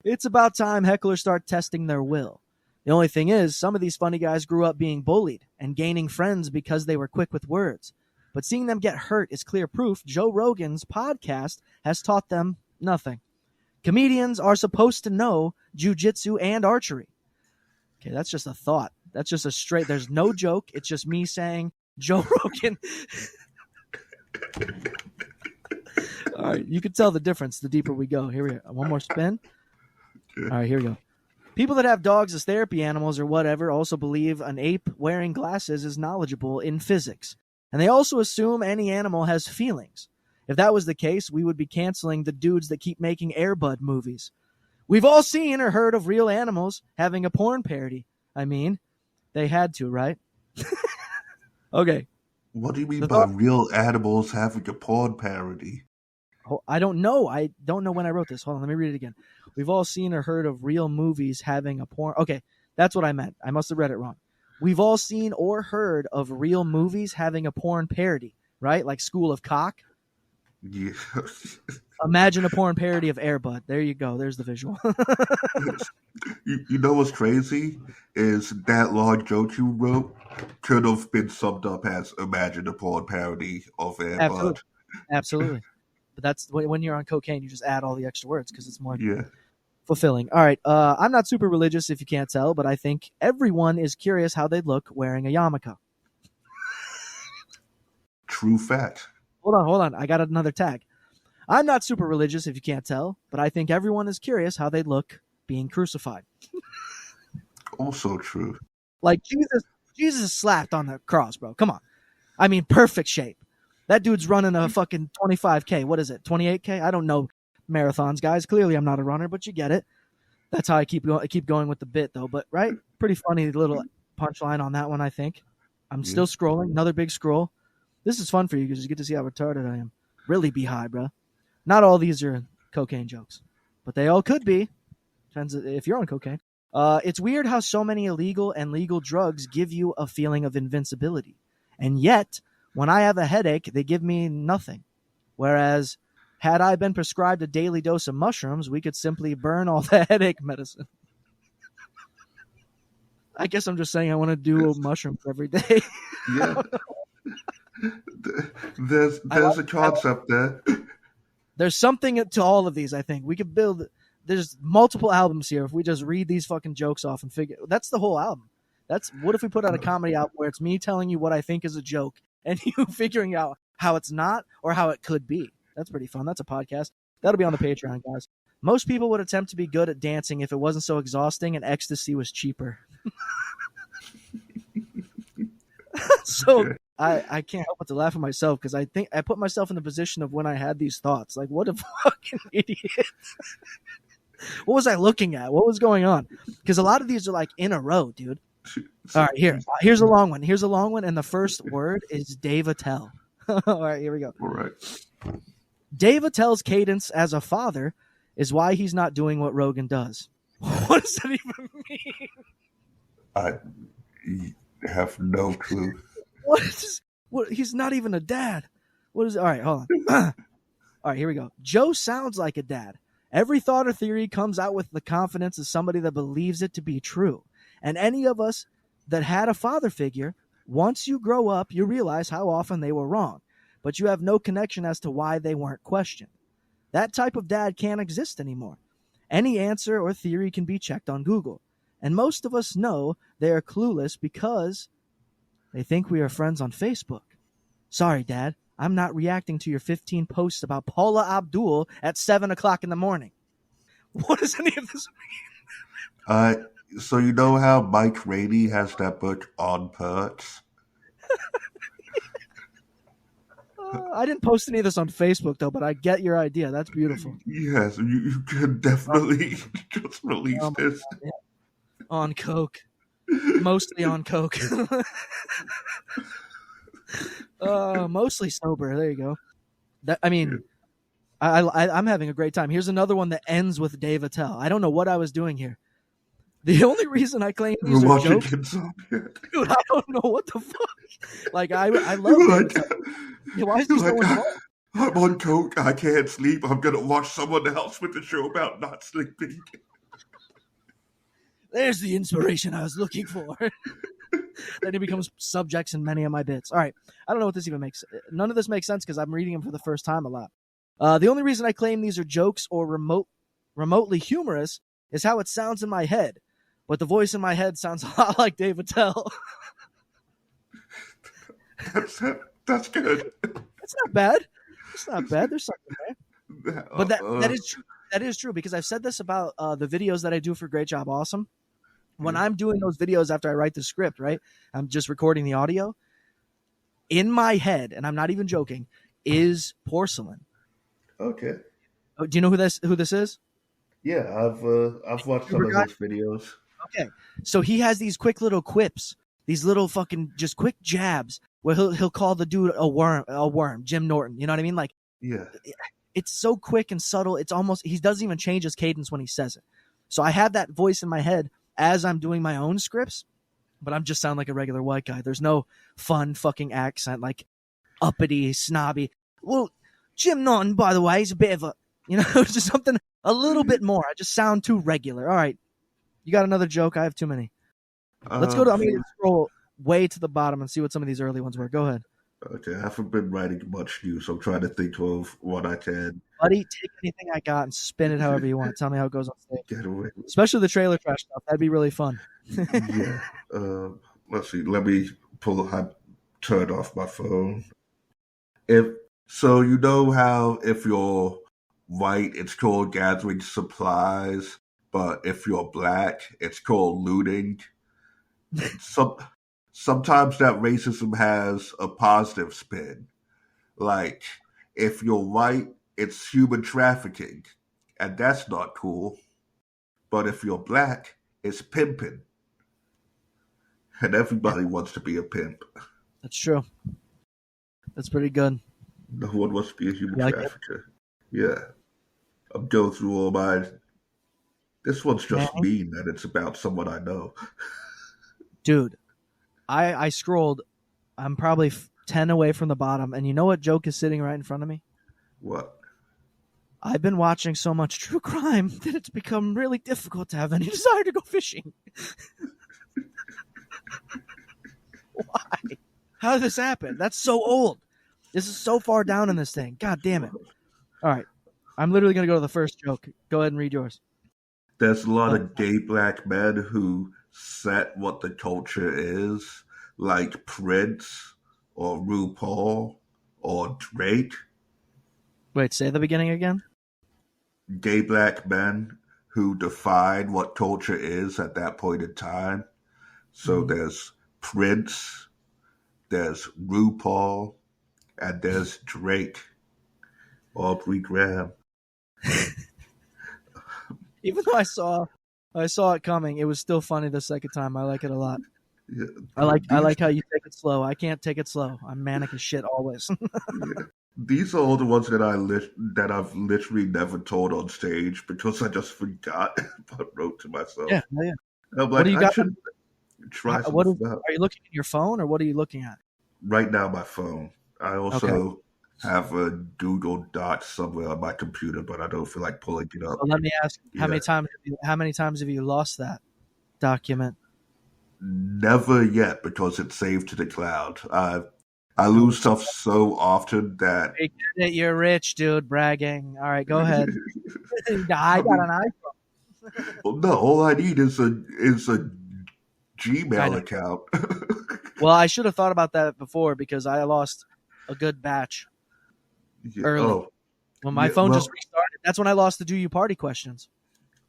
It's about time hecklers start testing their will. The only thing is, some of these funny guys grew up being bullied and gaining friends because they were quick with words. But seeing them get hurt is clear proof Joe Rogan's podcast has taught them nothing. Comedians are supposed to know jujitsu and archery. Okay, that's just a thought. That's just a straight, there's no joke. It's just me saying Joe Rogan. All right, you can tell the difference the deeper we go. Here we go. One more spin. All right, here we go. People that have dogs as therapy animals or whatever also believe an ape wearing glasses is knowledgeable in physics. And they also assume any animal has feelings. If that was the case, we would be canceling the dudes that keep making Air Bud movies. We've all seen or heard of real animals having a porn parody. I mean, they had to, right? Okay. What do you mean by real animals having a porn parody? Oh, I don't know. I don't know when I wrote this. Hold on, let me read it again. We've all seen or heard of real movies having a porn. Okay, that's what I meant. I must have read it wrong. We've all seen or heard of real movies having a porn parody, right? Like School of Cock. Yeah. Imagine a porn parody of Air Bud. There you go. There's the visual. You know what's crazy is that long joke you wrote could have been summed up as imagine a porn parody of Air Bud. Absolutely. But that's when you're on cocaine, you just add all the extra words because it's more fulfilling. All right. I'm not super religious if you can't tell, but I think everyone is curious how they'd look wearing a yarmulke. true fact. Hold on. I got another tag. I'm not super religious, if you can't tell, but I think everyone is curious how they look being crucified. Also true. Like Jesus slapped on the cross, bro. Come on. I mean, perfect shape. That dude's running a fucking 25K. What is it? 28K? I don't know marathons, guys. Clearly, I'm not a runner, but you get it. That's how I keep going with the bit, though. But right, pretty funny little punchline on that one. I think. I'm still scrolling. Another big scroll. This is fun for you because you get to see how retarded I am. Really be high, bro. Not all these are cocaine jokes, but they all could be. Depends if you're on cocaine. It's weird how so many illegal and legal drugs give you a feeling of invincibility, and yet when I have a headache, they give me nothing. Whereas, had I been prescribed a daily dose of mushrooms, we could simply burn all the headache medicine. I guess I'm just saying I want to do mushrooms every day. Yeah. There's a concept there. There's something to all of these, I think. We could build... There's multiple albums here if we just read these fucking jokes off and figure... That's the whole album. What if we put out a comedy album where it's me telling you what I think is a joke and you figuring out how it's not or how it could be? That's pretty fun. That's a podcast. That'll be on the Patreon, guys. Most people would attempt to be good at dancing if it wasn't so exhausting and ecstasy was cheaper. So I can't help but to laugh at myself because I think I put myself in the position of when I had these thoughts. Like, what a fucking idiot. What was I looking at? What was going on? Because a lot of these are like in a row, dude. All right, here's a long one. Here's a long one, and the first word is Dave Attell. All right, here we go. All right. Dave Attell's cadence as a father is why he's not doing what Rogan does. What does that even mean? I have no clue. What? He's not even a dad. What is? All right, hold on. All right, here we go. Joe sounds like a dad. Every thought or theory comes out with the confidence of somebody that believes it to be true. And any of us that had a father figure, once you grow up, you realize how often they were wrong, but you have no connection as to why they weren't questioned. That type of dad can't exist anymore. Any answer or theory can be checked on Google. And most of us know they are clueless because they think we are friends on Facebook. Sorry, Dad. I'm not reacting to your 15 posts about Paula Abdul at 7 o'clock in the morning. What does any of this mean? So you know how Mike Rainey has that book On Perks? I didn't post any of this on Facebook, though, but I get your idea. That's beautiful. Yes, you could definitely just release this. God, yeah. On coke. Mostly on coke. Mostly sober. There you go. I'm having a great time. Here's another one that ends with Dave Attell. I don't know what I was doing here. The only reason I claim these are jokes, dude, I don't know what the fuck. Like I love it. Why is he so involved? I'm on coke. I can't sleep. I'm gonna watch someone else with the show about not sleeping. There's the inspiration I was looking for. Then it becomes subjects in many of my bits. All right, I don't know what this even makes. None of this makes sense because I'm reading them for the first time a lot. The only reason I claim these are jokes or remotely humorous is how it sounds in my head. But the voice in my head sounds a lot like Dave Attell. That's good. It's not bad. It's not bad. There's something there. But that is true. That is true because I've said this about the videos that I do for Great Job Awesome. When I'm doing those videos after I write the script, right? I'm just recording the audio. In my head, and I'm not even joking, is Porcelain. Okay. Oh, do you know who this is? Yeah, I've watched some of his videos. Okay, so he has these quick little quips, these little fucking just quick jabs where he'll call the dude a worm, Jim Norton. You know what I mean? Like, yeah, it's so quick and subtle. It's almost he doesn't even change his cadence when he says it. So I have that voice in my head as I'm doing my own scripts, but I'm just sound like a regular white guy. There's no fun fucking accent like uppity, snobby. Well, Jim Norton, by the way, is a bit of a it's just something a little bit more. I just sound too regular. All right. You got another joke? I have too many. Let's go to. I'm going to scroll way to the bottom and see what some of these early ones were. Go ahead. Okay, I haven't been writing much news, so I'm trying to think of what I can. Buddy, take anything I got and spin it however you want. Tell me how it goes on stage. Get away. Especially the trailer trash stuff. That'd be really fun. Yeah. Let's see. Let me turn off my phone. If so, you know how if you're white, it's called gathering supplies, but if you're black, it's called looting. Some sometimes that racism has a positive spin. Like if you're white, it's human trafficking, and that's not cool. But if you're black, it's pimping, and everybody wants to be a pimp. That's true. That's pretty good. No one wants to be a human like trafficker. It? Yeah. I'm going through all mine. This one's just mean that it's about someone I know. Dude, I scrolled. I'm probably 10 away from the bottom, and you know what joke is sitting right in front of me? What? I've been watching so much true crime that it's become really difficult to have any desire to go fishing. Why? How did this happen? That's so old. This is so far down in this thing. God damn it. All right. I'm literally going to go to the first joke. Go ahead and read yours. There's a lot of gay black men who set what the culture is, like Prince or RuPaul or Drake. Wait, say the beginning again? Gay black men who define what culture is at that point in time. So there's Prince, there's RuPaul, and there's Drake. Aubrey Graham. Even though I saw it coming, it was still funny the second time. I like it a lot. Yeah, I like how you take it slow. I can't take it slow. I'm manic as shit always. Yeah. These are all the ones that I've literally never told on stage because I just forgot but wrote to myself. Yeah. And I'm like, what do you I got? should try something. Are you looking at your phone or what are you looking at? Right now, my phone. I also have a Google Doc somewhere on my computer, but I don't feel like pulling it up. Well, let me ask you, how many times have you lost that document? Never yet, because it's saved to the cloud. I lose stuff so often that you're rich, dude. Bragging. All right, go ahead. I got an iPhone. Well, no, all I need is a Gmail account. Well, I should have thought about that before because I lost a good batch early. When my phone just restarted, that's when I lost the "Do You Party" questions.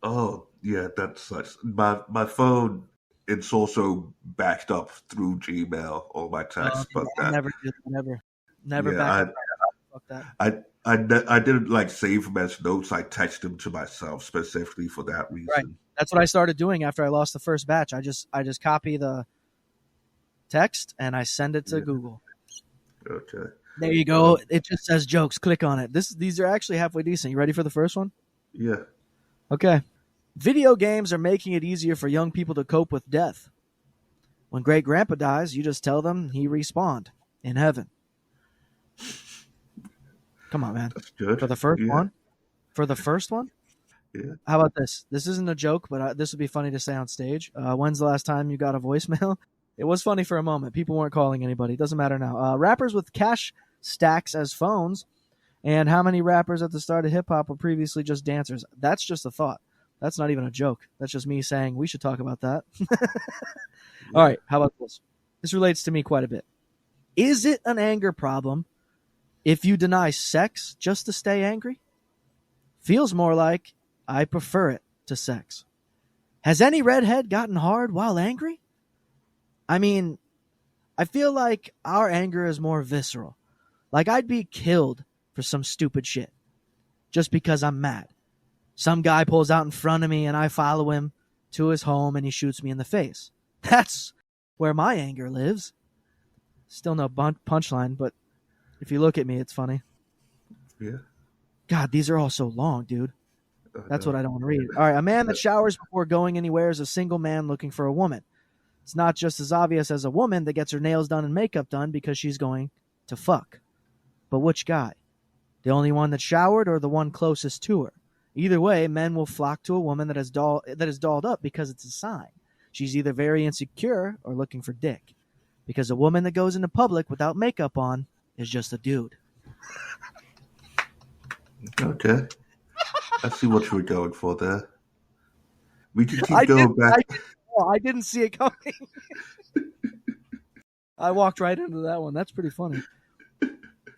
Oh, yeah, that sucks. My phone, it's also backed up through Gmail, all my texts. But I never did. Never backed up. Fuck that. I didn't like save them as notes. I texted them to myself specifically for that reason. Right. That's what I started doing after I lost the first batch. I just copy the text and I send it to Google. Okay. There you go. It just says jokes. Click on it. These are actually halfway decent. You ready for the first one? Yeah. Okay. Video games are making it easier for young people to cope with death. When great grandpa dies, you just tell them he respawned in heaven. Come on, man. That's good. For the first one? For the first one? Yeah. How about this? This isn't a joke, but this would be funny to say on stage. When's the last time you got a voicemail? It was funny for a moment. People weren't calling anybody. It doesn't matter now. Rappers with cash stacks as phones. And how many rappers at the start of hip-hop were previously just dancers? That's just a thought. That's not even a joke. That's just me saying we should talk about that. All right, how about this? This relates to me quite a bit. Is it an anger problem if you deny sex just to stay angry? Feels more like I prefer it to sex. Has any redhead gotten hard while angry? I mean, I feel like our anger is more visceral. Like I'd be killed for some stupid shit just because I'm mad. Some guy pulls out in front of me and I follow him to his home and he shoots me in the face. That's where my anger lives. Still no punchline, but if you look at me, it's funny. Yeah. God, these are all so long, dude. That's what I don't want to read. All right, a man that showers before going anywhere is a single man looking for a woman. It's not just as obvious as a woman that gets her nails done and makeup done because she's going to fuck. But which guy? The only one that showered or the one closest to her? Either way, men will flock to a woman that is dolled up because it's a sign. She's either very insecure or looking for dick. Because a woman that goes into public without makeup on is just a dude. Okay. I see what you were going for there. We can keep going back. I didn't see it coming. I walked right into that one. That's pretty funny.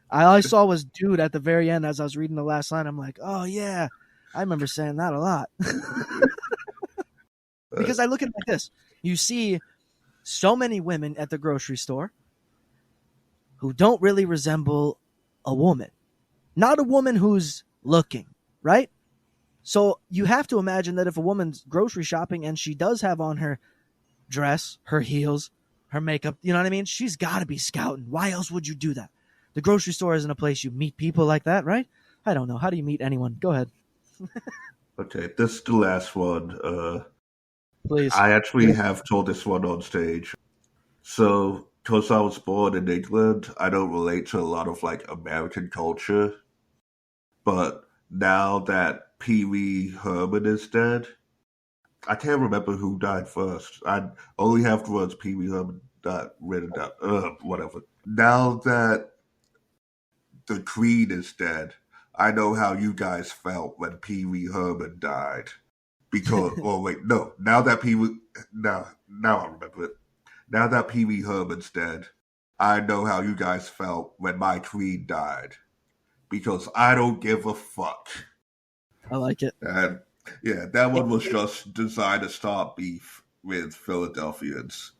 All I saw was dude at the very end as I was reading the last line. I'm like, oh yeah, I remember saying that a lot. Because I look at it like this. You see so many women at the grocery store who don't really resemble a woman. Not a woman who's looking, right? So you have to imagine that if a woman's grocery shopping and she does have on her dress, her heels, her makeup, you know what I mean? She's got to be scouting. Why else would you do that? The grocery store isn't a place you meet people like that, right? I don't know. How do you meet anyone? Go ahead. Okay, this is the last one. Please. I actually have told this one on stage. So, because I was born in England, I don't relate to a lot of like American culture. But now that Pee Wee Herman is dead, I can't remember who died first. I only have the words Pee Wee Herman died written down. Whatever. Now that the Queen is dead, I know how you guys felt when Pee Wee Herman died. Because, oh wait, no. Now I remember it. Now that Pee Wee Herman's dead, I know how you guys felt when my queen died. Because I don't give a fuck. I like it. And yeah, that one was just designed to start beef with Philadelphians.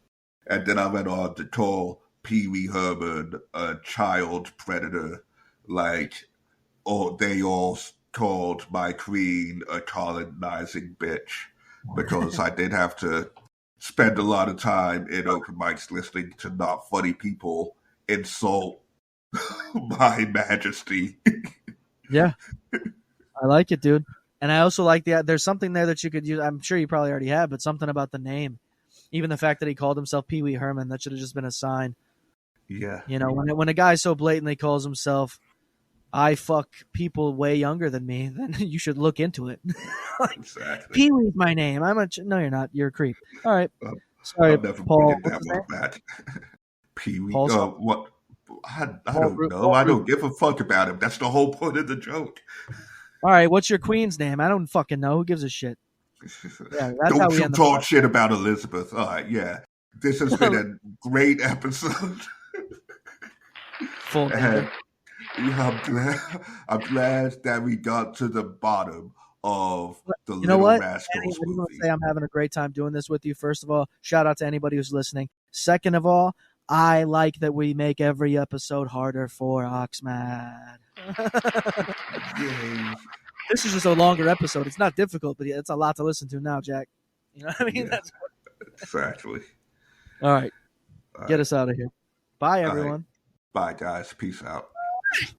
And then I went on to call Pee Wee Herman a child predator, like, they all called my queen a colonizing bitch, because I did have to spend a lot of time in open mics listening to not funny people insult my majesty. Yeah. I like it, dude. And I also like there's something there that you could use. I'm sure you probably already have, but something about the name. Even the fact that he called himself Pee Wee Herman, that should have just been a sign. Yeah. You know, when a guy so blatantly calls himself, I fuck people way younger than me, then you should look into it. Like, exactly. Pee Wee's my name. No, you're not. You're a creep. All right. Sorry, I'll never Paul. Get that one back. Pee Wee. What? I Paul, don't know. I don't give a fuck about him. That's the whole point of the joke. All right. What's your queen's name? I don't fucking know. Who gives a shit? Yeah, that's don't you talk shit about Elizabeth. All right. Yeah. This has been a great episode. Full name. I'm glad that we got to the bottom of the Little Rascals movie. I movie. want to say I'm having a great time doing this with you. First of all, shout out to anybody who's listening. Second of all, I like that we make every episode harder for Oxmad. This is just a longer episode. It's not difficult, but it's a lot to listen to now, Jack. You know what I mean? Yeah, exactly. All right. Get us out of here. Bye, everyone. Bye, guys. Peace out.